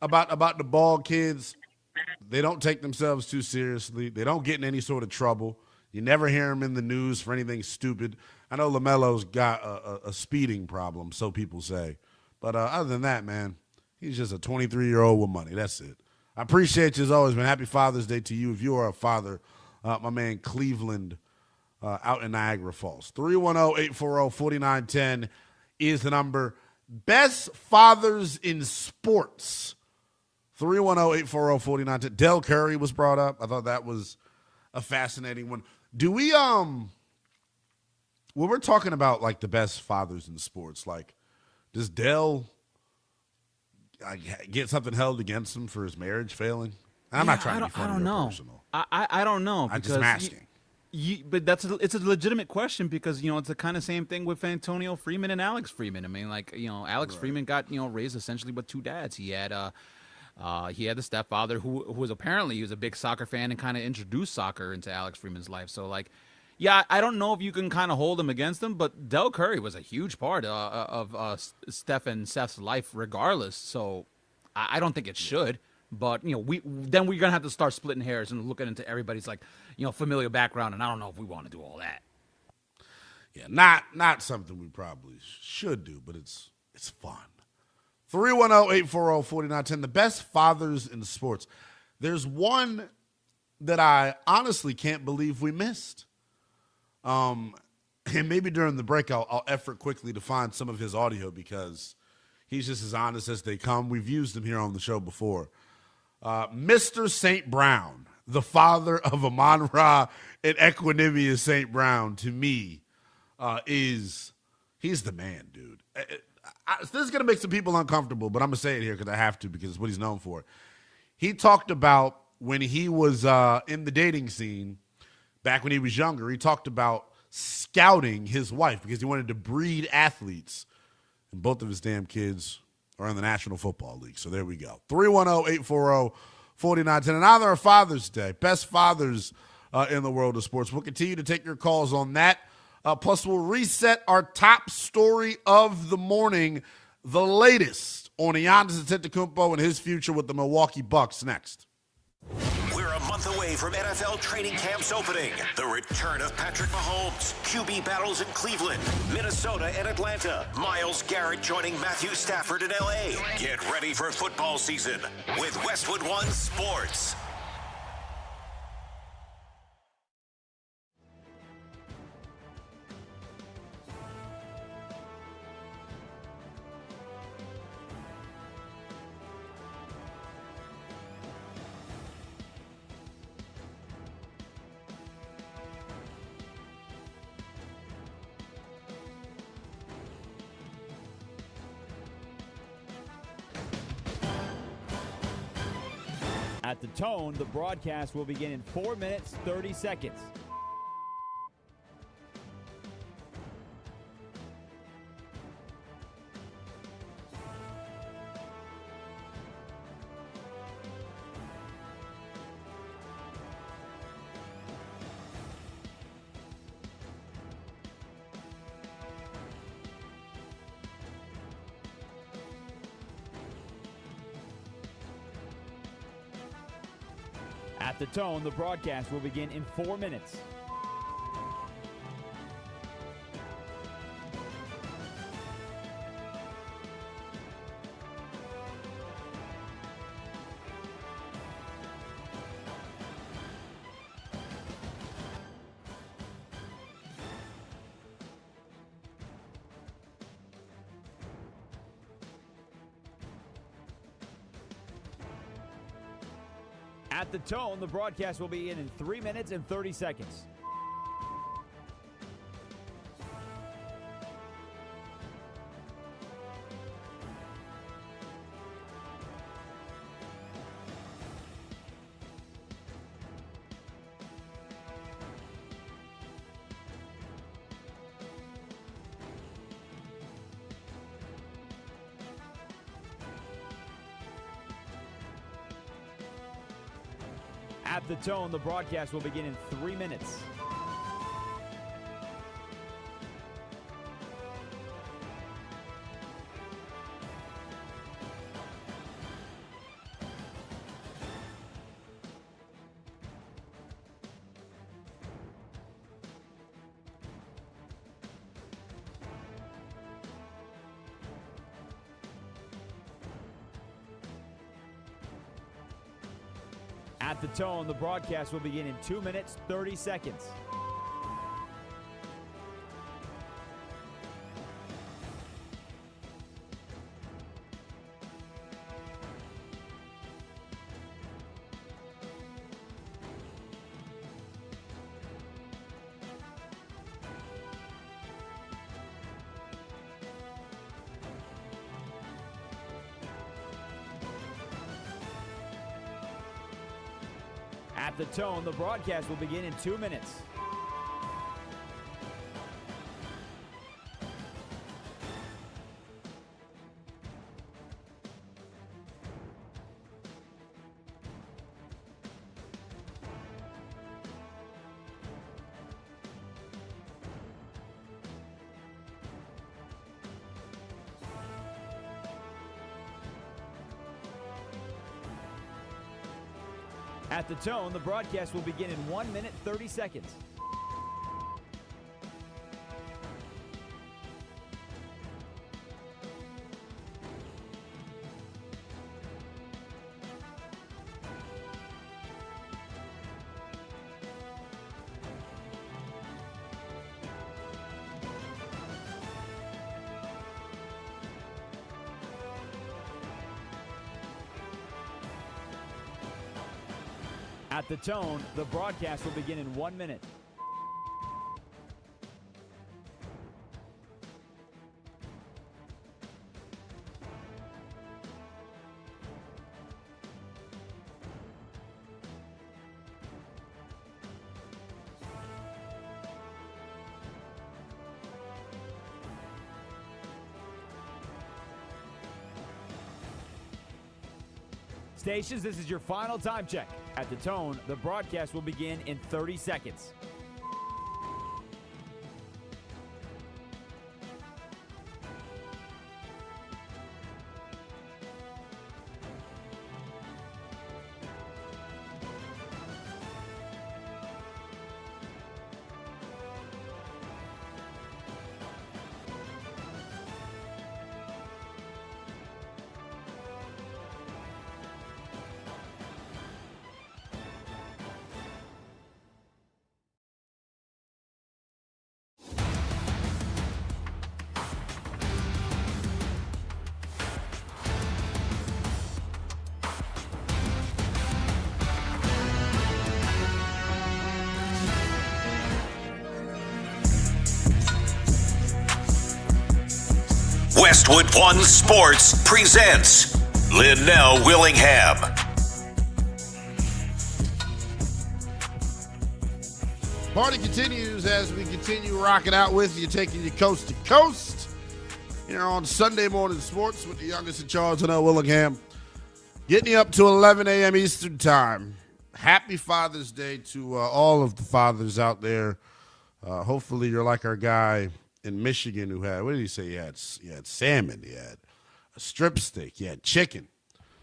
S2: About the Ball kids, they don't take themselves too seriously. They don't get in any sort of trouble. You never hear them in the news for anything stupid. I know LaMelo's got a speeding problem, so people say. But other than that, man, he's just a 23-year-old with money. That's it. I appreciate you as always, man. Happy Father's Day to you. If you are a father, my man Cleveland out in Niagara Falls. 310-840-4910 is the number. Best fathers in sports. 310-840-4910. Del Curry was brought up. I thought that was a fascinating one. Do we when we're talking about like the best fathers in sports, like does Del get something held against him for his marriage failing? I'm not trying to be funny or personal.
S8: I don't know.
S2: I'm just asking.
S8: But it's a legitimate question because it's the kind of same thing with Antonio Freeman and Alex Freeman. I mean, like Alex Freeman got raised essentially with two dads. He had the stepfather who was apparently he was a big soccer fan and kind of introduced soccer into Alex Freeman's life. So like, yeah, I don't know if you can kind of hold him against him, but Del Curry was a huge part of Steph and Seth's life, regardless. So I don't think it should. But we're gonna have to start splitting hairs and looking into everybody's like familiar background, and I don't know if we want to do all that.
S2: Yeah, not something we probably should do, but it's fun. 310-840-4910. The best fathers in sports. There's one that I honestly can't believe we missed. And maybe during the break I'll effort quickly to find some of his audio because he's just as honest as they come. We've used him here on the show before. Mr. St. Brown, the father of Amon-Ra and Equanimous St. Brown, to me, he's the man, dude. This is going to make some people uncomfortable, but I'm going to say it here because I have to because it's what he's known for. He talked about when he was in the dating scene, back when he was younger, he talked about scouting his wife because he wanted to breed athletes. And both of his damn kids are in the National Football League. So there we go. 310-840-4910. In honor of Father's Day, best fathers in the world of sports. We'll continue to take your calls on that. Plus, we'll reset our top story of the morning, the latest on Giannis Antetokounmpo and his future with the Milwaukee Bucks next.
S1: We're a month away from NFL training camps opening. The return of Patrick Mahomes, QB battles in Cleveland, Minnesota, and Atlanta. Myles Garrett joining Matthew Stafford in L.A. Get ready for football season with Westwood One Sports.
S4: At the tone, the broadcast will begin in 4 minutes, 30 seconds. At the tone, the broadcast will begin in 4 minutes. At the tone, the broadcast will begin in 3 minutes and 30 seconds. At the tone, the broadcast will begin in 3 minutes. At the tone, the broadcast will begin in 2 minutes, 30 seconds. At the tone, the broadcast will begin in 2 minutes. At the tone, the broadcast will begin in 1 minute, 30 seconds. At the tone, the broadcast will begin in 1 minute. Stations, this is your final time check. At the tone, the broadcast will begin in 30 seconds.
S1: Westwood One Sports presents Lynnell Willingham.
S2: Party continues as we continue rocking out with you, taking you coast to coast here on Sunday Morning Sports with the youngest in charge, Lynnell Willingham. Getting you up to 11 a.m. Eastern Time. Happy Father's Day to all of the fathers out there. Hopefully you're like our guy in Michigan who had, what did he say? He had salmon, he had a strip steak, he had chicken.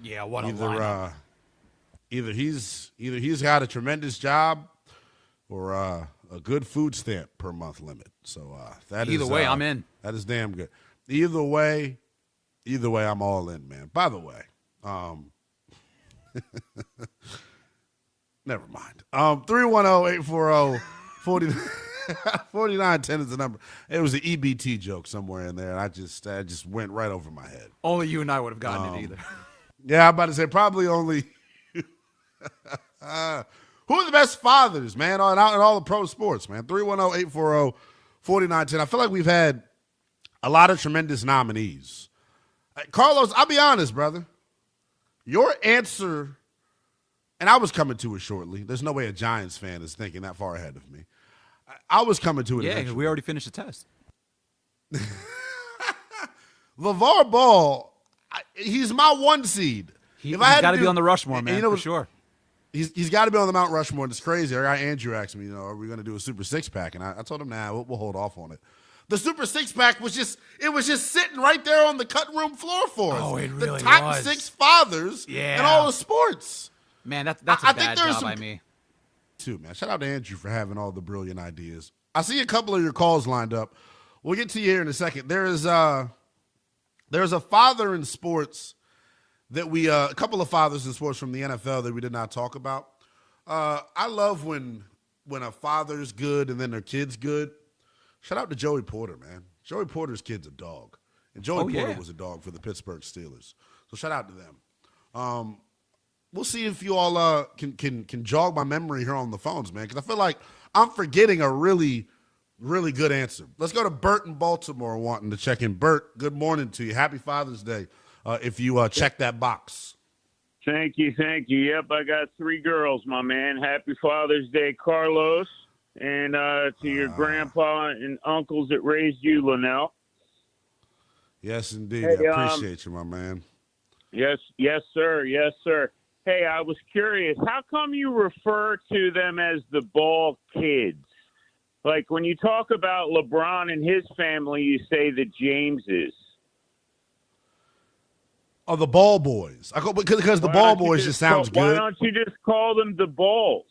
S8: Yeah, what a lineup.
S2: Either he's got a tremendous job or a good food stamp per month limit. So
S8: either way, I'm in.
S2: That is damn good. Either way, I'm all in, man. By the way, never mind. 310-840-4910 is the number. It was an EBT joke somewhere in there, and I just went right over my head.
S8: Only you and I would have gotten it either.
S2: Yeah, I'm about to say probably only. Who are the best fathers, man, in all the pro sports, man? 310-840-4910. I feel like we've had a lot of tremendous nominees. Carlos, I'll be honest, brother. Your answer, and I was coming to it shortly. There's no way a Giants fan is thinking that far ahead of me. I was coming to it.
S8: Yeah,
S2: eventually.
S8: we already finished the test.
S2: LeVar Ball, he's my one seed.
S8: He's got to be on the Rushmore, man, for sure.
S2: He's got to be on the Mount Rushmore, and it's crazy. Our guy Andrew asked me, are we going to do a Super Six-Pack? And I told him, nah, we'll hold off on it. The Super Six-Pack was just sitting right there on the cutting room floor for us.
S8: Oh, it really
S2: the top
S8: was.
S2: 6 fathers in all the sports.
S8: Man, that's a bad job by me.
S2: Too, man. Shout out to Andrew for having all the brilliant ideas. I see a couple of your calls lined up. We'll get to you here in a second. There's a father in sports that a couple of fathers in sports from the NFL that we did not talk about. I love when a father's good and then their kid's good. Shout out to Joey Porter, man. Joey Porter's kid's a dog. And Joey Porter was a dog for the Pittsburgh Steelers. So shout out to them. We'll see if you all can jog my memory here on the phones, man, because I feel like I'm forgetting a really, really good answer. Let's go to Bert in Baltimore wanting to check in. Bert, good morning to you. Happy Father's Day if you check that box.
S20: Thank you. Yep, I got 3 girls, my man. Happy Father's Day, Carlos, and to your grandpa and uncles that raised you, Lynnell.
S2: Yes, indeed.
S20: Hey,
S2: I appreciate you, my man.
S20: Yes, sir. Hey, I was curious. How come you refer to them as the Ball kids? Like when you talk about LeBron and his family, you say the Jameses.
S2: Oh, the Ball Boys. Because the Ball Boys just sounds good.
S20: Why don't you just call them the Balls?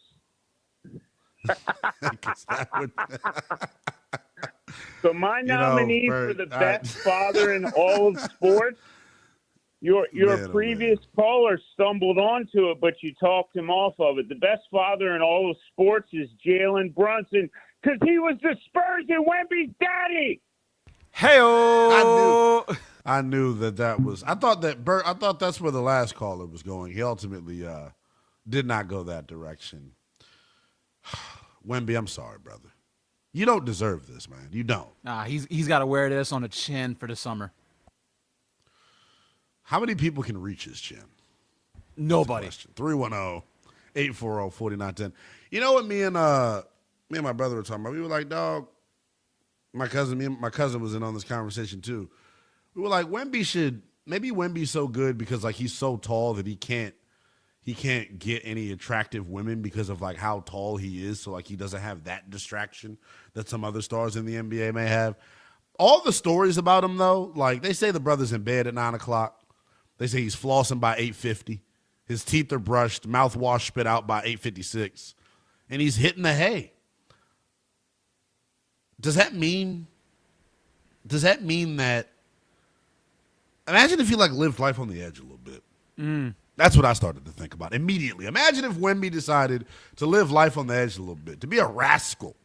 S20: So my nominee for the best father in all of sports, your previous caller stumbled onto it, but you talked him off of it. The best father in all of sports is Jalen Brunson because he was the Spurs and Wemby's daddy.
S8: Hey-o!
S2: I knew that was. I thought that's where the last caller was going. He ultimately did not go that direction. Wemby, I'm sorry, brother. You don't deserve this, man. You don't.
S8: Nah, he's got to wear this on a chin for the summer.
S2: How many people can reach his chin?
S8: Nobody.
S2: 310-840-4910. You know what me and my brother were talking about? We were like, dog, my cousin was in on this conversation too. We were like, maybe Wemby's so good because like he's so tall that he can't get any attractive women because of like how tall he is. So like he doesn't have that distraction that some other stars in the NBA may have. All the stories about him though, like they say the brother's in bed at 9:00. They say he's flossing by 8:50. His teeth are brushed, mouthwash spit out by 8:56, and he's hitting the hay. Does that mean that? Imagine if he like lived life on the edge a little bit. That's what I started to think about immediately. Imagine if Wemby decided to live life on the edge a little bit, to be a rascal.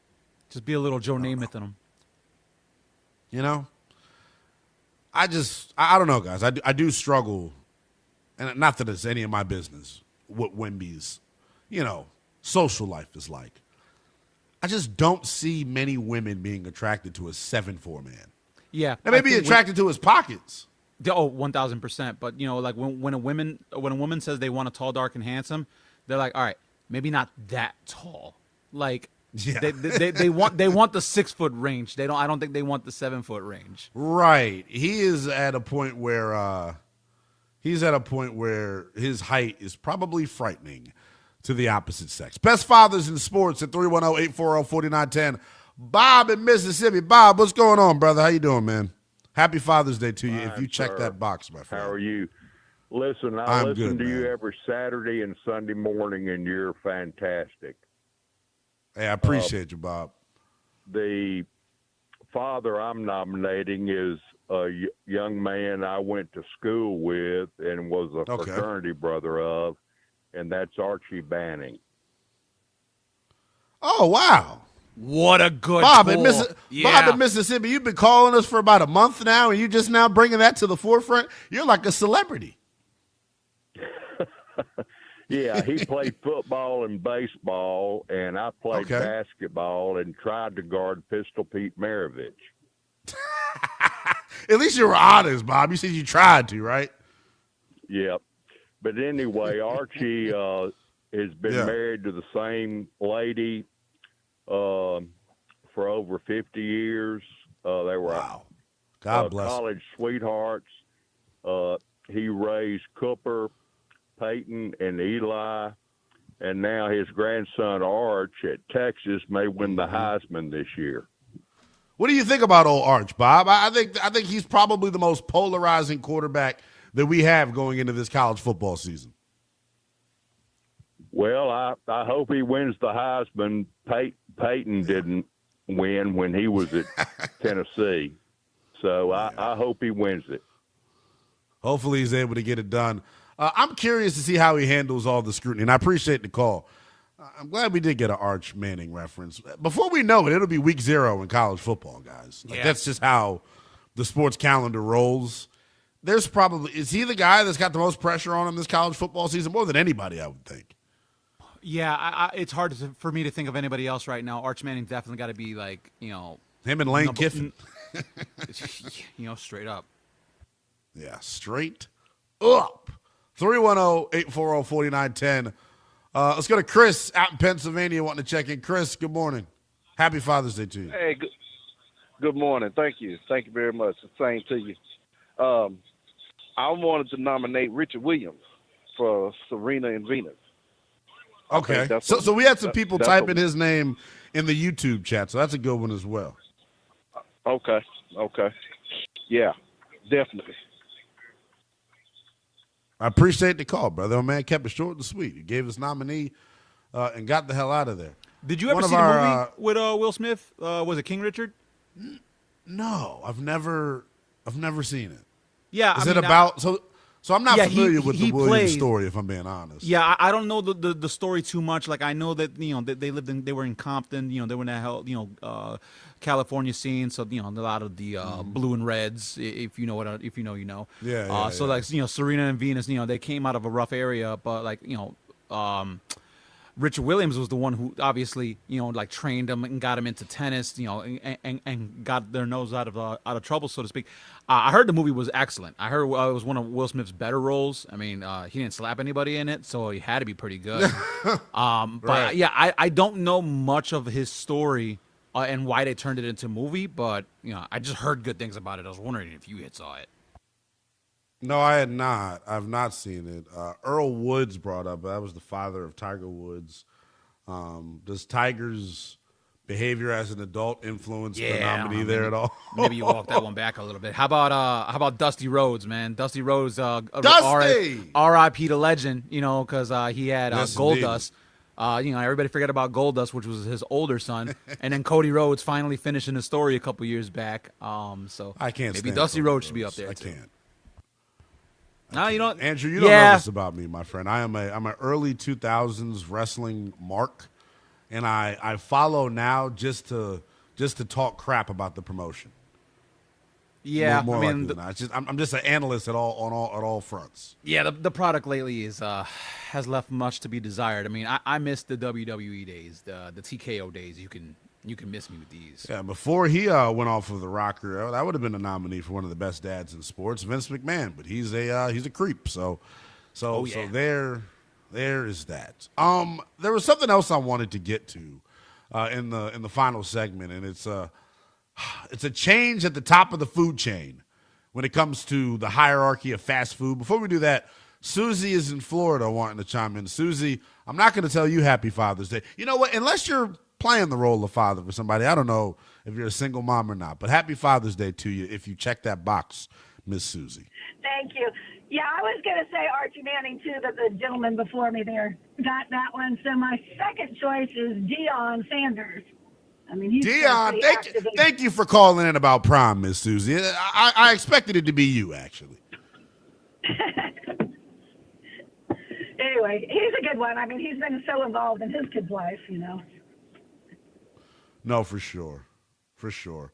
S8: Just be a little Joe Namath in him.
S2: You know? I don't know, guys. I do struggle, and not that it's any of my business, what Wemby's, social life is like. I just don't see many women being attracted to a 7'4" man.
S8: Yeah.
S2: They may be attracted to his pockets.
S8: Oh, 1,000%. But like when a woman says they want a tall, dark, and handsome, they're like, all right, maybe not that tall. Like
S2: Yeah.
S8: They want the 6 foot range. I don't think they want the 7 foot range.
S2: Right. He is at a point where his height is probably frightening to the opposite sex. Best fathers in sports at 310-840-4910. Bob in Mississippi. Bob, what's going on, brother? How you doing, man? Happy Father's Day to you.
S21: Fine,
S2: if you check
S21: sir.
S2: that box, my friend.
S21: How are you? Listen, I
S2: I'm
S21: listen
S2: good,
S21: to you
S2: man.
S21: every Saturday and Sunday morning, and you're fantastic.
S2: Hey, I appreciate you, Bob.
S21: The father I'm nominating is a young man I went to school with and was a
S2: Okay.
S21: fraternity brother of, and that's Archie Banning.
S2: Oh, wow.
S8: What a good
S2: Bob
S8: pull.
S2: Bob in Mississippi, you've been calling us for about a month now, and you just now bringing that to the forefront? You're like a celebrity.
S21: Yeah, he played football and baseball, and I played
S2: Okay.
S21: basketball and tried to guard Pistol Pete Maravich.
S2: At least you were honest, Bob. You said you tried to, right?
S21: Yep. But anyway, Archie has been married to the same lady for over 50 years. They were
S2: God bless.
S21: college sweethearts. He raised Cooper, Peyton, and Eli, and now his grandson Arch at Texas may win the Heisman this year.
S2: What do you think about old Arch, Bob? I think he's probably the most polarizing quarterback that we have going into this college football season.
S21: Well, I hope he wins the Heisman. Peyton didn't win when he was at Tennessee, so I hope he wins it.
S2: Hopefully he's able to get it done. I'm curious to see how he handles all the scrutiny, and I appreciate the call. I'm glad we did get an Arch Manning reference. Before we know it, it'll be week 0 in college football, guys. That's just how the sports calendar rolls. Is he the guy that's got the most pressure on him this college football season? More than anybody, I would think.
S8: Yeah, it's hard for me to think of anybody else right now. Arch Manning definitely got to be
S2: him and Lane Kiffin.
S8: Straight up.
S2: Yeah, straight up. 310-840-4910. Let's go to Chris out in Pennsylvania wanting to check in. Chris, good morning. Happy Father's Day to you.
S22: Hey, good morning. Thank you. Thank you very much. The same to you. I wanted to nominate Richard Williams for Serena and Venus.
S2: Okay. So we had some people typing his name in the YouTube chat, so that's a good one as well.
S22: Okay. Yeah, definitely.
S2: I appreciate the call, brother. Oh, man, kept it short and sweet. He gave us nominee and got the hell out of there.
S8: Did you ever see the movie with Will Smith? Was it King Richard?
S2: No, I've never seen it.
S8: Yeah,
S2: is it about so I'm not familiar with the Williams story, if I'm being honest.
S8: Yeah, I don't know the story too much. Like I know that they were in Compton. They were in that California scene. So a lot of the blue and reds. If you know you know.
S2: Yeah.
S8: So like Serena and Venus. They came out of a rough area, but Richard Williams was the one who obviously trained them and got them into tennis, and got their nose out of trouble, so to speak. I heard the movie was excellent. I heard it was one of Will Smith's better roles. I mean, he didn't slap anybody in it, so he had to be pretty good. But yeah, I don't know much of his story and why they turned it into a movie, but I just heard good things about it. I was wondering if you had saw it.
S2: No, I had not. I've not seen it. Earl Woods brought up, that was the father of Tiger Woods. Does Tiger's behavior as an adult influence the nominee there at all?
S8: Maybe you walk that one back a little bit. How about Dusty Rhodes, man? Dusty Rhodes,
S2: Dusty!
S8: R.I.P. the legend, because he had Goldust. Everybody forget about Goldust, which was his older son, and then Cody Rhodes finally finishing his story a couple years back. So
S2: I can't.
S8: Maybe Dusty Rhodes should be up there.
S2: I can't.
S8: Andrew,
S2: you don't know this about me, my friend. I'm an early 2000s wrestling mark, and I follow now just to talk crap about the promotion.
S8: Yeah,
S2: more likely than not. I'm just an analyst at all fronts.
S8: Yeah, the product lately has left much to be desired. I mean, I miss the WWE days, the TKO days. You can miss me with these.
S2: Yeah, before he went off of the rocker, that would have been a nominee for one of the best dads in sports, Vince McMahon. But he's a creep. So there is that. There was something else I wanted to get to in the final segment, and it's a change at the top of the food chain when it comes to the hierarchy of fast food. Before we do that, Susie is in Florida wanting to chime in. Susie, I'm not going to tell you Happy Father's Day. You know what? Unless you're playing the role of father for somebody, I don't know if you're a single mom or not, but Happy Father's Day to you if you check that box, Miss Susie.
S3: Thank you. Yeah, I was going to say Archie Manning, too, that the gentleman before me there got that one. So my second choice is Deion Sanders. I mean, he's
S2: Deion, thank you for calling in about prom, Miss Susie. I expected it to be you, actually.
S3: Anyway, he's a good one. I mean, he's been so involved in his kid's life, you know.
S2: No, for sure. For sure.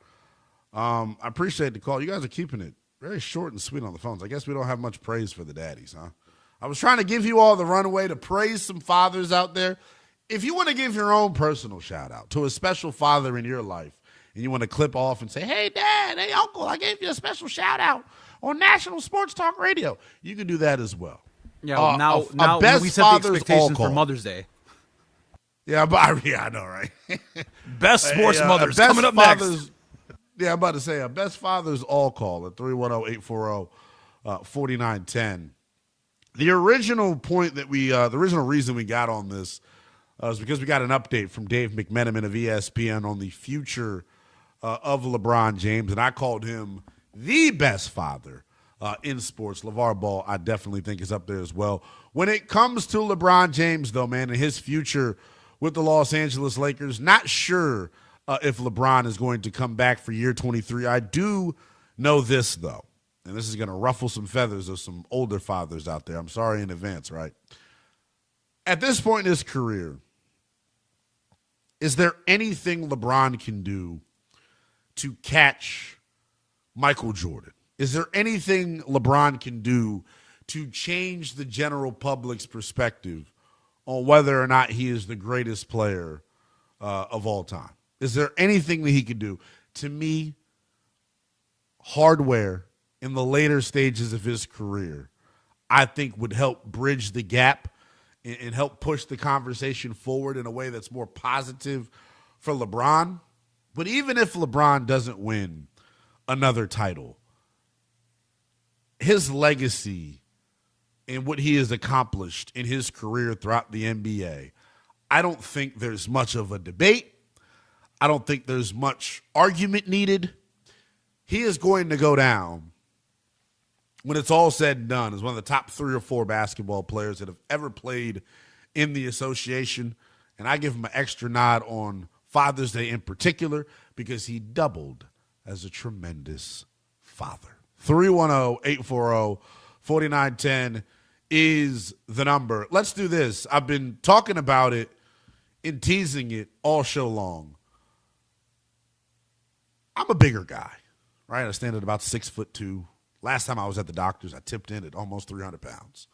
S2: I appreciate the call. You guys are keeping it very short and sweet on the phones. I guess we don't have much praise for the daddies, huh? I was trying to give you all the runway to praise some fathers out there. If you want to give your own personal shout out to a special father in your life and you want to clip off and say, hey, Dad, hey, Uncle, I gave you a special shout out on National Sports Talk Radio, you can do that as well.
S8: Yeah, well, now we set the expectations for Mother's Day.
S2: Yeah, I know, right?
S7: Best sports mothers coming up next.
S2: Yeah, I'm about to say a best father's all call at 310-840-4910. The original point that the original reason we got on this is because we got an update from Dave McMenamin of ESPN on the future of LeBron James, and I called him the best father in sports. LeVar Ball, I definitely think, is up there as well. When it comes to LeBron James, though, man, and his future with the Los Angeles Lakers, not sure if LeBron is going to come back for year 23. I do know this, though, and this is going to ruffle some feathers of some older fathers out there. I'm sorry in advance, right? At this point in his career, is there anything LeBron can do to catch Michael Jordan? Is there anything LeBron can do to change the general public's perspective on whether or not he is the greatest player of all time? Is there anything that he could do? To me, hardware in the later stages of his career, I think would help bridge the gap and help push the conversation forward in a way that's more positive for LeBron. But even if LeBron doesn't win another title, his legacy and what he has accomplished in his career throughout the NBA, I don't think there's much of a debate. I don't think there's much argument needed. He is going to go down, when it's all said and done, as one of the top 3 or 4 basketball players that have ever played in the association. And I give him an extra nod on Father's Day in particular because he doubled as a tremendous father. 310-840-4910 is the number. Let's do this. I've been talking about it and teasing it all show long. I'm a bigger guy, right? I stand at about 6'2". Last time I was at the doctor's, I tipped in at almost 300 pounds.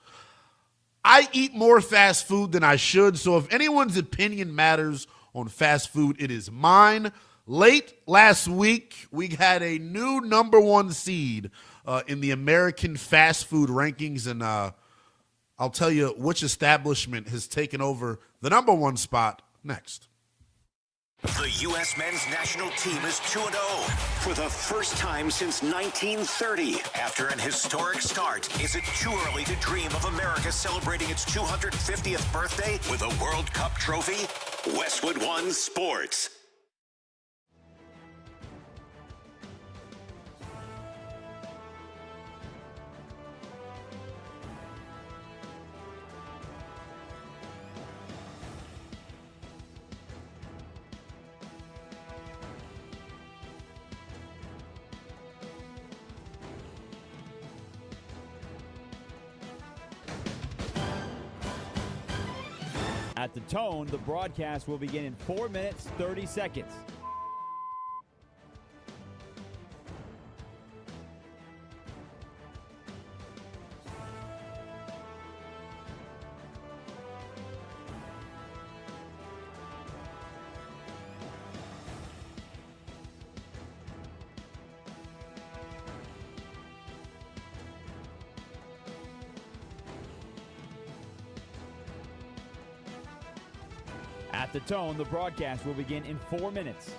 S2: I eat more fast food than I should, so if anyone's opinion matters on fast food, it is mine. Late last week, we had a new number 1 seed in the American fast food rankings, and I'll tell you which establishment has taken over the number 1 spot next.
S1: The U.S. men's national team is 2-0 for the first time since 1930. After an historic start, is it too early to dream of America celebrating its 250th birthday with a World Cup trophy? Westwood One Sports.
S4: At the tone, the broadcast will begin in 4 minutes, 30 seconds. At the tone, the broadcast will begin in 4 minutes.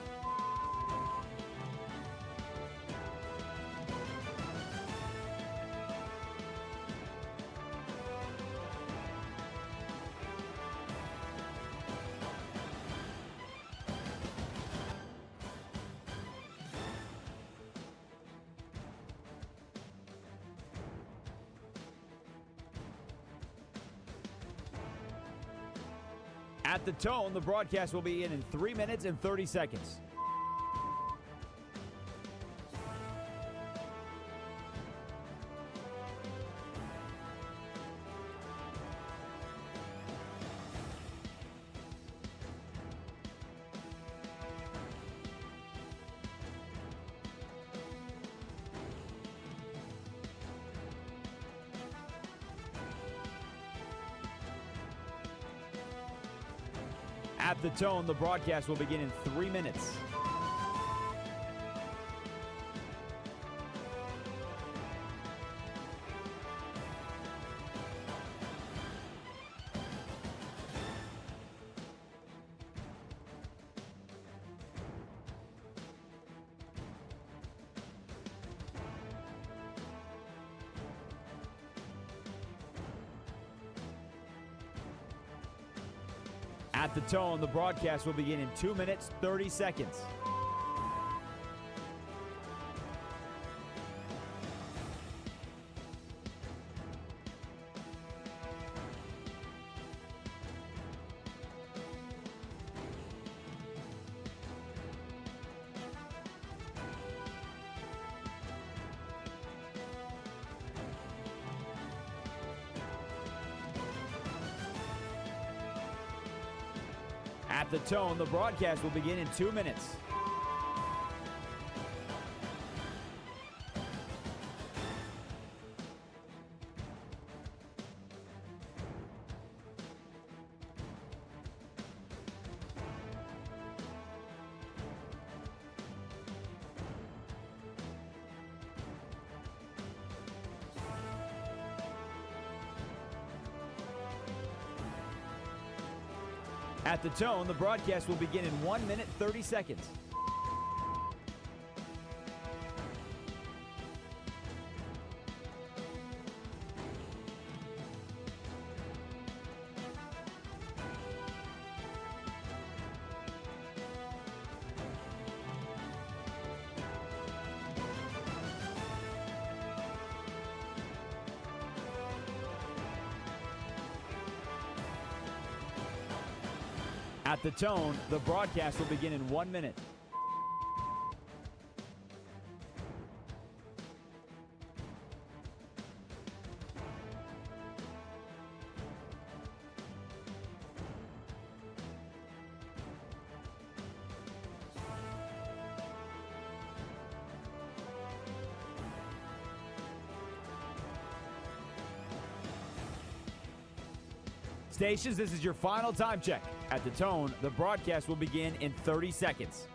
S4: At the tone, the broadcast will begin in 3 minutes and 30 seconds. At the tone, the broadcast will begin in 3 minutes. At the tone, the broadcast will begin in 2 minutes, 30 seconds. At the tone, the broadcast will begin in 2 minutes. At the tone, the broadcast will begin in 1 minute, 30 seconds. At the tone, the broadcast will begin in 1 minute. Stations, this is your final time check. At the tone, the broadcast will begin in 30 seconds.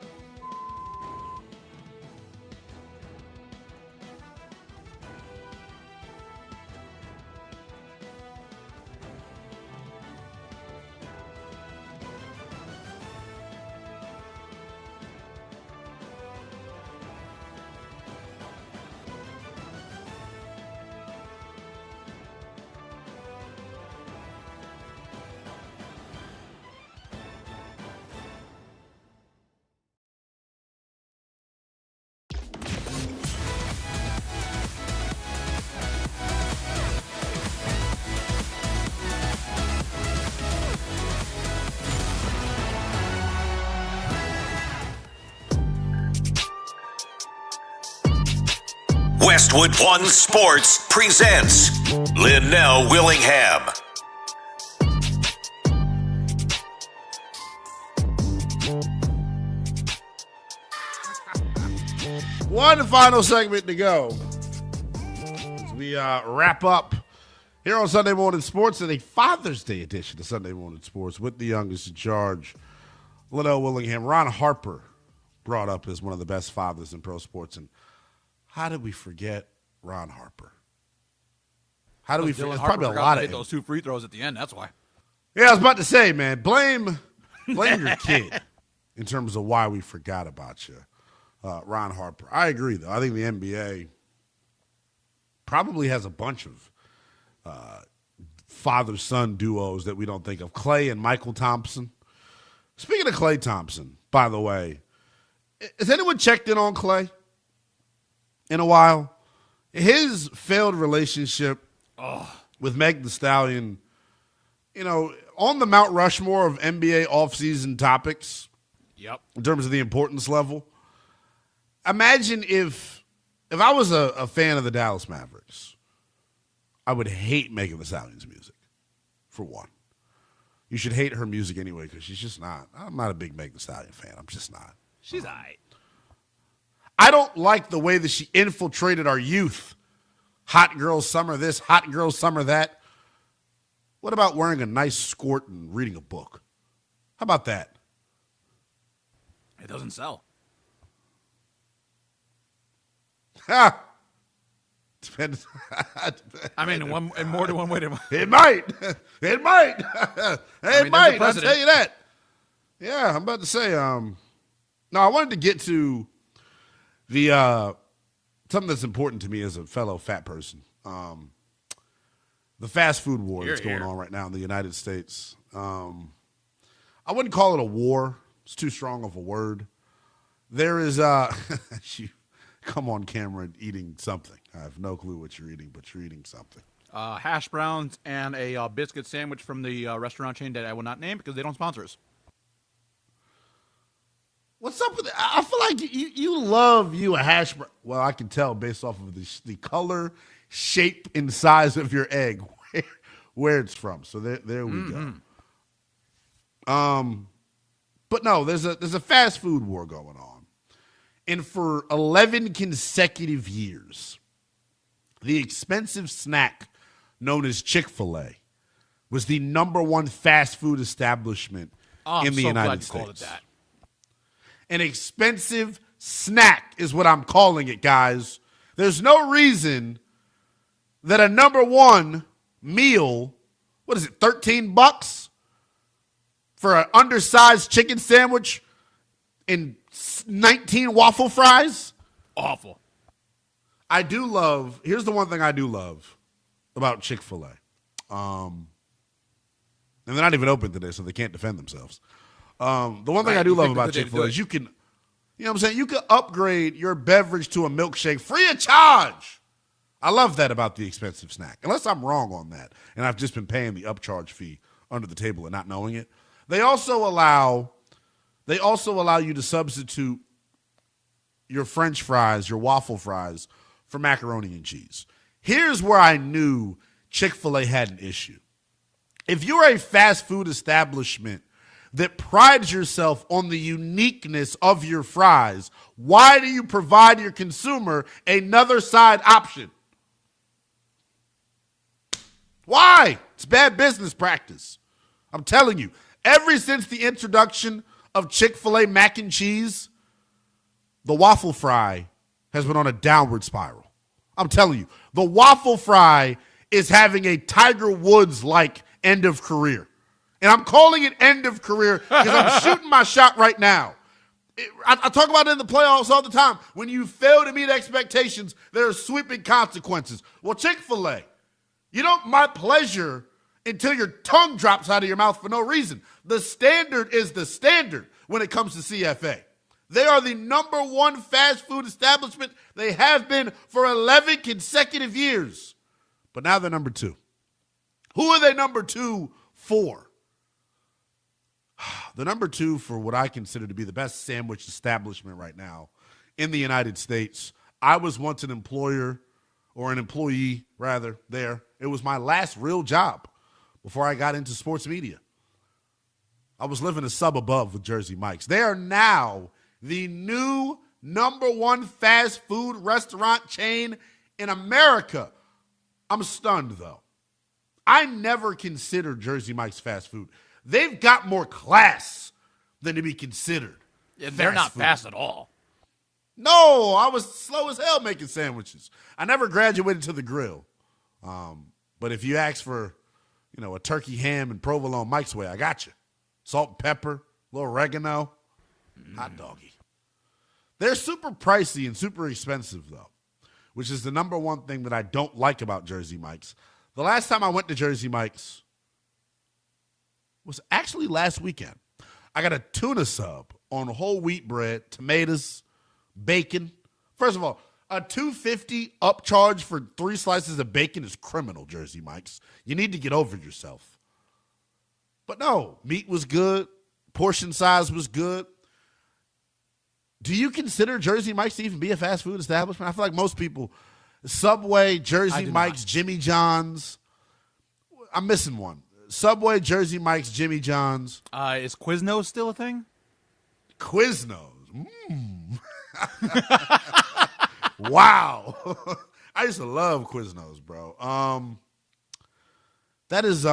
S1: Westwood One Sports presents Lynnell Willingham.
S2: One final segment to go as we wrap up here on Sunday Morning Sports and a Father's Day edition of Sunday Morning Sports with the youngest in charge, Lynnell Willingham. Ron Harper brought up as one of the best fathers in pro sports, and how did we forget Ron Harper? How do we forget? It's probably a lot of
S7: hit those 2 free throws at the end. That's why.
S2: Yeah, I was about to say, man, blame blame your kid in terms of why we forgot about you, Ron Harper. I agree, though. I think the NBA probably has a bunch of father-son duos that we don't think of. Klay and Michael Thompson. Speaking of Klay Thompson, by the way, has anyone checked in on Klay in a while? His failed relationship with Meg Thee Stallion, on the Mount Rushmore of NBA offseason topics, in terms of the importance level, imagine if I was a fan of the Dallas Mavericks, I would hate Megan Thee Stallion's music, for one. You should hate her music anyway because she's just not. I'm not a big Megan Thee Stallion fan. I'm just not.
S8: She's all right.
S2: I don't like the way that she infiltrated our youth. Hot girl summer this, hot girl summer that. What about wearing a nice skirt and reading a book? How about that?
S8: It doesn't sell.
S2: Ha! Depends.
S8: I mean, in more than one way.
S2: It might. It might. It might. I'll tell you that. Yeah, I'm about to say. No, I wanted to get to the something that's important to me as a fellow fat person. The fast food war that's going on right now in the United States. I wouldn't call it a war. It's too strong of a word. There is you come on camera eating something. I have no clue what you're eating, but you're eating something.
S8: Hash browns and a biscuit sandwich from the restaurant chain that I will not name because they don't sponsor us.
S2: What's up with it? I feel like you love a hash brown. Well, I can tell based off of the color, shape, and size of your egg where it's from. So there we go. But no, there's a fast food war going on. And for 11 consecutive years, the expensive snack known as Chick-fil-A was the number one fast food establishment in the United States.
S8: Called it that.
S2: An expensive snack is what I'm calling it, guys. There's no reason that a number one meal, what is it, $13 for an undersized chicken sandwich and 19 waffle fries?
S8: Awful.
S2: Here's the one thing I do love about Chick-fil-A. And they're not even open today, so they can't defend themselves. The one thing I do love about Chick-fil-A is you can upgrade your beverage to a milkshake free of charge. I love that about the expensive snack. Unless I'm wrong on that, and I've just been paying the upcharge fee under the table and not knowing it. They also allow you to substitute your French fries, your waffle fries, for macaroni and cheese. Here's where I knew Chick-fil-A had an issue. If you're a fast food establishment that prides yourself on the uniqueness of your fries, why do you provide your consumer another side option? Why? It's bad business practice. I'm telling you, ever since the introduction of Chick-fil-A mac and cheese, the waffle fry has been on a downward spiral. I'm telling you, the waffle fry is having a Tiger Woods-like end of career. And I'm calling it end of career because I'm shooting my shot right now. I talk about it in the playoffs all the time. When you fail to meet expectations, there are sweeping consequences. Well, Chick-fil-A, you don't my pleasure until your tongue drops out of your mouth for no reason. The standard is the standard when it comes to CFA. They are the number one fast food establishment. They have been for 11 consecutive years. But now they're number two. Who are they number two for? The number two for what I consider to be the best sandwich establishment right now in the United States. I was once an employer, or an employee, rather, there. It was my last real job before I got into sports media. I was living a sub above with Jersey Mike's. They are now the new number one fast food restaurant chain in America. I'm stunned, though. I never considered Jersey Mike's fast food. They've got more class than to be considered.
S8: Yeah, they're not fast at all.
S2: No, I was slow as hell making sandwiches. I never graduated to the grill. But if you ask for, a turkey ham and provolone Mike's way, I got you. Salt and pepper, little oregano. Hot doggy. They're super pricey and super expensive, though, which is the number one thing that I don't like about Jersey Mike's. The last time I went to Jersey Mike's was actually last weekend. I got a tuna sub on whole wheat bread, tomatoes, bacon. First of all, a $2.50 upcharge for 3 slices of bacon is criminal, Jersey Mike's. You need to get over yourself. But no, meat was good. Portion size was good. Do you consider Jersey Mike's to even be a fast food establishment? I feel like most people, Subway, Jersey Mike's, Jimmy John's. I'm missing one. Subway, Jersey Mike's, Jimmy John's.
S8: Is Quiznos still a thing?
S2: Quiznos. Wow. I used to love Quiznos, bro. That is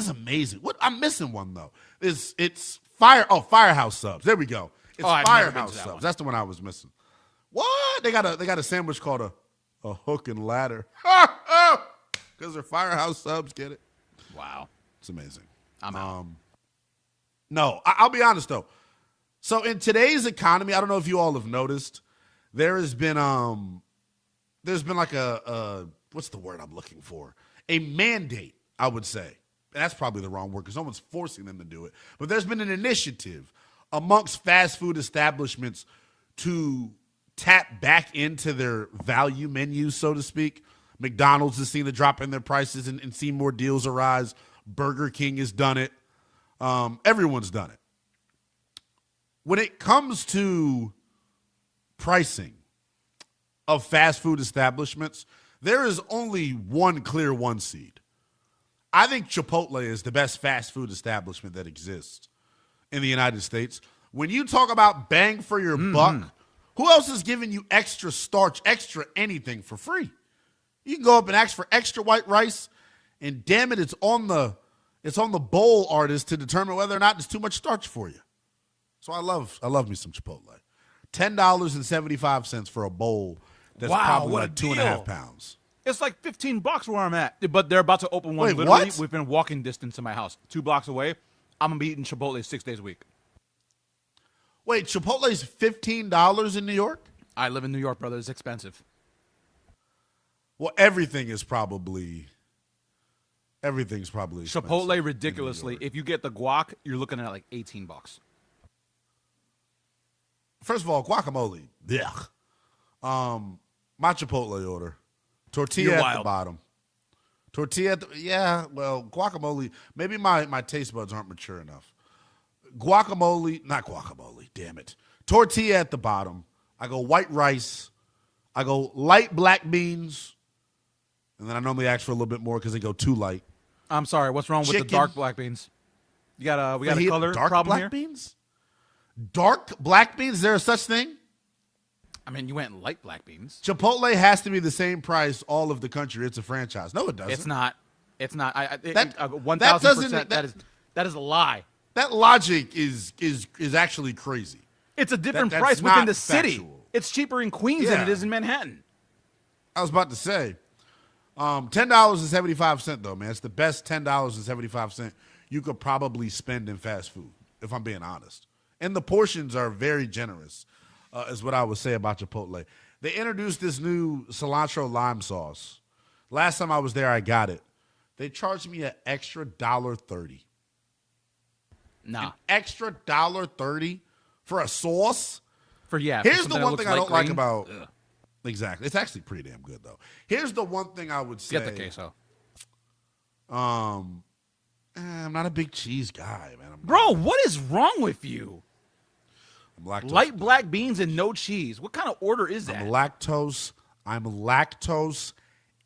S2: amazing. What I'm missing one though. It's Firehouse Subs. There we go. It's Firehouse Subs. That's the one I was missing. What? They got a sandwich called a hook and ladder. Because they're Firehouse Subs, get it?
S8: Wow.
S2: It's amazing.
S8: I'm out.
S2: No, I'll be honest though. So in today's economy, I don't know if you all have noticed, there's been like a what's the word I'm looking for? A mandate, I would say. And that's probably the wrong word because no one's forcing them to do it. But there's been an initiative amongst fast food establishments to tap back into their value menus, so to speak. McDonald's has seen a drop in their prices and seen more deals arise. Burger King has done it. Everyone's done it. When it comes to pricing of fast food establishments, there is only one clear one seed. I think Chipotle is the best fast food establishment that exists in the United States. When you talk about bang for your buck, who else is giving you extra starch, extra anything for free? You can go up and ask for extra white rice, and damn it, it's on the bowl artist to determine whether or not there's too much starch for you. So I love me some Chipotle. $10.75 for a bowl that's probably like 2.5 pounds.
S8: It's like $15 where I'm at, but they're about to open one.
S2: Wait,
S8: literally
S2: what?
S8: within walking distance to my house, 2 blocks away. I'm gonna be eating Chipotle 6 days a week.
S2: Wait, Chipotle's $15 in New York?
S8: I live in New York, brother. It's expensive.
S2: Well, everything's probably expensive
S8: Chipotle ridiculously. If you get the guac, you're looking at like $18.
S2: First of all, guacamole. Yuck. My Chipotle order. Tortilla at the bottom. Guacamole. Maybe my taste buds aren't mature enough. Not guacamole, damn it. Tortilla at the bottom. I go white rice. I go light black beans. And then I normally ask for a little bit more because they go too light.
S8: I'm sorry, what's wrong with the dark black beans? We got a color
S2: dark
S8: problem
S2: black
S8: here?
S2: Beans? Dark black beans? Is there a such thing?
S8: I mean, you went light black beans.
S2: Chipotle has to be the same price all of the country. It's a franchise. No, it doesn't.
S8: It's not. 1,000%. That is a lie.
S2: That logic is actually crazy.
S8: It's a different price within the city. It's cheaper in Queens than it is in Manhattan.
S2: I was about to say, $10.75 though, man. It's the best $10.75 you could probably spend in fast food, if I'm being honest. And the portions are very generous, is what I would say about Chipotle. They introduced this new cilantro lime sauce. Last time I was there, I got it. They charged me an extra $1.30.
S8: Nah.
S2: An extra $1.30 for a sauce?
S8: Here's
S2: the one thing I don't like about.
S8: Ugh.
S2: Exactly. It's actually pretty damn good though. Here's the one thing I would say.
S8: Get the queso.
S2: I'm not a big cheese guy, man.
S8: Bro, what is wrong with you?
S2: I'm lactose.
S8: Light black beans and no cheese. What kind of order is that?
S2: I'm lactose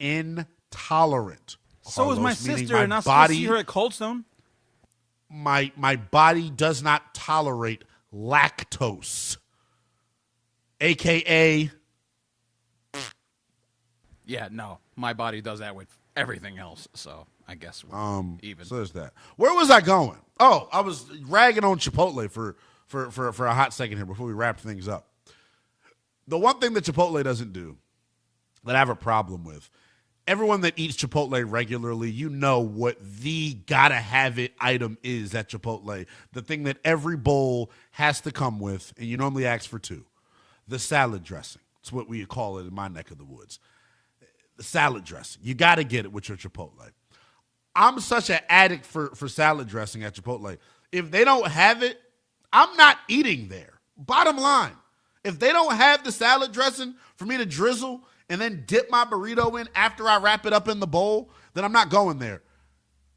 S2: intolerant.
S8: So is my
S2: Carlos, meaning
S8: sister,
S2: my
S8: and I still
S2: body,
S8: see her at Cold Stone.
S2: My body does not tolerate lactose, aka.
S8: Yeah, no, my body does that with everything else. So I guess we're even.
S2: So there's that. Where was I going? Oh, I was ragging on Chipotle for a hot second here before we wrap things up. The one thing that Chipotle doesn't do that I have a problem with, everyone that eats Chipotle regularly, you know what the gotta-have-it item is at Chipotle. The thing that every bowl has to come with, and you normally ask for 2. The salad dressing. It's what we call it in my neck of the woods. The salad dressing. You got to get it with your Chipotle. I'm such an addict for salad dressing at Chipotle. If they don't have it, I'm not eating there. Bottom line. If they don't have the salad dressing for me to drizzle and then dip my burrito in after I wrap it up in the bowl, then I'm not going there.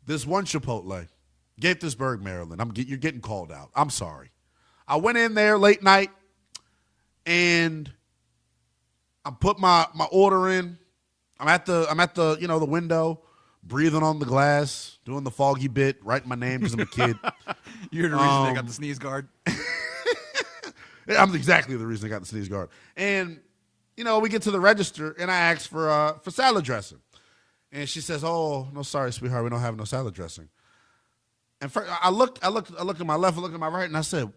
S2: This one Chipotle, Gaithersburg, Maryland. You're getting called out. I'm sorry. I went in there late night, and I put my order in. I'm at the the window, breathing on the glass, doing the foggy bit, writing my name because I'm a kid.
S8: You're the reason they got the sneeze guard.
S2: I'm exactly the reason I got the sneeze guard. And we get to the register, and I ask for salad dressing, and she says, "Oh, no, sorry, sweetheart, we don't have no salad dressing." And I looked at my left, I looked at my right, and I said,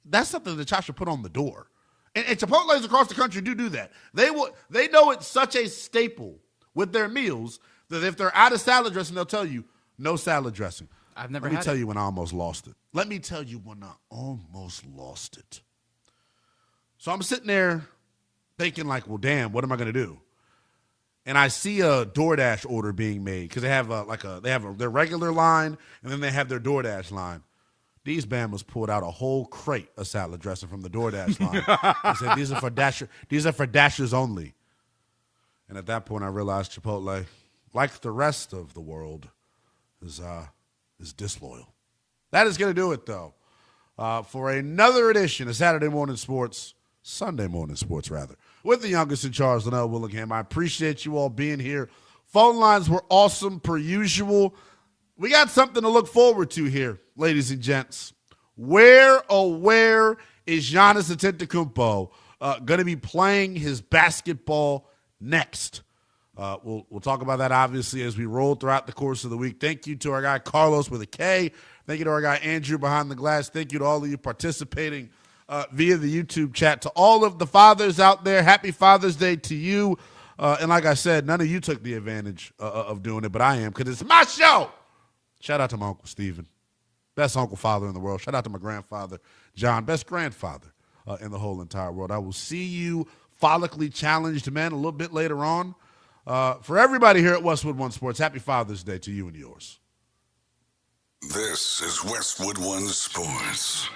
S2: "That's something that y'all should put on the door." And Chipotle's across the country do that. They know it's such a staple with their meals that if they're out of salad dressing, they'll tell you, no salad dressing.
S8: I've never
S2: Let me
S8: had
S2: tell
S8: it.
S2: you when I almost lost it. Let me tell you when I almost lost it. So I'm sitting there thinking like, well, damn, what am I going to do? And I see a DoorDash order being made because they have their regular line and then they have their DoorDash line. These Bamas pulled out a whole crate of salad dressing from the DoorDash line. They said, these are for Dashers only. And at that point, I realized Chipotle, like the rest of the world, is disloyal. That is going to do it, though, for another edition of Sunday Morning Sports, with the youngest in charge, Lynnell Willingham. I appreciate you all being here. Phone lines were awesome per usual. We got something to look forward to here, ladies and gents. Where is Giannis Antetokounmpo going to be playing his basketball next? We'll talk about that, obviously, as we roll throughout the course of the week. Thank you to our guy Carlos with a K. Thank you to our guy Andrew behind the glass. Thank you to all of you participating via the YouTube chat. To all of the fathers out there, happy Father's Day to you. And like I said, none of you took the advantage of doing it, but I am because it's my show. Shout out to my Uncle Steven, best uncle father in the world. Shout out to my grandfather, John, best grandfather in the whole entire world. I will see you follically challenged men a little bit later on. For everybody here at Westwood One Sports, happy Father's Day to you and yours.
S9: This is Westwood One Sports.